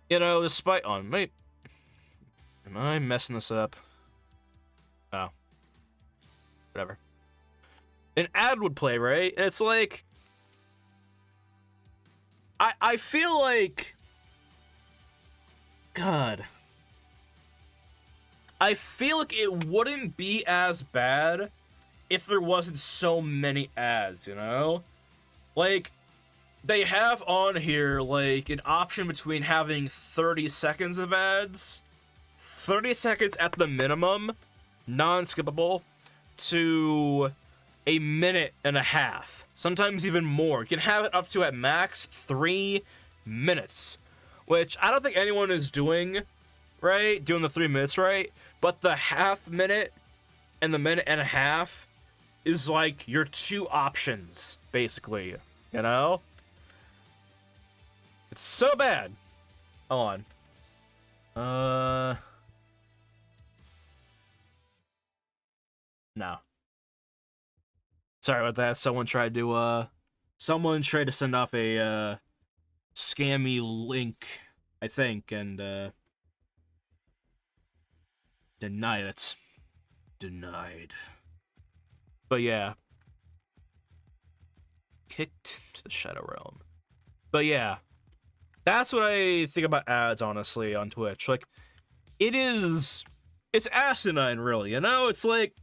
you know, despite... Oh, wait. Am I messing this up? Oh. Whatever. An ad would play, right? And it's like... I feel like... God. I feel like it wouldn't be as bad if there wasn't so many ads, you know? Like, they have on here, like, an option between having 30 seconds of ads, 30 seconds at the minimum, non-skippable, to a minute and a half, sometimes even more. You can have it up to, at max, 3 minutes, which I don't think anyone is doing, right? Doing the 3 minutes, right? But the half minute and the minute and a half is like your two options, basically, you know? It's so bad. Hold on. No. Sorry about that. Someone tried to send off a scammy link, I think, and deny it. Denied. But yeah. Kicked to the Shadow Realm. But yeah. That's what I think about ads, honestly, on Twitch. Like, it's asinine, really, you know? It's like,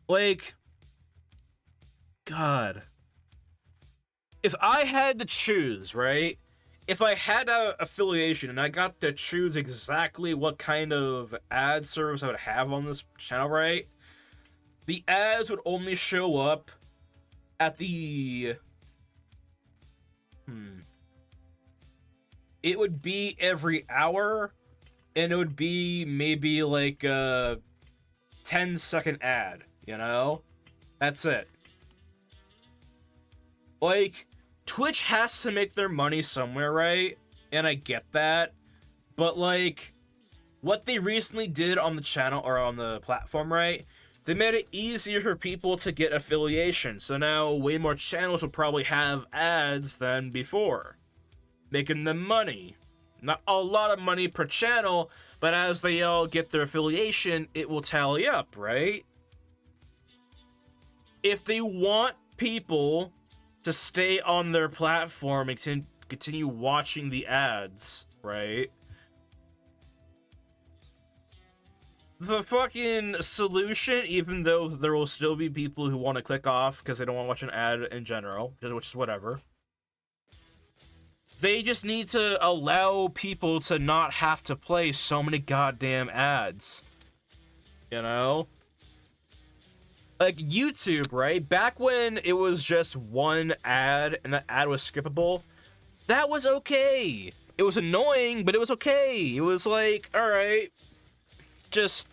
like, God. If I had to choose, right? If I had an affiliation and I got to choose exactly what kind of ad service I would have on this channel, right? The ads would only show up at the... It would be every hour, and it would be maybe like a 10-second ad, you know? That's it. Like, Twitch has to make their money somewhere, right? And I get that. But, like, what they recently did on the channel, or on the platform, right? They made it easier for people to get affiliation. So now way more channels will probably have ads than before, making them money. Not a lot of money per channel, but as they all get their affiliation, it will tally up, right? If they want people to stay on their platform and continue watching the ads, right? The fucking solution, even though there will still be people who want to click off because they don't want to watch an ad in general, which is whatever. They just need to allow people to not have to play so many goddamn ads. You know? Like YouTube, right? Back when it was just one ad and that ad was skippable, that was okay. It was annoying, but it was okay. It was like, alright, just,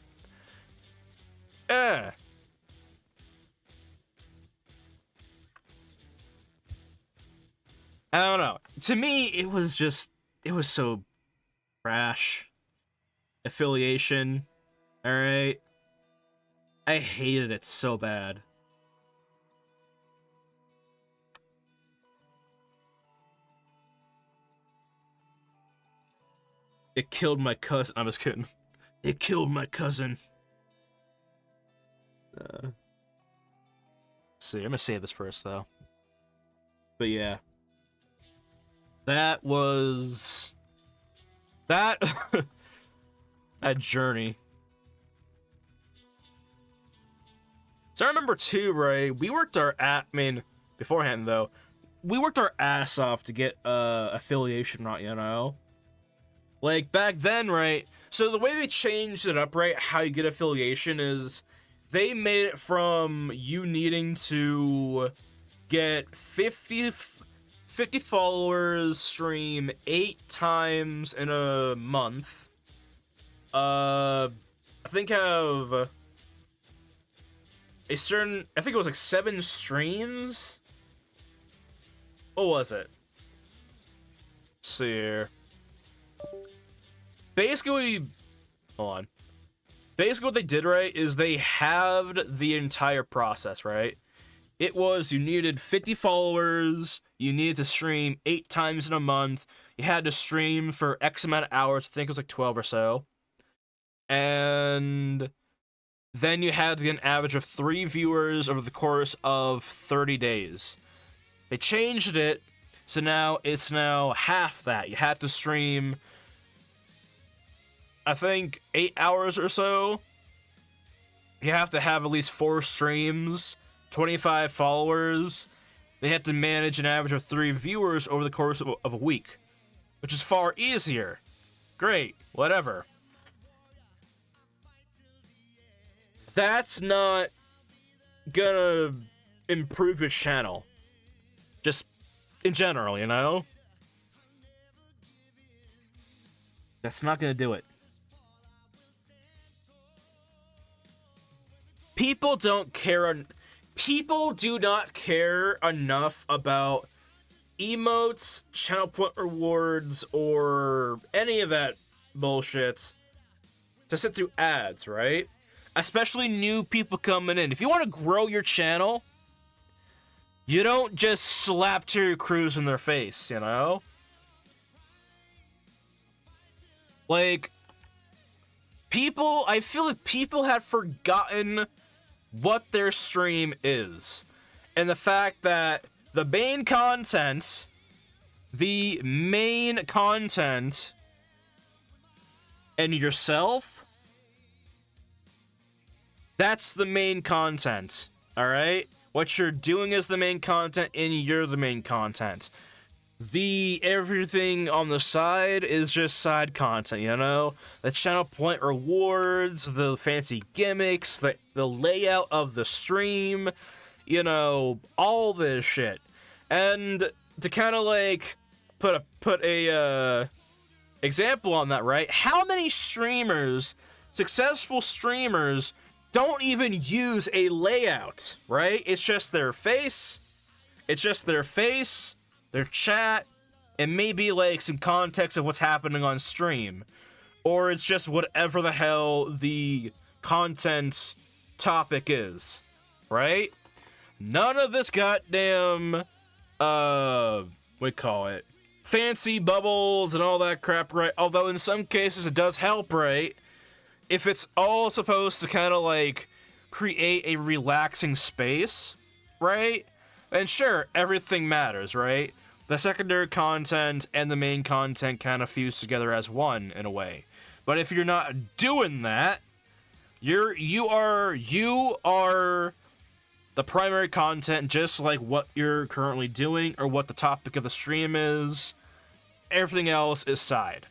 I don't know. To me, it was so trash. Affiliation, alright? I hated it so bad. It killed my cousin. I'm just kidding. It killed my cousin. See, I'm gonna save this first, though. But yeah. That was... That... that journey. So I remember too, right? We worked our beforehand though, we worked our ass off to get affiliation, right? You know, like back then, right? So the way they changed it up, right? How you get affiliation is they made it from you needing to get 50 followers, stream 8 times in a month. I think have a certain, I think it was like 7 streams. What was it? Let's see here. Basically, hold on. Basically what they did, right, is they halved the entire process, right? It was you needed 50 followers, you needed to stream 8 times in a month, you had to stream for X amount of hours, I think it was like 12 or so. And then you had to get an average of 3 viewers over the course of 30 days. They changed it, so now it's half that. You had to stream, I think, 8 hours or so. You have to have at least 4 streams, 25 followers. They have to manage an average of 3 viewers over the course of a week, which is far easier. Great, whatever. That's not gonna improve your channel. Just in general, you know? That's not gonna do it. People don't care. People do not care enough about emotes, channel point rewards, or any of that bullshit to sit through ads, right? Especially new people coming in. If you want to grow your channel, you don't just slap Terry Crews in their face, you know? Like, I feel like people have forgotten what their stream is. And the fact that the main content, and yourself, that's the main content, alright? What you're doing is the main content, and you're the main content. Everything on the side is just side content, you know? The channel point rewards, the fancy gimmicks, the layout of the stream, you know, all this shit. And to kind of like put a example on that, right? How many streamers, successful streamers, don't even use a layout, right? It's just their face, their chat, and maybe like some context of what's happening on stream. Or it's just whatever the hell the content topic is, right? None of this goddamn, fancy bubbles and all that crap, right? Although in some cases it does help, right? If it's all supposed to kind of like create a relaxing space, right? And sure, everything matters, right? the secondary content and the main content kind of fuse together as one in a way. But if you're not doing that, you are the primary content, just like what you're currently doing or what the topic of the stream is. Everything else is side.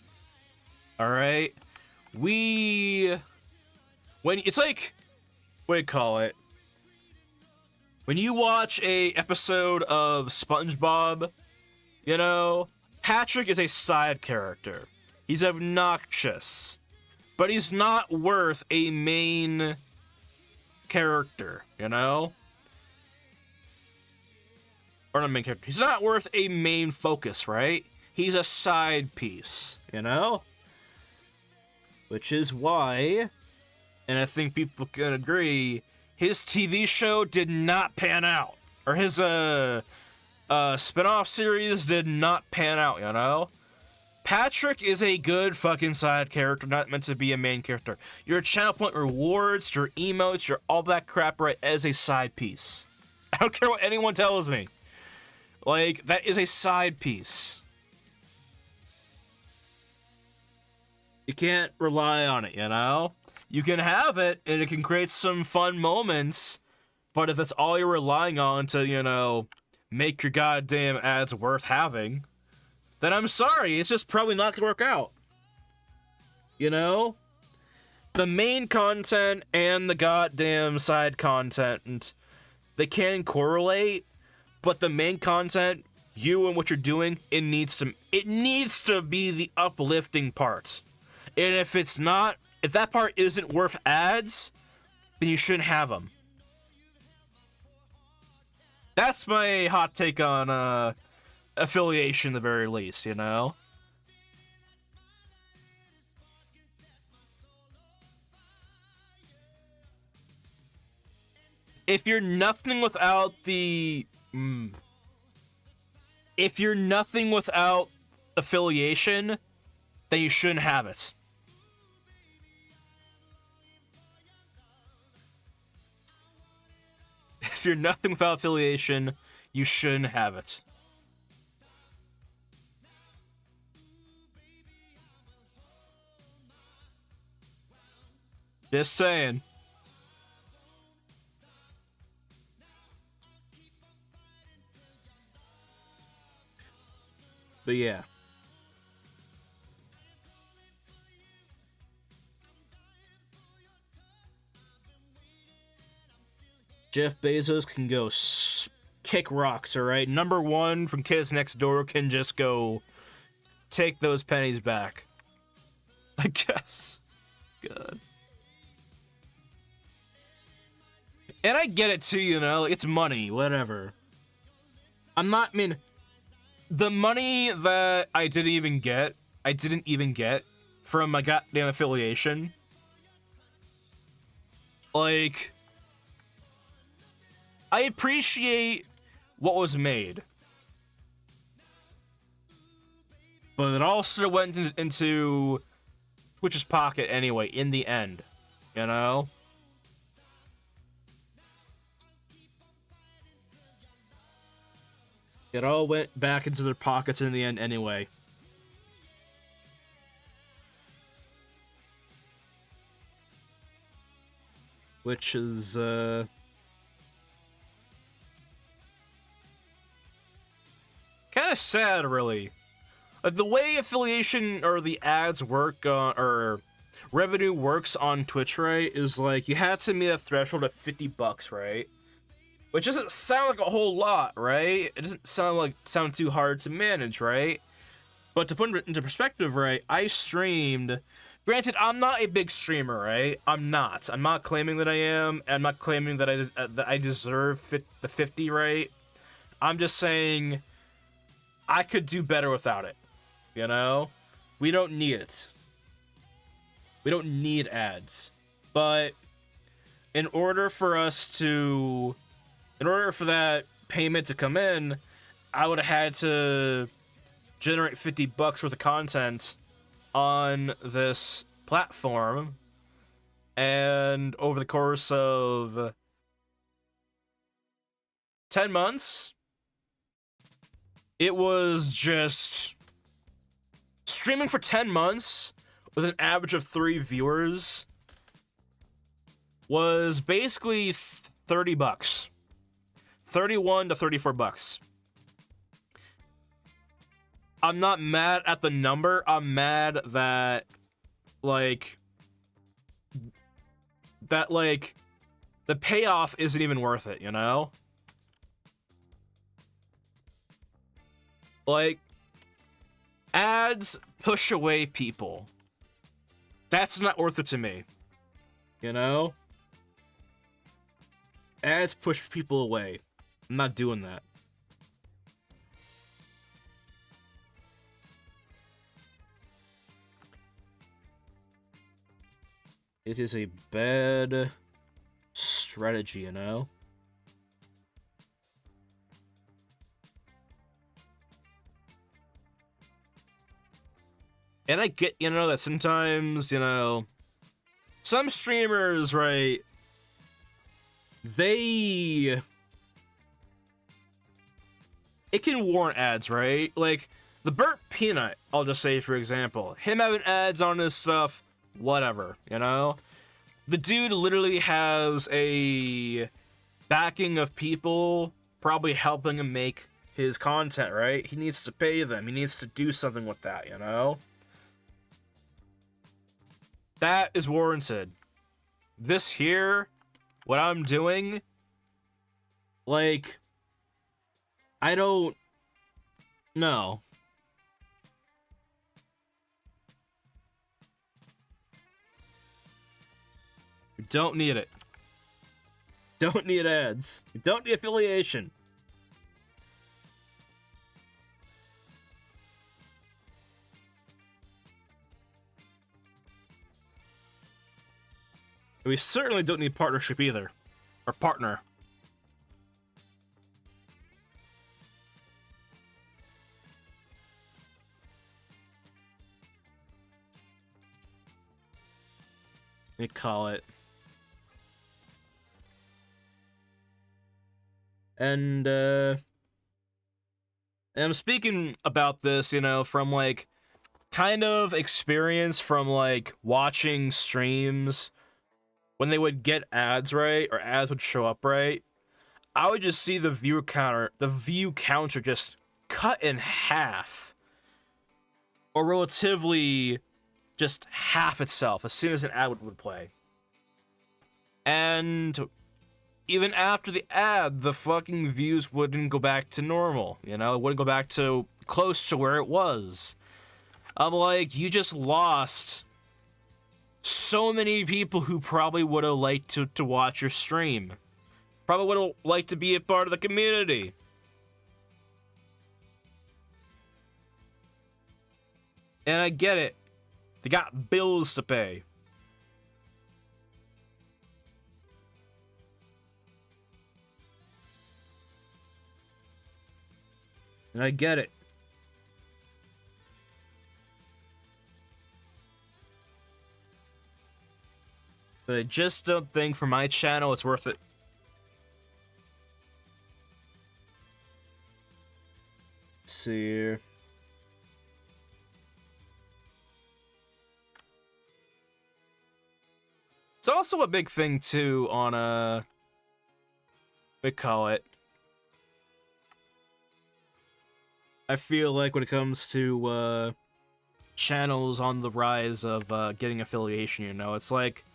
All right, it's like, what do you call it? When you watch a episode of SpongeBob, you know, Patrick is a side character. He's obnoxious, but he's not worth a main character, you know? Or not main character. He's not worth a main focus, right? He's a side piece, you know? Which is why, and I think people can agree, his TV show did not pan out. Or his spin-off series did not pan out, you know? Patrick is a good fucking side character, not meant to be a main character. Your channel point rewards, your emotes, your all that crap, right, as a side piece. I don't care what anyone tells me. Like, that is a side piece. You can't rely on it, you know? You can have it, and it can create some fun moments, but if that's all you're relying on to, you know, make your goddamn ads worth having, then I'm sorry, it's just probably not gonna work out. You know? The main content and the goddamn side content, they can correlate, but the main content, you and what you're doing, it needs to be the uplifting part. And if that part isn't worth ads, then you shouldn't have them. That's my hot take on affiliation, at the very least, you know? If you're nothing without affiliation, then you shouldn't have it. If you're nothing without affiliation, you shouldn't have it. Just saying. But yeah. Jeff Bezos can go kick rocks, alright? Number one from Kids Next Door can just go take those pennies back. I guess. God. And I get it too, you know? It's money, whatever. The money that I didn't even get from my goddamn affiliation. Like, I appreciate what was made, but it also went into Twitch's pocket anyway, in the end, you know? It all went back into their pockets in the end anyway. Which is, kind of sad, really. Like, the way affiliation or the ads work or revenue works on Twitch, right, is like you had to meet a threshold of $50, right? Which doesn't sound like a whole lot, right? It doesn't sound too hard to manage, right? But to put it into perspective, right, I streamed. Granted, I'm not a big streamer, right? I'm not claiming that I am. I'm not claiming that I deserve the 50, right? I'm just saying I could do better without it. You know? We don't need it. We don't need ads. But in order for that payment to come in, I would have had to generate $50 worth of content on this platform, and over the course of 10 months, it was just streaming for 10 months with an average of 3 viewers was basically $30. 31 to 34 bucks. I'm not mad at the number. I'm mad that like the payoff isn't even worth it, you know? Like, ads push away people. That's not worth it to me. You know? Ads push people away. I'm not doing that. It is a bad strategy, you know? And I get, you know, that sometimes, you know, some streamers, right, it can warrant ads, right? Like, the Burnt Peanut, I'll just say, for example, him having ads on his stuff, whatever, you know? The dude literally has a backing of people probably helping him make his content, right? He needs to pay them. He needs to do something with that, you know? That is warranted. This here, what I'm doing, like, I don't know. We don't need it. Don't need ads. We don't need affiliation. We certainly don't need partnership either. Or partner. Let me call it. And I'm speaking about this, you know, from like kind of experience from like watching streams when they would get ads, right, or ads would show up, right. I would just see the view counter just cut in half, or relatively just half itself as soon as an ad would play. And even after the ad, the fucking views wouldn't go back to normal, you know? It wouldn't go back to close to where it was. I'm like, you just lost so many people who probably would have liked to watch your stream. Probably would have liked to be a part of the community. And I get it. They got bills to pay. And I get it. But I just don't think for my channel it's worth it. Let's see here. It's also a big thing too on we call it. I feel like when it comes to channels on the rise of getting affiliation, you know, it's like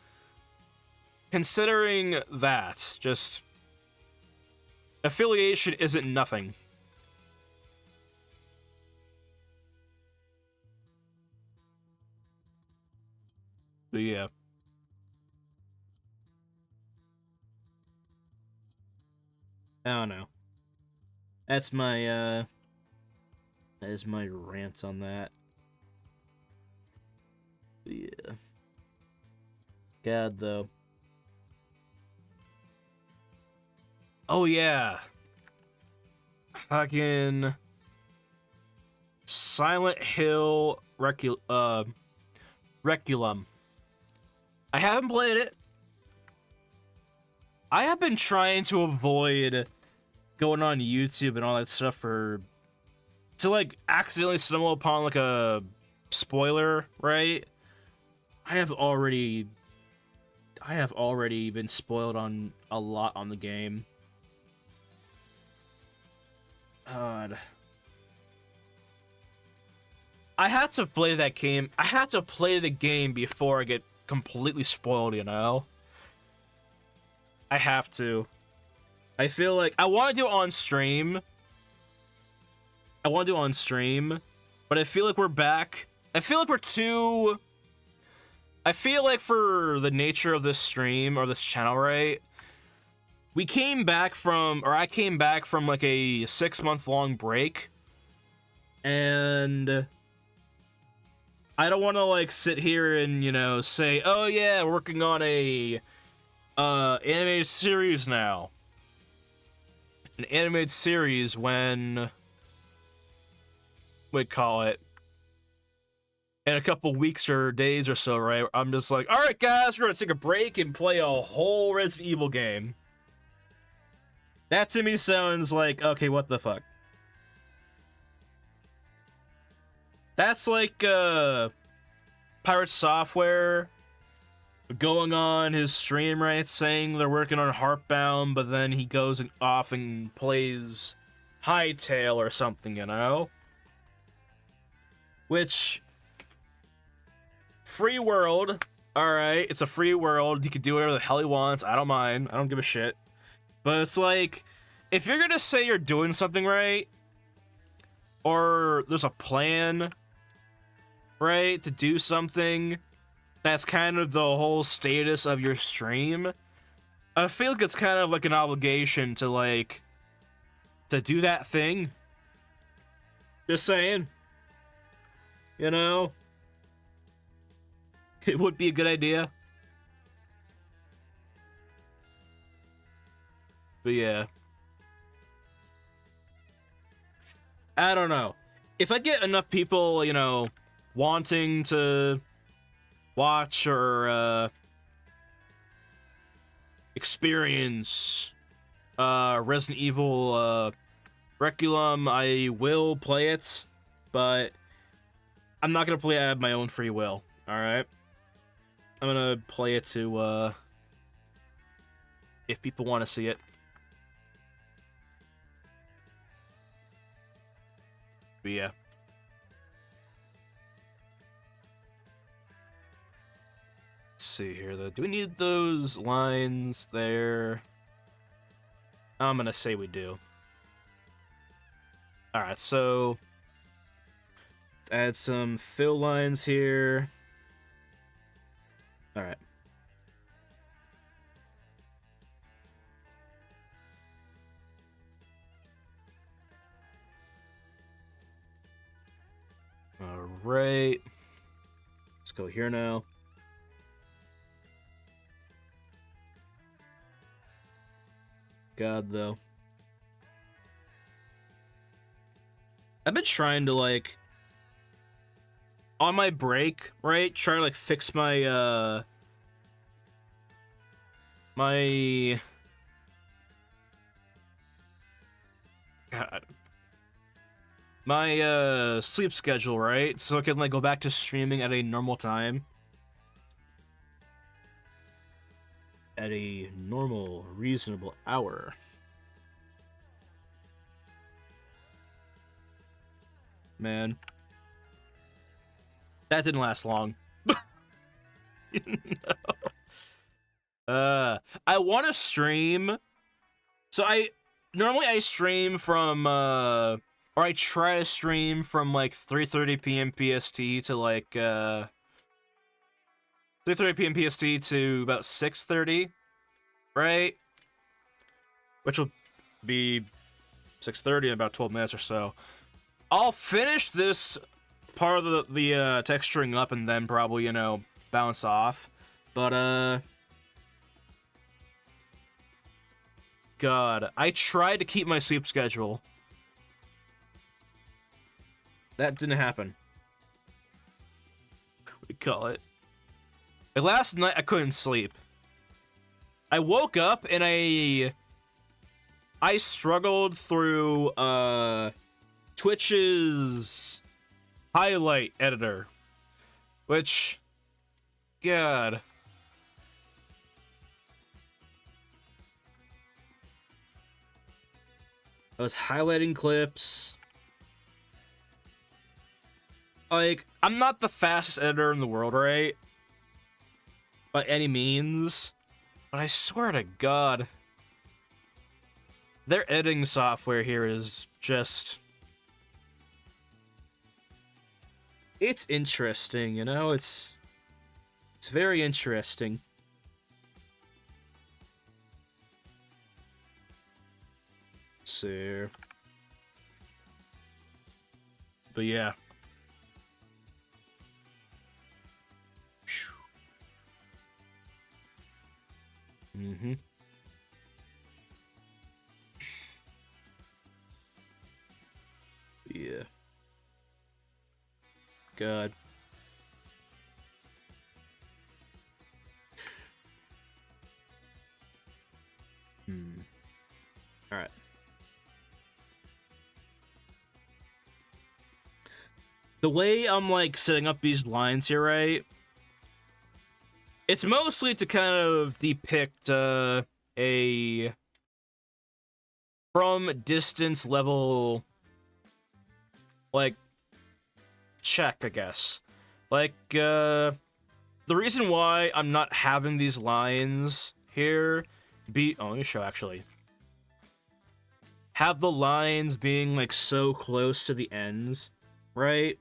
considering that just affiliation isn't nothing. But yeah. I don't know. That's my that is my rant on that. But yeah. God though. Oh yeah. Fucking Silent Hill Requiem. I haven't played it. I have been trying to avoid going on YouTube and all that stuff for to like accidentally stumble upon like a spoiler, right? I have already been spoiled on a lot on the game. God. I have to play that game. I have to play the game before I get completely spoiled, you know? I have to. I feel like I want to do it on stream. But I feel like we're back. I feel like for the nature of this stream or this channel, right? I came back from like a 6-month-long break. And I don't want to like sit here and, you know, say, "Oh yeah, we're working on a animated series now." An animated series when we call it in a couple weeks or days or so, right? I'm just like, "All right, guys, we're gonna take a break and play a whole Resident Evil game." That to me sounds like, okay, what the fuck? That's like Pirate Software going on his stream, right, saying they're working on Heartbound, but then he goes off and plays Hytale or something, you know? Which, free world, alright, it's a free world, he can do whatever the hell he wants, I don't mind, I don't give a shit. But it's like, if you're gonna say you're doing something right, or there's a plan, right, to do something that's kind of the whole status of your stream, I feel like it's kind of like an obligation to like to do that thing. Just saying, you know, it would be a good idea. But yeah, I don't know if I get enough people, you know, wanting to watch or experience Resident Evil Requiem, I will play it, but I'm not gonna play it out of my own free will. All right, I'm gonna play it to if people want to see it. But yeah. See here though. Do we need those lines there? I'm gonna say we do. Alright, so let's add some fill lines here. Alright. Alright. Let's go here now. God, though. I've been trying to, like, on my break, right, try to, like, fix my, my sleep schedule, right, so I can, like, go back to streaming at a normal time. At a normal, reasonable hour. Man. That didn't last long. No. I want to stream. So normally I stream from or I try to stream from like 3:30 p.m. PST to like 3:30 p.m. PST to about 6:30, right? Which will be 6:30 in about 12 minutes or so. I'll finish this part of the texturing up and then probably, you know, bounce off. But, God, I tried to keep my sleep schedule. That didn't happen. What do you call it? Like last night, I couldn't sleep. I woke up and I struggled through, Twitch's highlight editor, which, God. I was highlighting clips. Like, I'm not the fastest editor in the world, right? By any means. But I swear to God, their editing software here is just... It's interesting, you know? It's very interesting. Let's see here. But yeah. Mm-hmm. Yeah. God. Alright. The way I'm, like, setting up these lines here, right? It's mostly to kind of depict, a... from distance level... like... check, I guess. Like, the reason why I'm not having these lines here be... Oh, let me show, actually. Have the lines being, like, so close to the ends, right?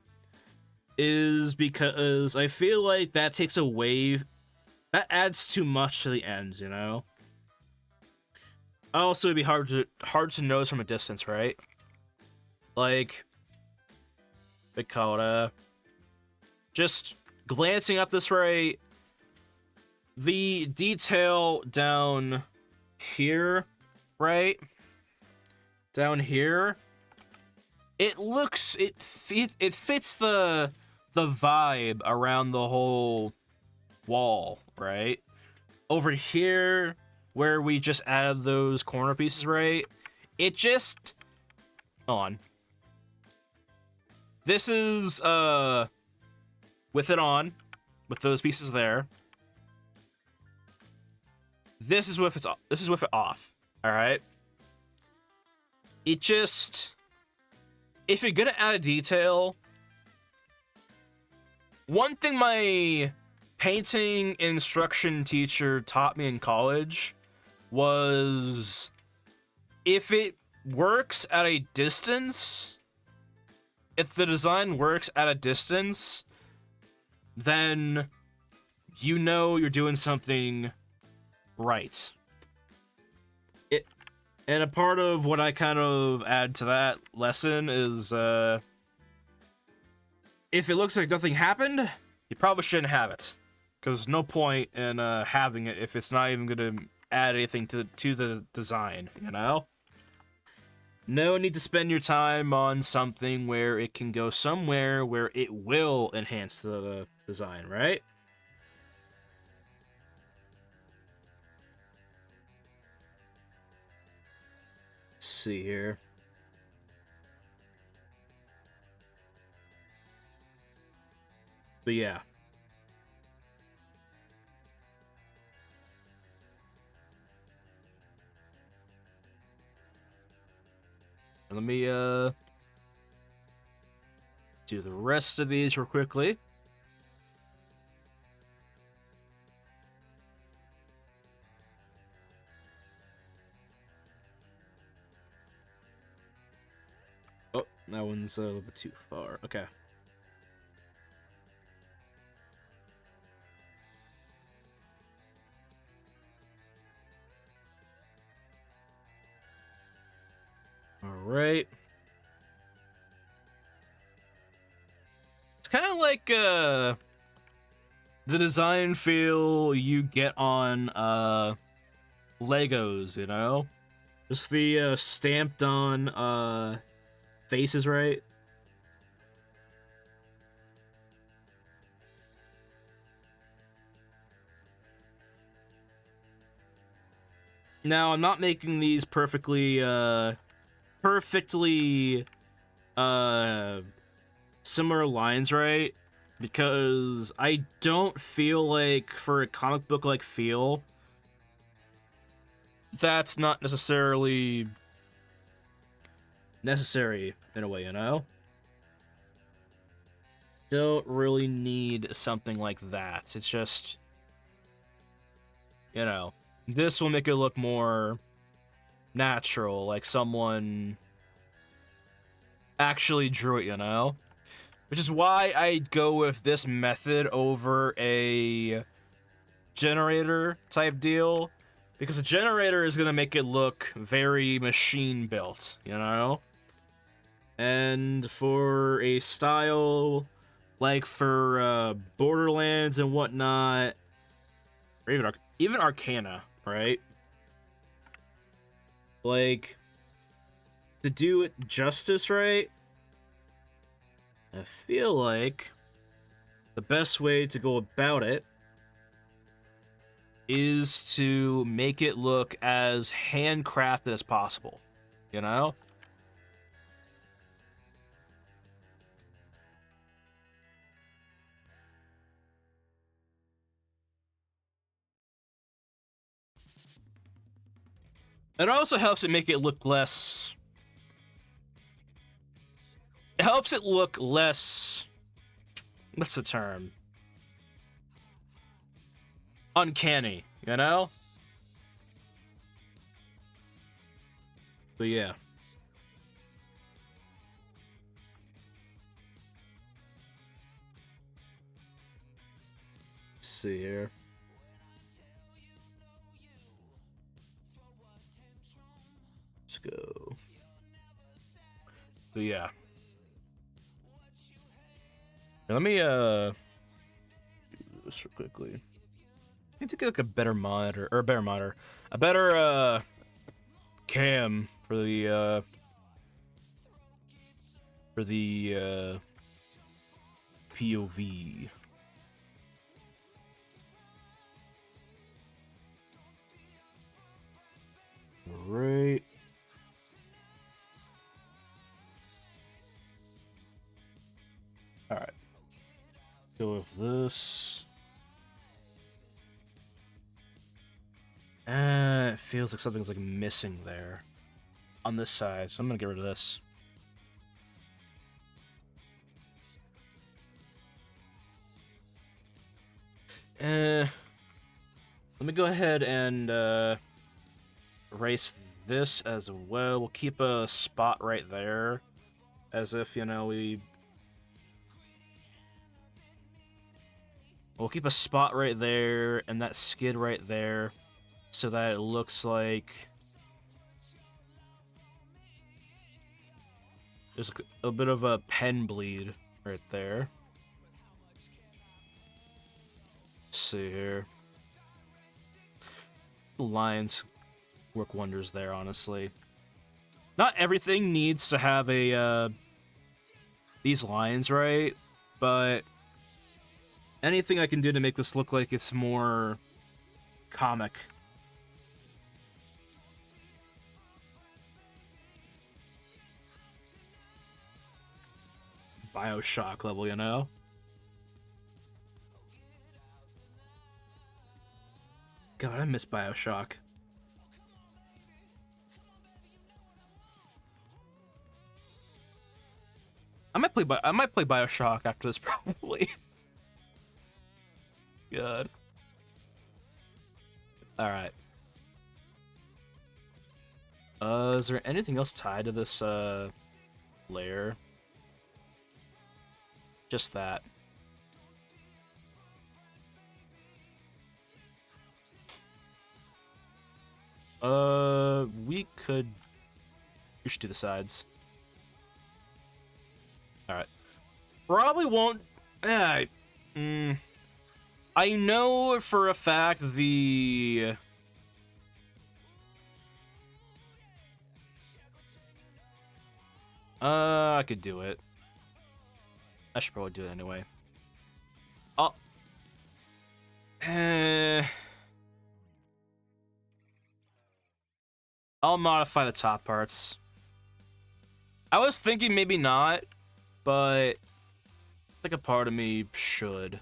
Is because I feel like that takes away... That adds too much to the ends, you know? Also, it'd be hard to notice from a distance, right? Like... They call it, just glancing at this, right? The detail down here, right? Down here, it looks, it fits the vibe around the whole wall, right? Over here, where we just added those corner pieces, right? It just, hold on. This is, with it on, with those pieces there. This is with it off, alright? It just... If you're gonna add a detail... One thing my painting instruction teacher taught me in college was... If it works at a distance... If the design works at a distance... Then... You know you're doing something... right. And a part of what I kind of add to that lesson is, if it looks like nothing happened, you probably shouldn't have it. Because there's no point in, having it if it's not even gonna add anything to the design, you know? No need to spend your time on something where it can go somewhere where it will enhance the design, right? See here. But yeah. Let me do the rest of these real quickly. Oh, that one's a little bit too far. Okay. All right. It's kind of like the design feel you get on Legos, you know? Just the stamped on faces, right? Now, I'm not making these perfectly similar lines, right? Because I don't feel like for a comic book like feel, that's not necessarily necessary in a way, you know? Don't really need something like that. It's just, you know, this will make it look more natural, like someone actually drew it, you know? Which is why I go with this method over a generator type deal, because a generator is going to make it look very machine built, you know? And for a style like for Borderlands and whatnot, or even Arcana, right? Like, to do it justice, right? I feel like the best way to go about it is to make it look as handcrafted as possible, you know? It also helps it make it look less... It helps it look less... What's the term? Uncanny, you know? But yeah. Let's see here. Let's go. But yeah. Let me do this real quickly. I need to get like a better monitor, or a better cam for the POV. Right. All right. Go with this. It feels like something's like missing there on this side, so I'm gonna get rid of this. Let me go ahead and erase this as well. We'll keep a spot right there, as if, you know, we'll keep a spot right there and that skid right there, so that it looks like there's a bit of a pen bleed right there. Let's see here. The lines work wonders there, honestly. Not everything needs to have a these lines, right? But anything I can do to make this look like it's more comic. BioShock level, you know? God, I miss BioShock. I might play BioShock after this, probably. God. Alright. Is there anything else tied to this, layer? Just that. We should do the sides. Alright. Probably won't... I know for a fact the... I could do it. I should probably do it anyway. I'll... I'll modify the top parts. I was thinking maybe not, but I think a part of me should.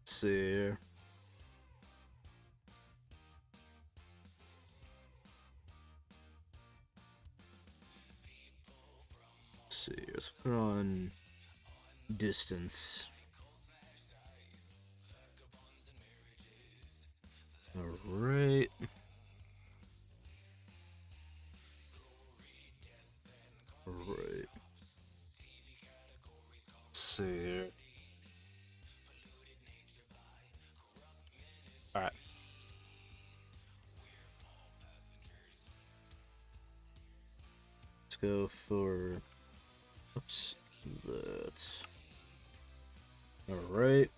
Let's see. Let's see. Let's put on distance. All right. All right. Let's see. All right. Let's go for. Oops. That. All right.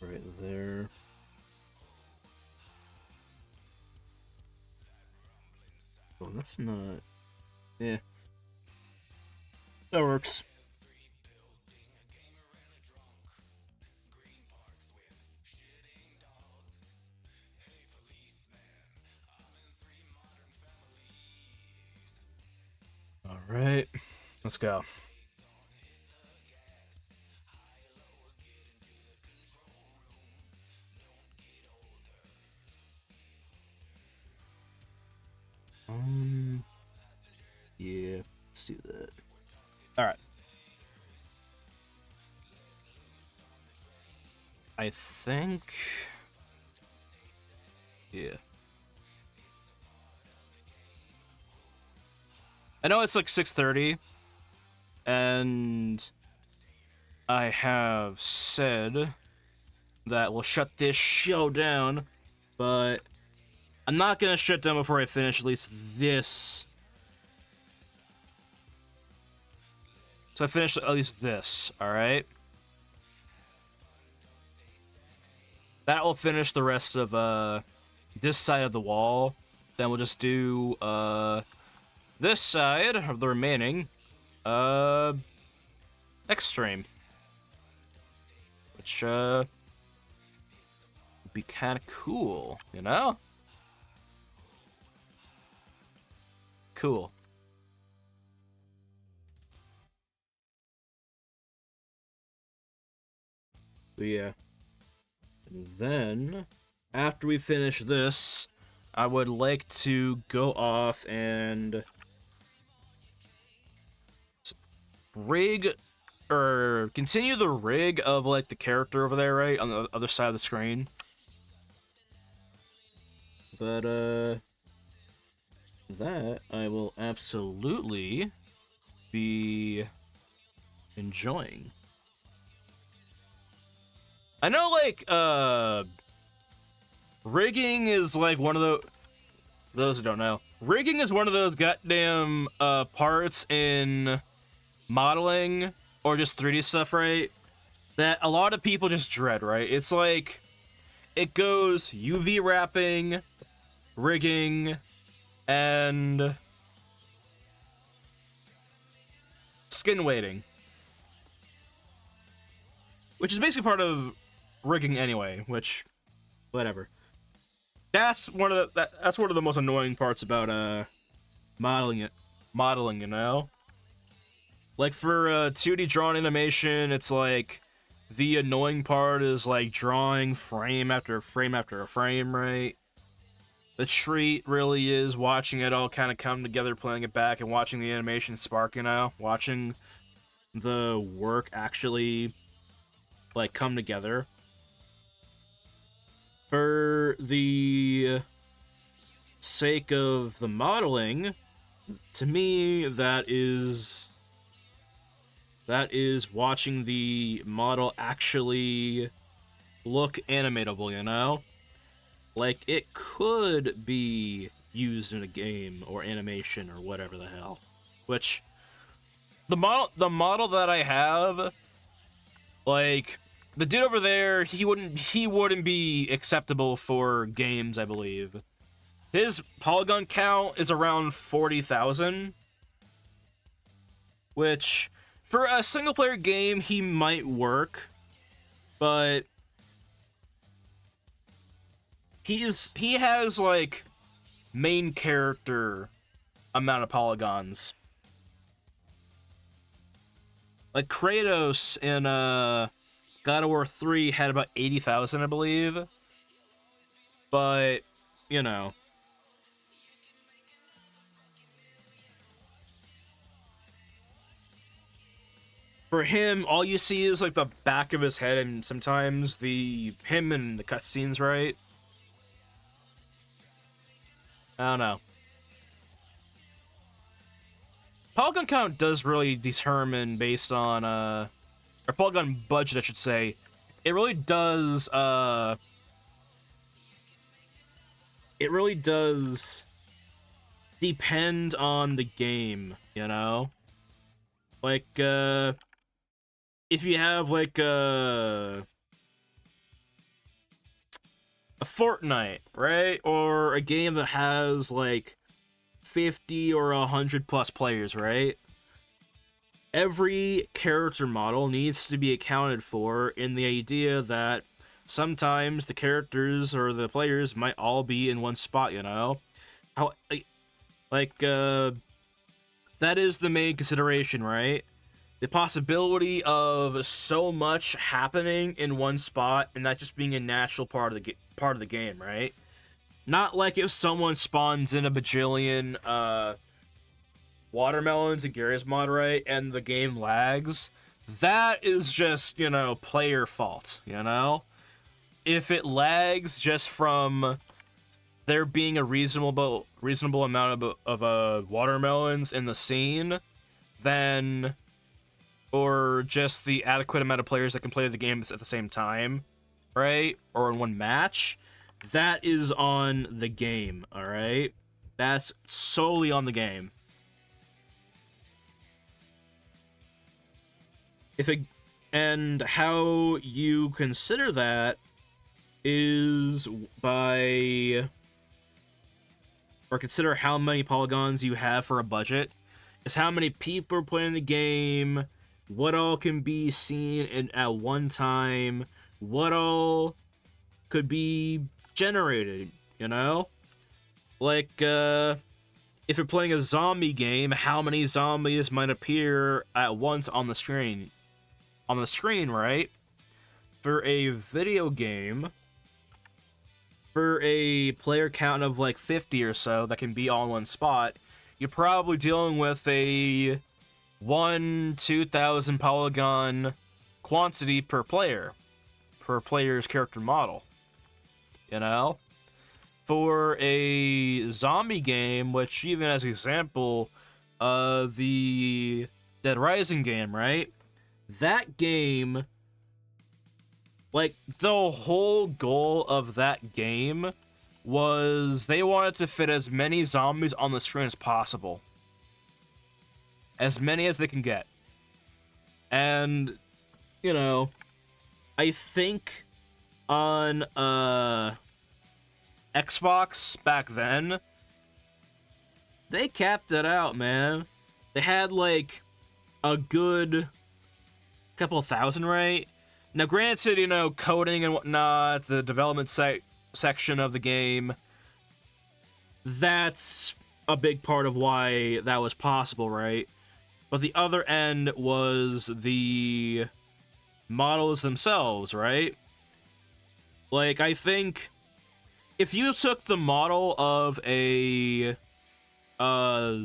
Right there. Oh, that's not. Yeah. That works. All right. Let's go. Yeah, let's do that. All right. I think. Yeah. I know it's like 6:30, and I have said that we'll shut this show down, but I'm not gonna shut down before I finish at least this. So I finished at least this, alright? That will finish the rest of this side of the wall. Then we'll just do this side of the remaining next stream. Which would be kinda cool, you know? Cool. But yeah. And then, after we finish this, I would like to go off and rig, or continue the rig of, like, the character over there, right? On the other side of the screen. But, that I will absolutely be enjoying. I know, like, rigging is, like, one of those who don't know, rigging is one of those goddamn, parts in modeling, or just 3D stuff, right? That a lot of people just dread, right? It's like, it goes UV wrapping, rigging, and skin weighting. Which is basically part of rigging anyway, which, whatever. That's one of the most annoying parts about modeling, you know? Like for 2D drawn animation, it's like the annoying part is like drawing frame after frame after frame, right? The treat really is watching it all kind of come together, playing it back, and watching the animation spark, you know? Watching the work actually, like, come together. For the sake of the modeling, to me, that is watching the model actually look animatable, you know? Like, it could be used in a game or animation or whatever the hell. Which, the model that I have, like, the dude over there, he wouldn't be acceptable for games, I believe. His polygon count is around 40,000, which, for a single player game, he might work, but he has like main character amount of polygons. Like Kratos in God of War 3 had about 80,000, I believe. But, you know, for him, all you see is like the back of his head and sometimes him and the cutscenes, right? I don't know. Polygon count does really determine based on or polygon budget, I should say. It really does depend on the game, you know? Like if you have like a Fortnite, right? Or a game that has like 50 or 100 plus players, right? Every character model needs to be accounted for in the idea that sometimes the characters or the players might all be in one spot, you know? How that is the main consideration, right? The possibility of so much happening in one spot and that just being a natural part of the game, right? Not like if someone spawns in a bajillion watermelons in Gary's mod, right, and the game lags. That is just, you know, player fault, you know? If it lags just from there being a reasonable amount of watermelons in the scene, then or just the adequate amount of players that can play the game at the same time, right? Or in one match, that is on the game, all right? That's solely on the game. And how you consider that is by or consider how many polygons you have for a budget. Is how many people are playing the game, what all can be seen at one time, what all could be generated, you know? Like, if you're playing a zombie game, how many zombies might appear at once on the screen? On the screen, right? For a video game, for a player count of like 50 or so that can be all in one spot, you're probably dealing with a 2,000 polygon quantity per player's character model, you know? For a zombie game, which even as an example, the Dead Rising game, right? That game, like, the whole goal of that game was they wanted to fit as many zombies on the screen as possible. As many as they can get. And, you know, I think on Xbox back then, they capped it out, man. They had like a good couple thousand, right? Now, granted, you know, coding and whatnot, the development section of the game, that's a big part of why that was possible, right? But the other end was the models themselves, right? Like, I think if you took the model of a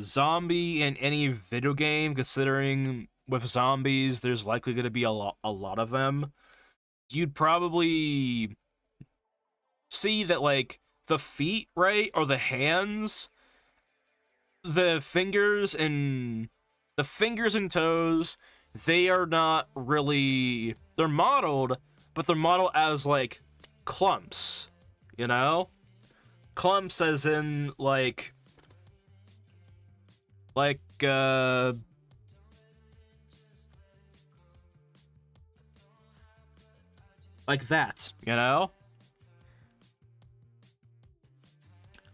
zombie in any video game, considering with zombies there's likely going to be a lot of them, you'd probably see that, like, the feet, right, or the hands, the fingers and toes, they are not really, they're modeled, but they're modeled as like clumps, you know? Clumps as in like that, you know?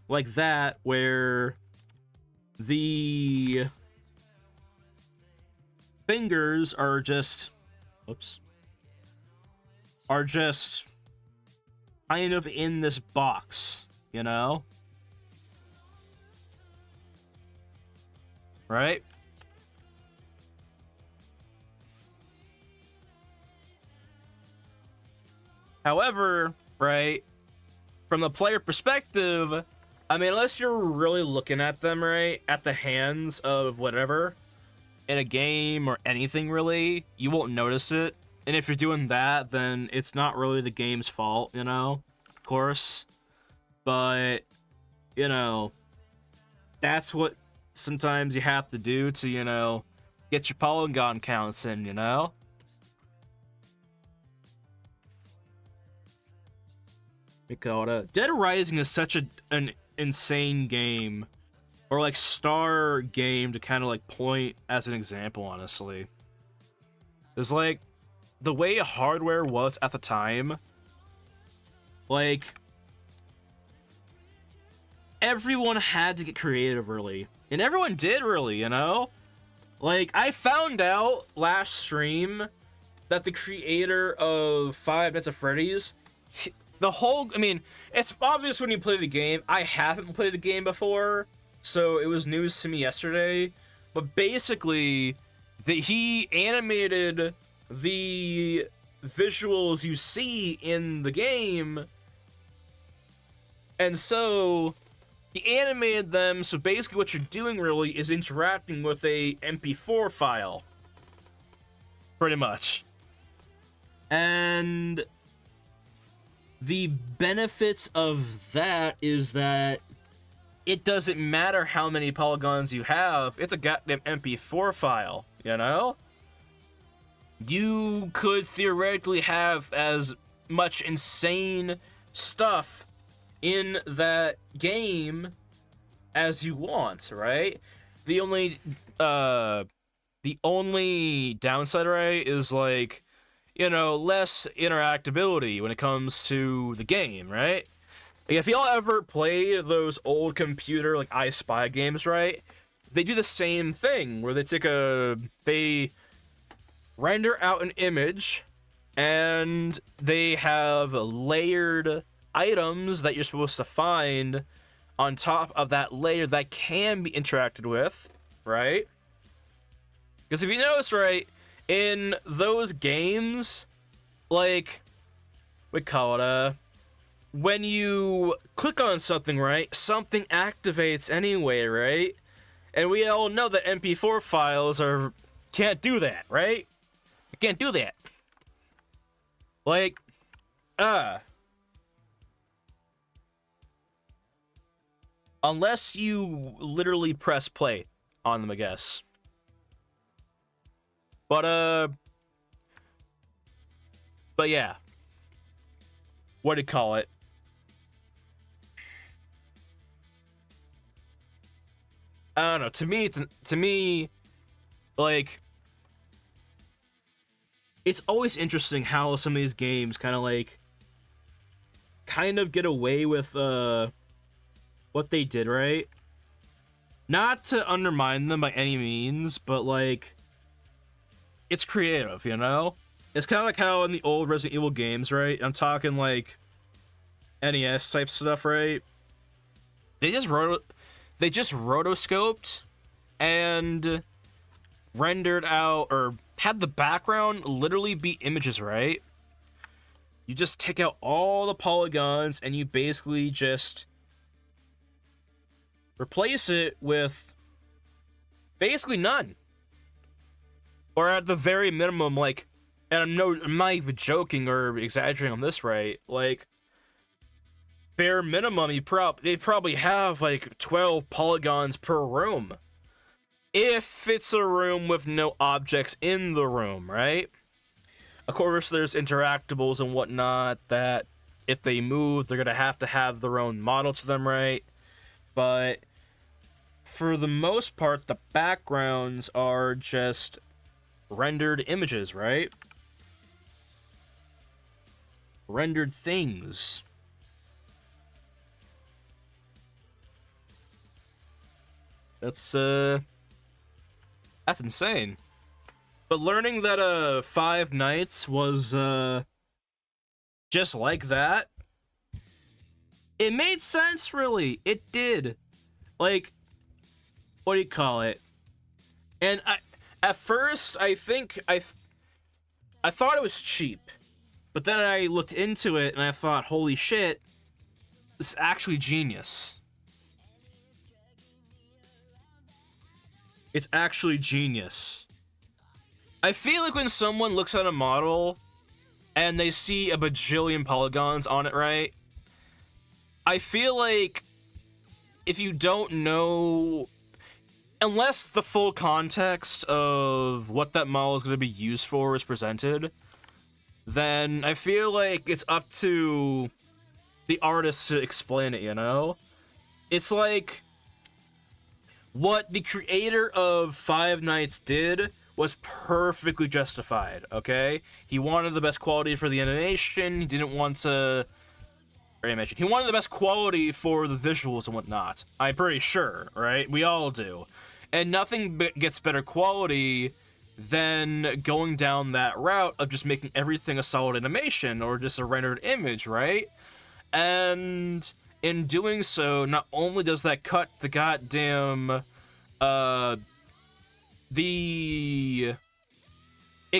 Like that, where the fingers are just kind of in this box, you know? Right? However, right, from the player perspective, I mean, unless you're really looking at them, right, at the hands of whatever in a game or anything really, you won't notice it. And if you're doing that, then it's not really the game's fault, you know? Of course. But, you know, that's what sometimes you have to do to, you know, get your polygon counts in, you know? Dead Rising is such an insane game, or like star game to kind of like point as an example, honestly. It's like the way hardware was at the time, like everyone had to get creative really, and everyone did really, you know? Like I found out last stream that the creator of Five Nights at Freddy's, I mean, it's obvious when you play the game. I haven't played the game before, so it was news to me yesterday. But basically, he animated the visuals you see in the game, and so he animated them. So basically, what you're doing really is interacting with a MP4 file, pretty much, and the benefits of that is that it doesn't matter how many polygons you have, it's a goddamn MP4 file, you know? You could theoretically have as much insane stuff in that game as you want, right? The only downside, right, is like, you know, less interactability when it comes to the game, right? Like, if y'all ever play those old computer, like, I Spy games, right? They do the same thing, where they render out an image, and they have layered items that you're supposed to find on top of that layer that can be interacted with, right? Because if you notice, right, in those games, like, when you click on something, right, something activates anyway, right? And we all know that MP4 files can't do that, right? You can't do that. Like, unless you literally press play on them, I guess. But yeah. What do you call it? I don't know. To me, like, it's always interesting how some of these games kind of get away with what they did, right? Not to undermine them by any means, but like, it's creative, you know? It's kind of like how in the old Resident Evil games, right? I'm talking like NES type stuff, right? They just rotoscoped and rendered out, or had the background literally be images, right? You just take out all the polygons and you basically just replace it with basically none. Or at the very minimum, like, and I'm not even joking or exaggerating on this, right? Like, bare minimum, they probably have like 12 polygons per room. If it's a room with no objects in the room, right? Of course, there's interactables and whatnot that if they move, they're gonna have to have their own model to them, right? But for the most part, the backgrounds are just rendered images, right? Rendered things. That's insane. But learning that Five Nights was just like that, It made sense, really. It did. Like, what do you call it? And at first, I thought it was cheap, but then I looked into it and I thought, holy shit, this is actually genius. It's actually genius. I feel like when someone looks at a model and they see a bajillion polygons on it, right? I feel like if you don't know, unless the full context of what that model is going to be used for is presented, then I feel like it's up to the artist to explain it, you know? It's like what the creator of Five Nights did was perfectly justified, okay? He wanted the best quality for the animation, he didn't want to... He wanted the best quality for the visuals and whatnot. I'm pretty sure, right? We all do. And nothing gets better quality than going down that route of just making everything a solid animation or just a rendered image, right? And in doing so, not only does that cut the goddamn, it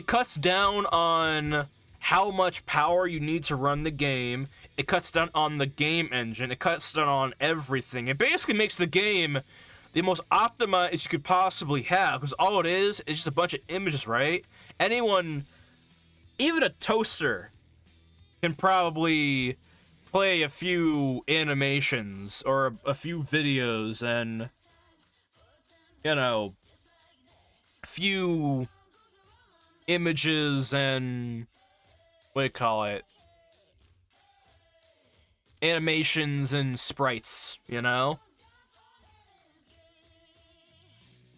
cuts down on how much power you need to run the game, it cuts down on the game engine, it cuts down on everything. It basically makes the game the most optimized you could possibly have, because all it is just a bunch of images, right? Anyone, even a toaster, can probably play a few animations or a few videos and, you know, a few images and, what do you call it? Animations and sprites, you know?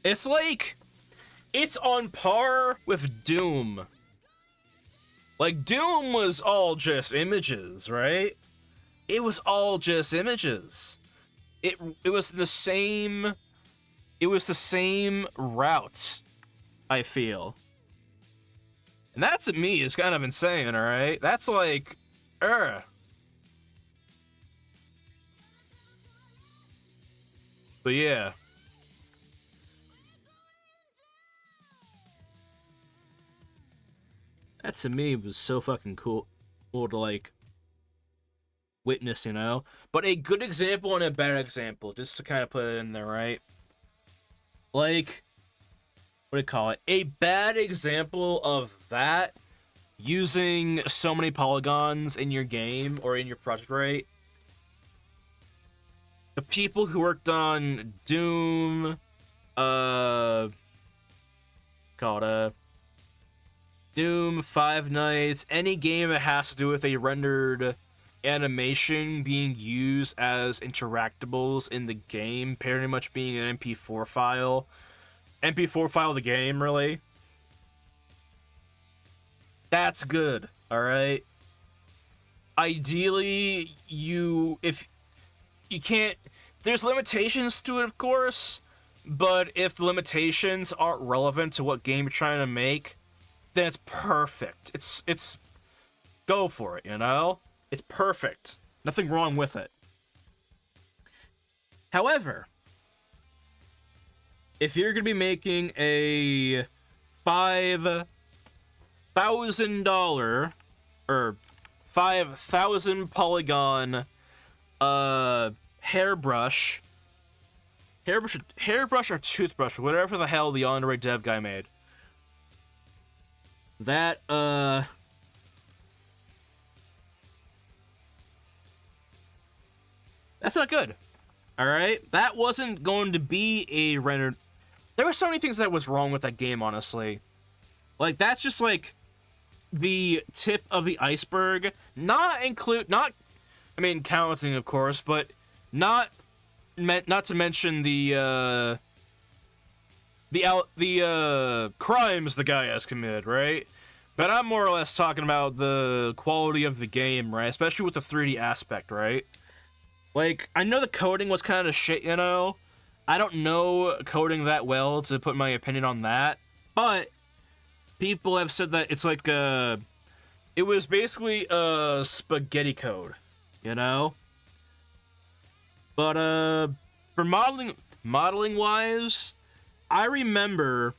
It's like, it's on par with Doom. Like, Doom was all just images, right? It was all just images. It was the same route, I feel. And that to me is kind of insane, alright? That's like, But yeah. That to me was so fucking cool to like witness, you know? But a good example and a bad example, just to kind of put it in there, right? Like, what do you call it? A bad example of that, using so many polygons in your game or in your project, right? The people who worked on Doom, Doom, Five Nights, any game that has to do with a rendered animation being used as interactables in the game, pretty much being an MP4 file. MP4 file of the game, really. That's good, alright? Ideally, if you can't... There's limitations to it, of course, but if the limitations aren't relevant to what game you're trying to make, then it's perfect. It's go for it, you know? It's perfect. Nothing wrong with it. However, if you're gonna be making a $5,000 or 5,000 polygon hairbrush or toothbrush, whatever the hell the Android dev guy made, that that's not good. Alright? That wasn't going to be a rendered... There were so many things that was wrong with that game, honestly. Like, that's just, like, the tip of the iceberg. I mean, counting, of course, but not to mention the crimes the guy has committed, right? But I'm more or less talking about the quality of the game, right? Especially with the 3D aspect, right? Like, I know the coding was kind of shit, you know? I don't know coding that well to put my opinion on that, but people have said that it's like it was basically a spaghetti code, you know? But for modeling wise, I remember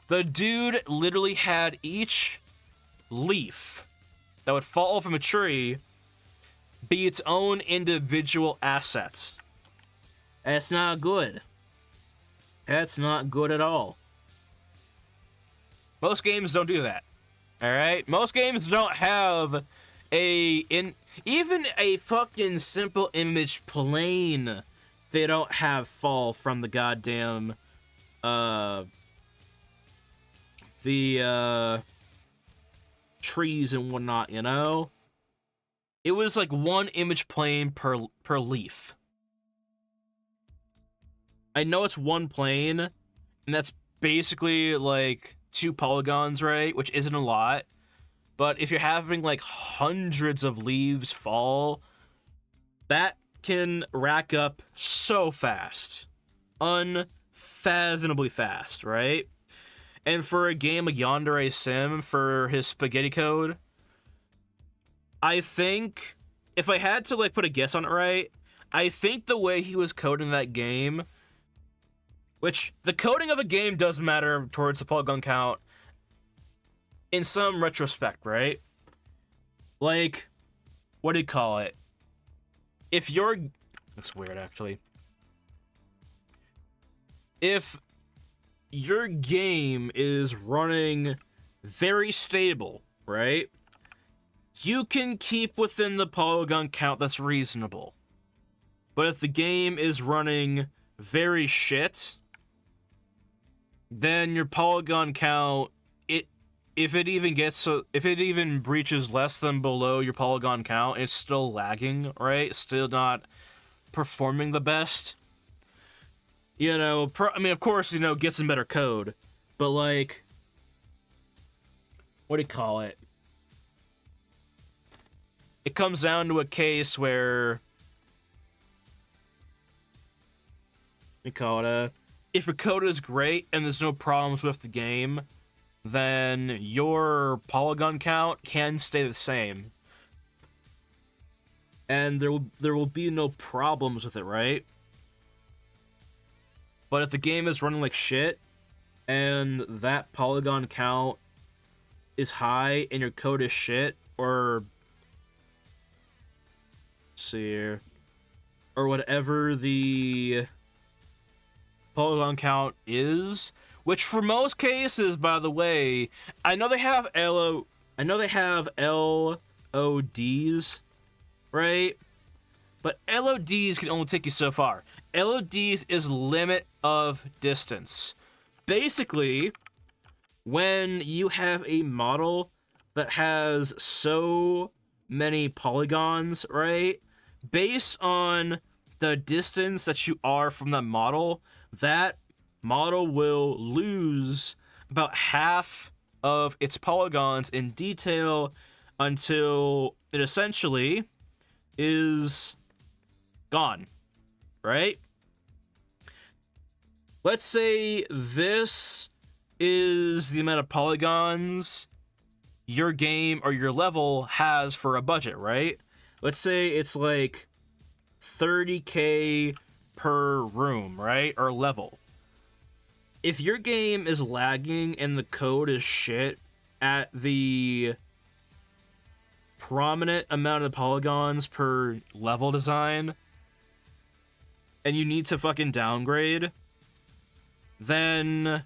the dude literally had each leaf that would fall from a tree be its own individual asset. That's not good. That's not good at all. Most games don't do that. Alright? Most games don't have even a fucking simple image plane. They don't have fall from the goddamn trees and whatnot, you know? It was like one image plane per leaf. I know it's one plane, and that's basically like 2 polygons, right? Which isn't a lot. But if you're having like hundreds of leaves fall, that can rack up so fast. Unfathomably fast, right? And for a game like Yandere Sim, for his spaghetti code, I think, if I had to like put a guess on it right, I think the way he was coding that game, which the coding of a game does matter towards the polygon count in some retrospect, right? Like, what do you call it? If you're... That's weird, actually. If your game is running very stable, right? You can keep within the polygon count that's reasonable. But if the game is running very shit, then your polygon count, if it even breaches less than below your polygon count, it's still lagging, right? Still not performing the best. You know, I mean, of course, you know, get some better code, but like, what do you call it? It comes down to a case where, we call it if your code is great and there's no problems with the game, then your polygon count can stay the same. And there will be no problems with it, right? But if the game is running like shit, and that polygon count is high, and your code is shit, or... see here... or whatever the polygon count is, which for most cases, by the way, I know they have LODs, right? But LODs can only take you so far. LODs is limit of distance. Basically, when you have a model that has so many polygons, right? Based on the distance that you are from that model will lose about half of its polygons in detail until it essentially is gone, right? Let's say this is the amount of polygons your game or your level has for a budget, right? Let's say it's like 30k per room, right? Or level. If your game is lagging and the code is shit at the prominent amount of polygons per level design, and you need to fucking downgrade, then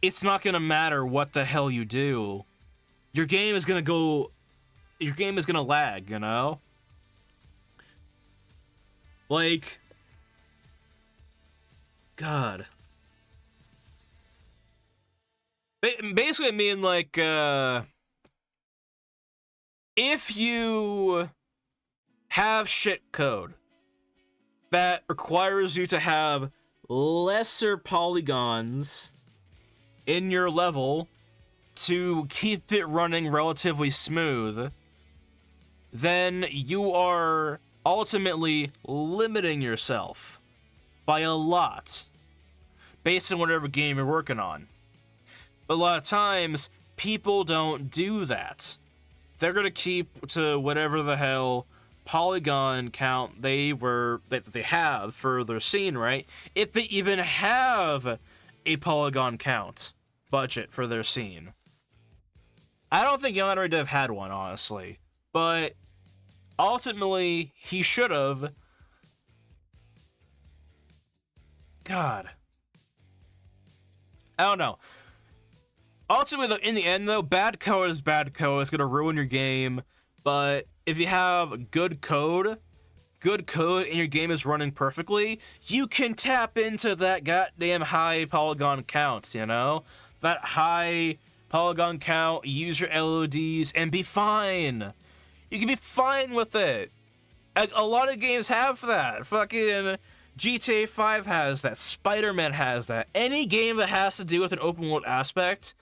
it's not gonna matter what the hell you do. Your game is gonna lag, you know? Like, God. Basically, I mean, like, if you have shit code that requires you to have lesser polygons in your level to keep it running relatively smooth, then you are ultimately limiting yourself by a lot based on whatever game you're working on. But a lot of times, people don't do that. They're gonna keep to whatever the hell polygon count that they have for their scene, right? If they even have a polygon count budget for their scene. I don't think Yonari would have had one, honestly. But ultimately, he should have. God. I don't know. Ultimately, though, in the end, though, bad code is bad code. It's going to ruin your game. But if you have good code, and your game is running perfectly, you can tap into that goddamn high polygon count, you know? That high polygon count, use your LODs, and be fine. You can be fine with it. A lot of games have that. Fucking GTA 5 has that. Spider-Man has that. Any game that has to do with an open world aspect,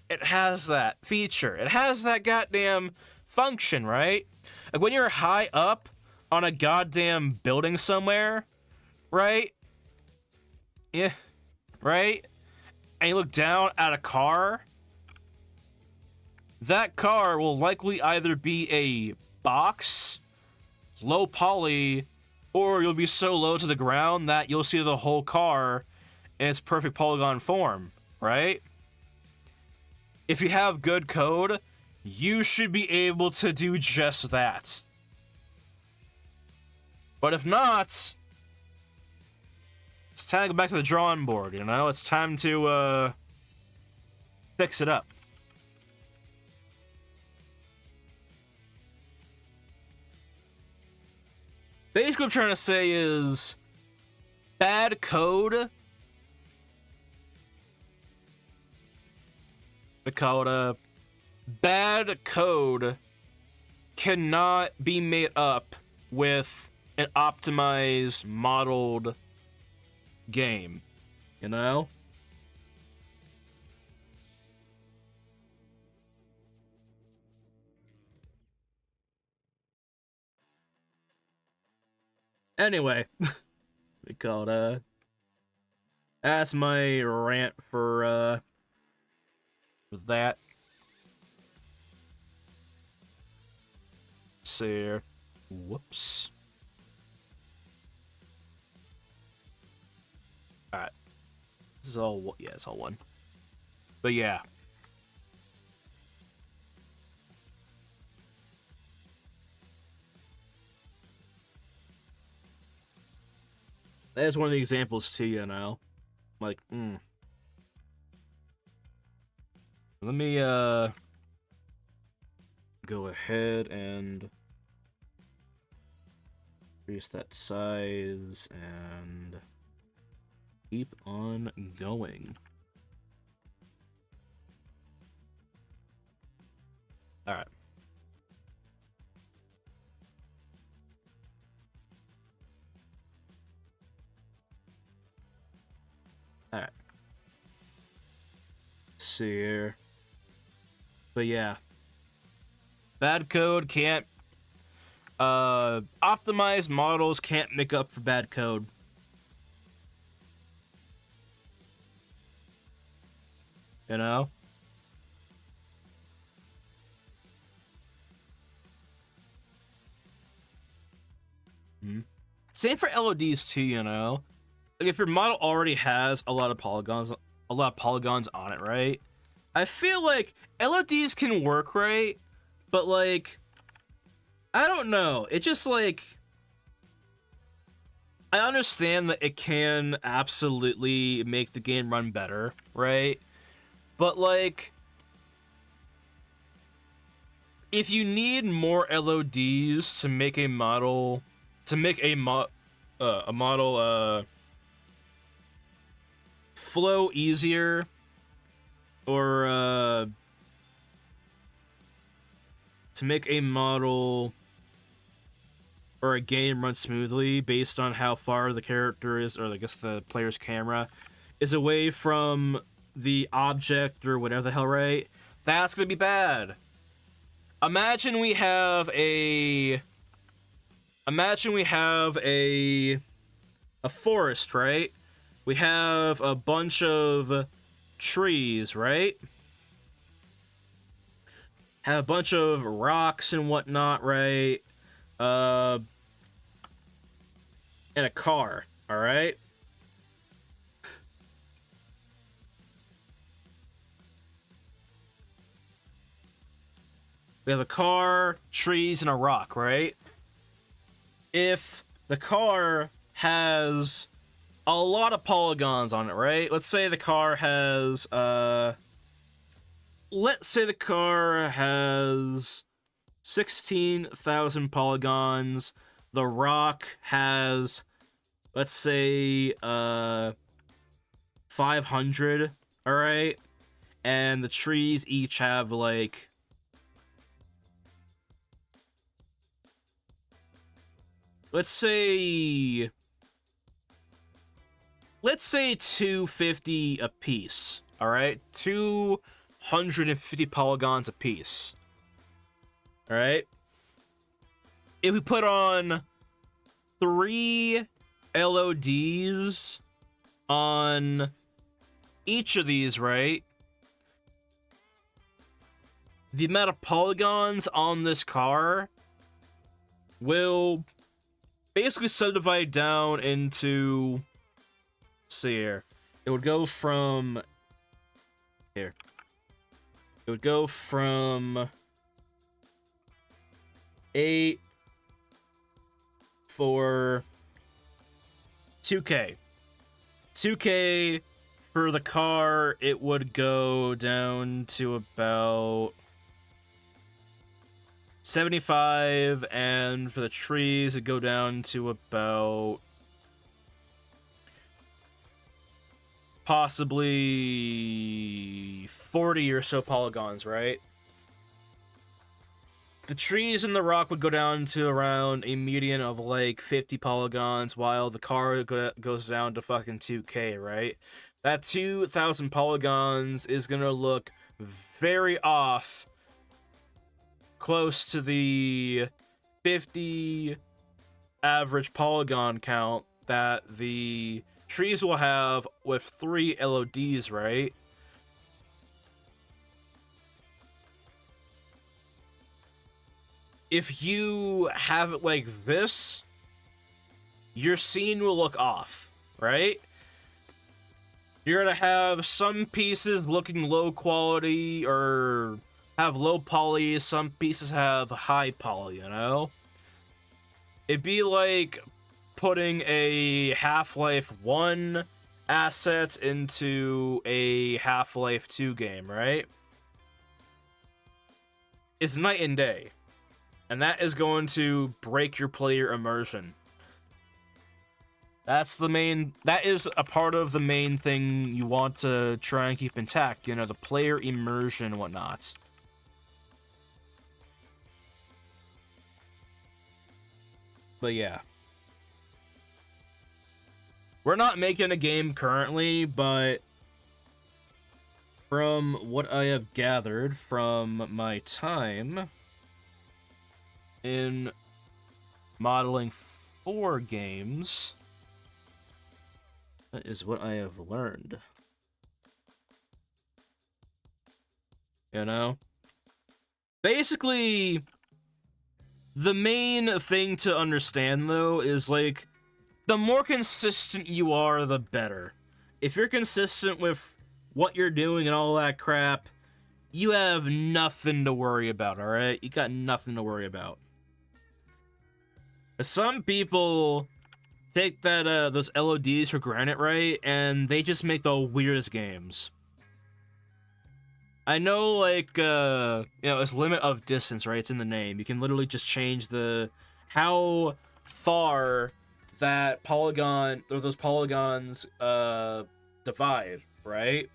it has that feature. It has that goddamn function, right? Like when you're high up on a goddamn building somewhere, right? Yeah, right? And you look down at a car, that car will likely either be a box, low poly, or you'll be so low to the ground that you'll see the whole car in its perfect polygon form, right? If you have good code, you should be able to do just that. But if not, it's time to go back to the drawing board, you know? It's time to, fix it up. Basically what I'm trying to say is, bad code, bad code cannot be made up with an optimized, modeled game, you know? Anyway, that's my rant for that. So, whoops. Alright. This is all, yeah, it's all one. But yeah. That's one of the examples too, you know? Like, Let me, go ahead and increase that size and keep on going. Alright. Alright. See here. But yeah. Bad code can't optimized models can't make up for bad code. You know? Same for LODs too, you know? Like if your model already has a lot of polygons on it, right? I feel like LODs can work, right? But like, I don't know. It just like, I understand that it can absolutely make the game run better, right? But like, if you need more LODs to make a model, flow easier, or to make a model or a game run smoothly based on how far the character is, or I guess the player's camera is away from the object or whatever the hell, right? That's gonna be bad. Imagine we have a forest, right? We have a bunch of trees, right? Have a bunch of rocks and whatnot, right? uh, in a car, all right? We have a car, trees, and a rock, right? If the car has a lot of polygons on it, right? Let's say the car has, let's say the car has 16,000 polygons. The rock has, let's say, 500, all right? And the trees each have like, let's say 250 a piece, all right? 250 polygons a piece, all right? If we put on 3 LODs on each of these, right? The amount of polygons on this car will basically subdivide down into, see here, it would go from here. It would go from 8 for 2K. 2K for the car, it would go down to about 75, and for the trees, it'd go down to about possibly 40 or so polygons, right? The trees and the rock would go down to around a median of like 50 polygons, while the car goes down to fucking 2K, right? That 2,000 polygons is gonna look very off, close to the 50 average polygon count that the trees will have with 3 LODs, right? If you have it like this, your scene will look off, right? You're gonna have some pieces looking low quality or have low poly, some pieces have high poly, you know? It'd be like putting a Half-Life 1 asset into a Half-Life 2 game, right? It's night and day. And that is going to break your player immersion. That is a part of the main thing you want to try and keep intact, you know, the player immersion and whatnot. But yeah. We're not making a game currently, but from what I have gathered from my time in modeling 4 games, that is what I have learned. You know? Basically, the main thing to understand, though, is, like, the more consistent you are, the better. If you're consistent with what you're doing and all that crap, you have nothing to worry about, alright? You got nothing to worry about. Some people take that those LODs for granted, right? And they just make the weirdest games. I know, like, you know, it's limit of distance, right? It's in the name. You can literally just change how far that polygon, or those polygons, divide, right?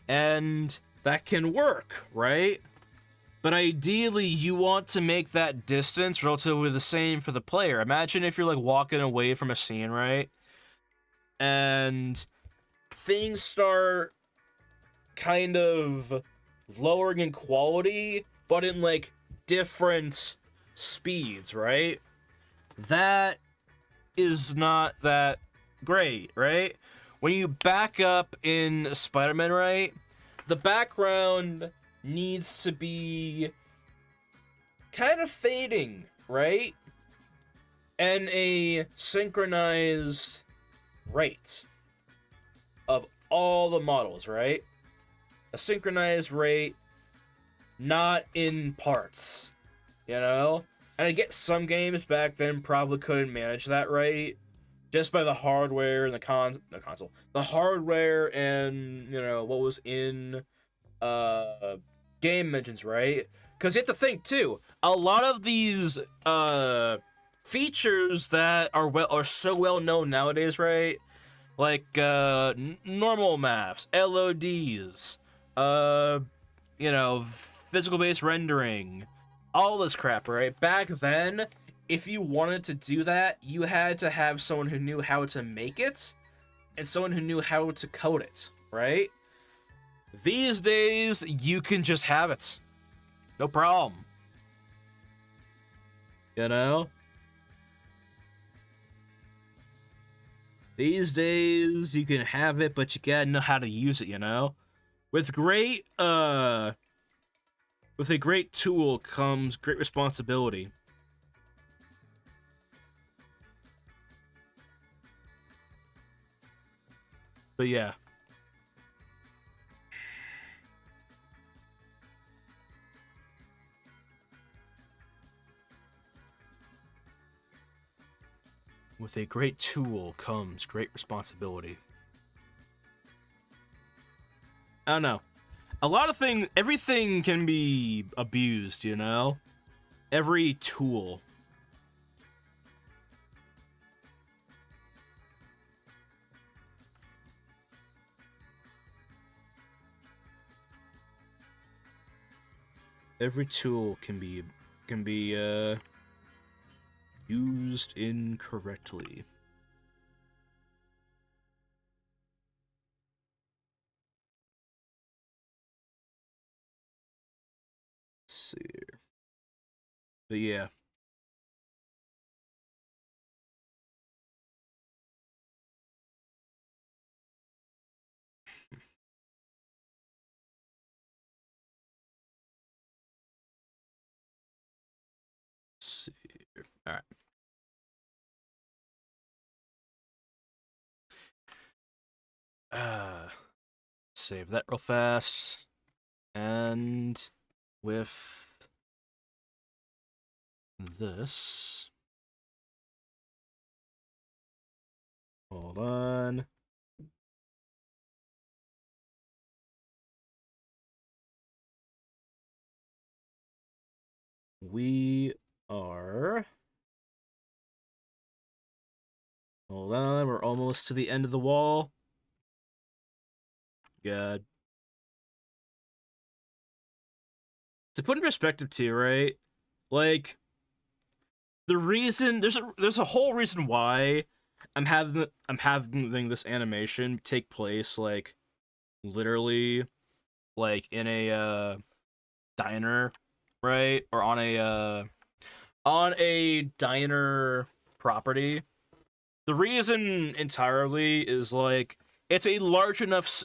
And that can work, right? But ideally, you want to make that distance relatively the same for the player. Imagine if you're, like, walking away from a scene, right? And things start kind of lowering in quality, but in, like, different speeds, right? That is not that great, right? When you back up in Spider-Man, right? The background needs to be kind of fading, right? And a synchronized rate of all the models, right? A synchronized rate, not in parts, you know? And I get some games back then probably couldn't manage that right, just by the hardware and the console, the hardware and what was in uh game engines, right? Because you have to think too, a lot of these features that are so well known nowadays, right? Like normal maps, LODs, uh physical based rendering, all this crap, right? Back then, if you wanted to do that, you had to have someone who knew how to make it and someone who knew how to code it, right? These days, you can just have it. No problem. You know? These days, you can have it, but you gotta know how to use it, you know? With great, with a great tool comes great responsibility. But yeah. With a great tool comes great responsibility. I don't know. A lot of things, everything can be abused, you know? Every tool. Every tool can be used incorrectly. Let's see here. But yeah. Let's see here. All right. Save that real fast. And with this, hold on. We are. Hold on, we're almost to the end of the wall. God. To put in perspective too, right? Like the reason there's a whole reason why I'm having this animation take place like literally like in a diner, right? Or on a diner property. The reason entirely is like it's a large enough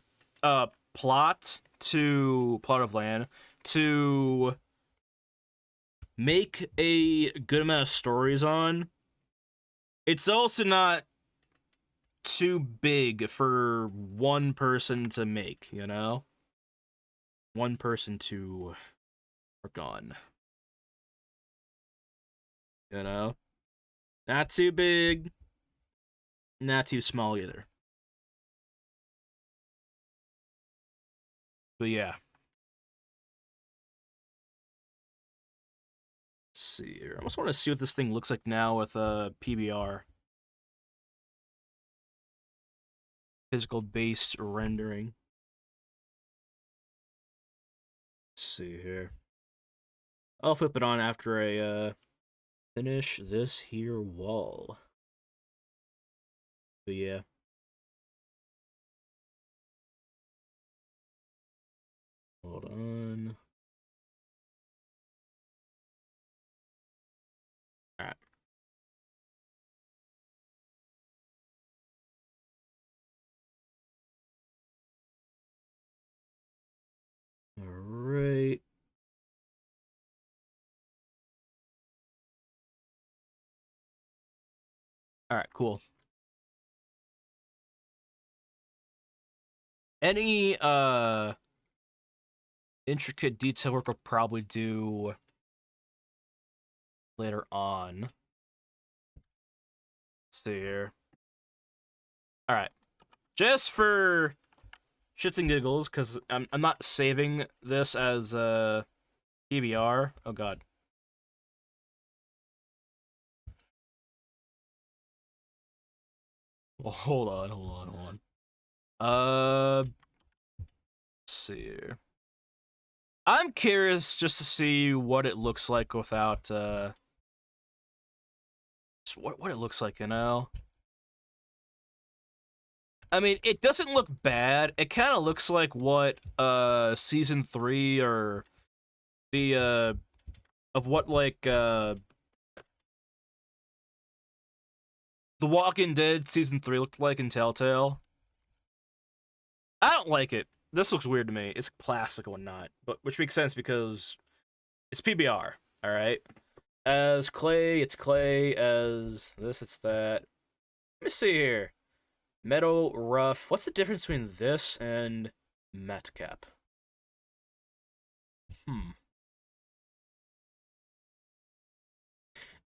plot of land to make a good amount of stories on. It's also not too big for one person to make, you know? One person to work on. You know? Not too big, not too small either. But yeah. Let's see here. I almost want to see what this thing looks like now with PBR. Physical based rendering. Let's see here. I'll flip it on after I finish this here wall. But yeah. Hold on. Alright. Alright. All right, cool. Any intricate detail work we'll probably do later on. Let's see here. All right, just for shits and giggles, because I'm not saving this as PBR. Oh god. Well, hold on. Let's see here. I'm curious just to see what it looks like without what it looks like, you know. I mean, it doesn't look bad. It kind of looks like what season 3 or the of what like The Walking Dead season 3 looked like in Telltale. I don't like it. This looks weird to me. It's plastic and whatnot, but which makes sense because it's PBR. All right. As clay, it's clay. As this, it's that. Let me see here. Metal, rough. What's the difference between this and Metcap? Hmm.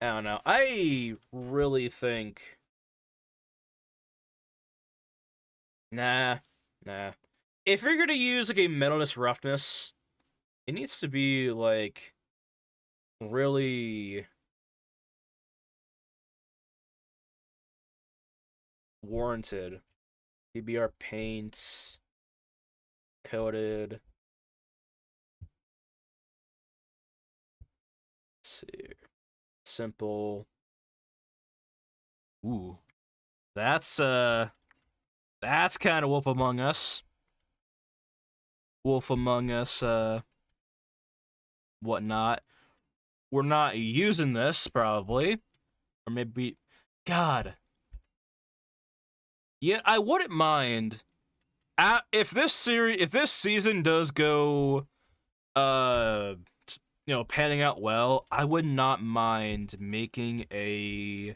I don't know. I really think. Nah. Nah. If you're gonna use like a metalness roughness, it needs to be like really warranted. PBR paints, coated. Let's see. Simple. Ooh. That's kind of Wolf Among Us. Wolf Among Us, whatnot. We're not using this, probably. Or maybe. God. Yeah, I wouldn't mind. If this season does go, uh, panning out well, I would not mind making a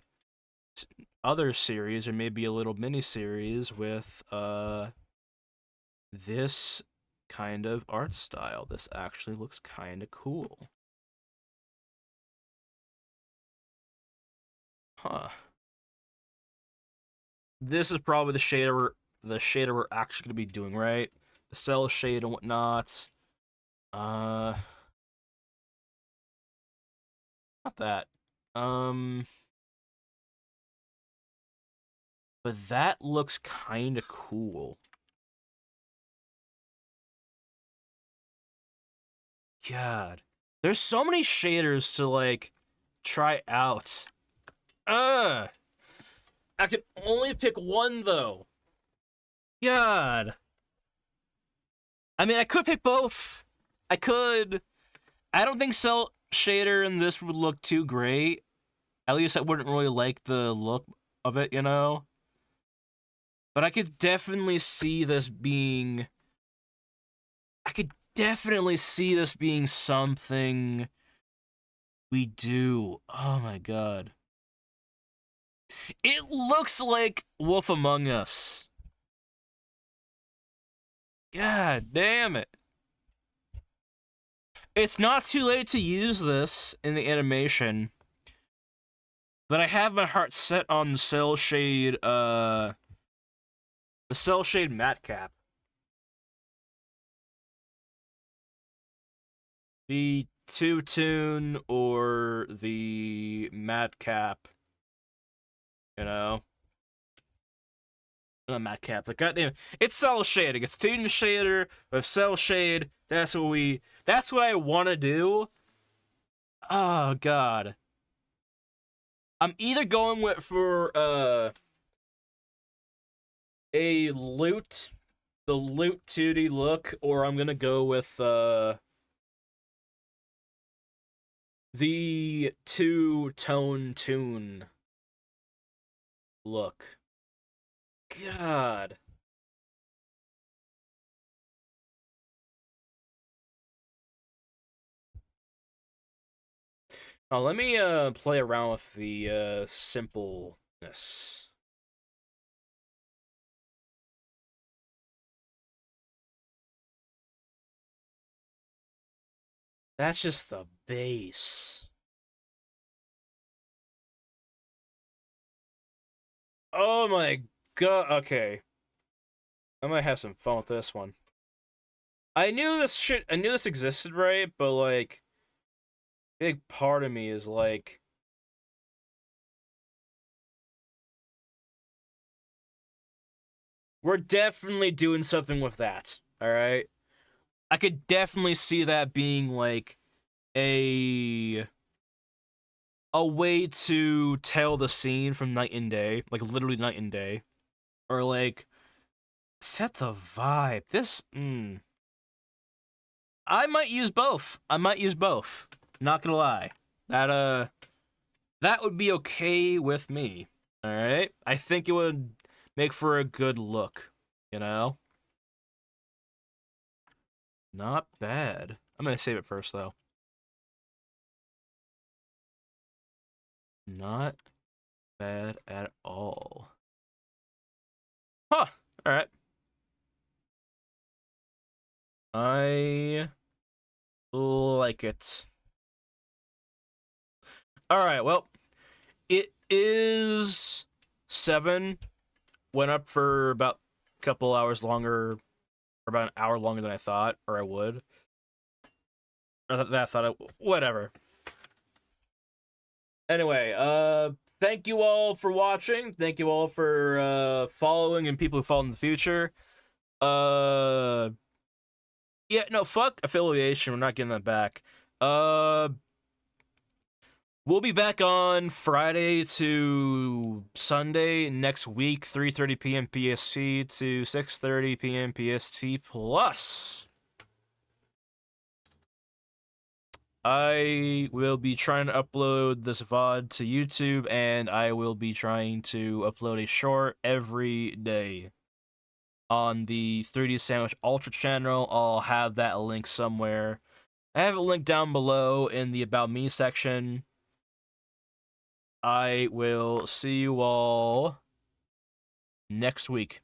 other series or maybe a little mini series with, this kind of art style. This actually looks kind of cool. Huh. This is probably the shader we're actually gonna be doing, right? The cell shade and whatnot. Uh, not that. Um, but that looks kind of cool. God, there's so many shaders to like try out. Uh, I can only pick one though. God, I mean, I could pick both. I could. I don't think cell shader in this would look too great. At least I wouldn't really like the look of it, you know? But I could definitely see this being. I could definitely see this being something we do. Oh my god. It looks like Wolf Among Us. God damn it. It's not too late to use this in the animation, but I have my heart set on the cell shade matte cap. The two tune or the matte cap, you know? Not matte cap, but goddamn, it's cell shading. It's tune shader with cell shade. That's what I want to do. Oh god. I'm either going with for a the loot 2D look, or I'm gonna go with the two-tone tune look. God. Oh, let me play around with the simple Yes. That's just the base. Oh my god. Okay. I might have some fun with this one. I knew this existed, right? But like big part of me is like we're definitely doing something with that. All right? I could definitely see that being like a a way to tell the scene from Night and Day, like literally Night and Day, or like set the vibe. I might use both. I might use both. Not gonna lie. That would be okay with me. All right? I think it would make for a good look, you know? Not bad. I'm going to save it first though. Not bad at all. Huh. All right. I like it. All right. Well, it is 7. Went up for about a couple hours longer, or about an hour longer than I thought, or I would. Or that I thought whatever. Anyway, thank you all for watching. Thank you all for following and people who follow in the future. Uh, yeah, no, fuck affiliation. We're not getting that back. Uh, we'll be back on Friday to Sunday next week, 3:30 p.m. PST to 6:30 p.m. PST plus. I will be trying to upload this VOD to YouTube, and I will be trying to upload a short every day on the 3D Sandwich Ultra channel. I'll have that link somewhere. I have a link down below in the About Me section. I will see you all next week.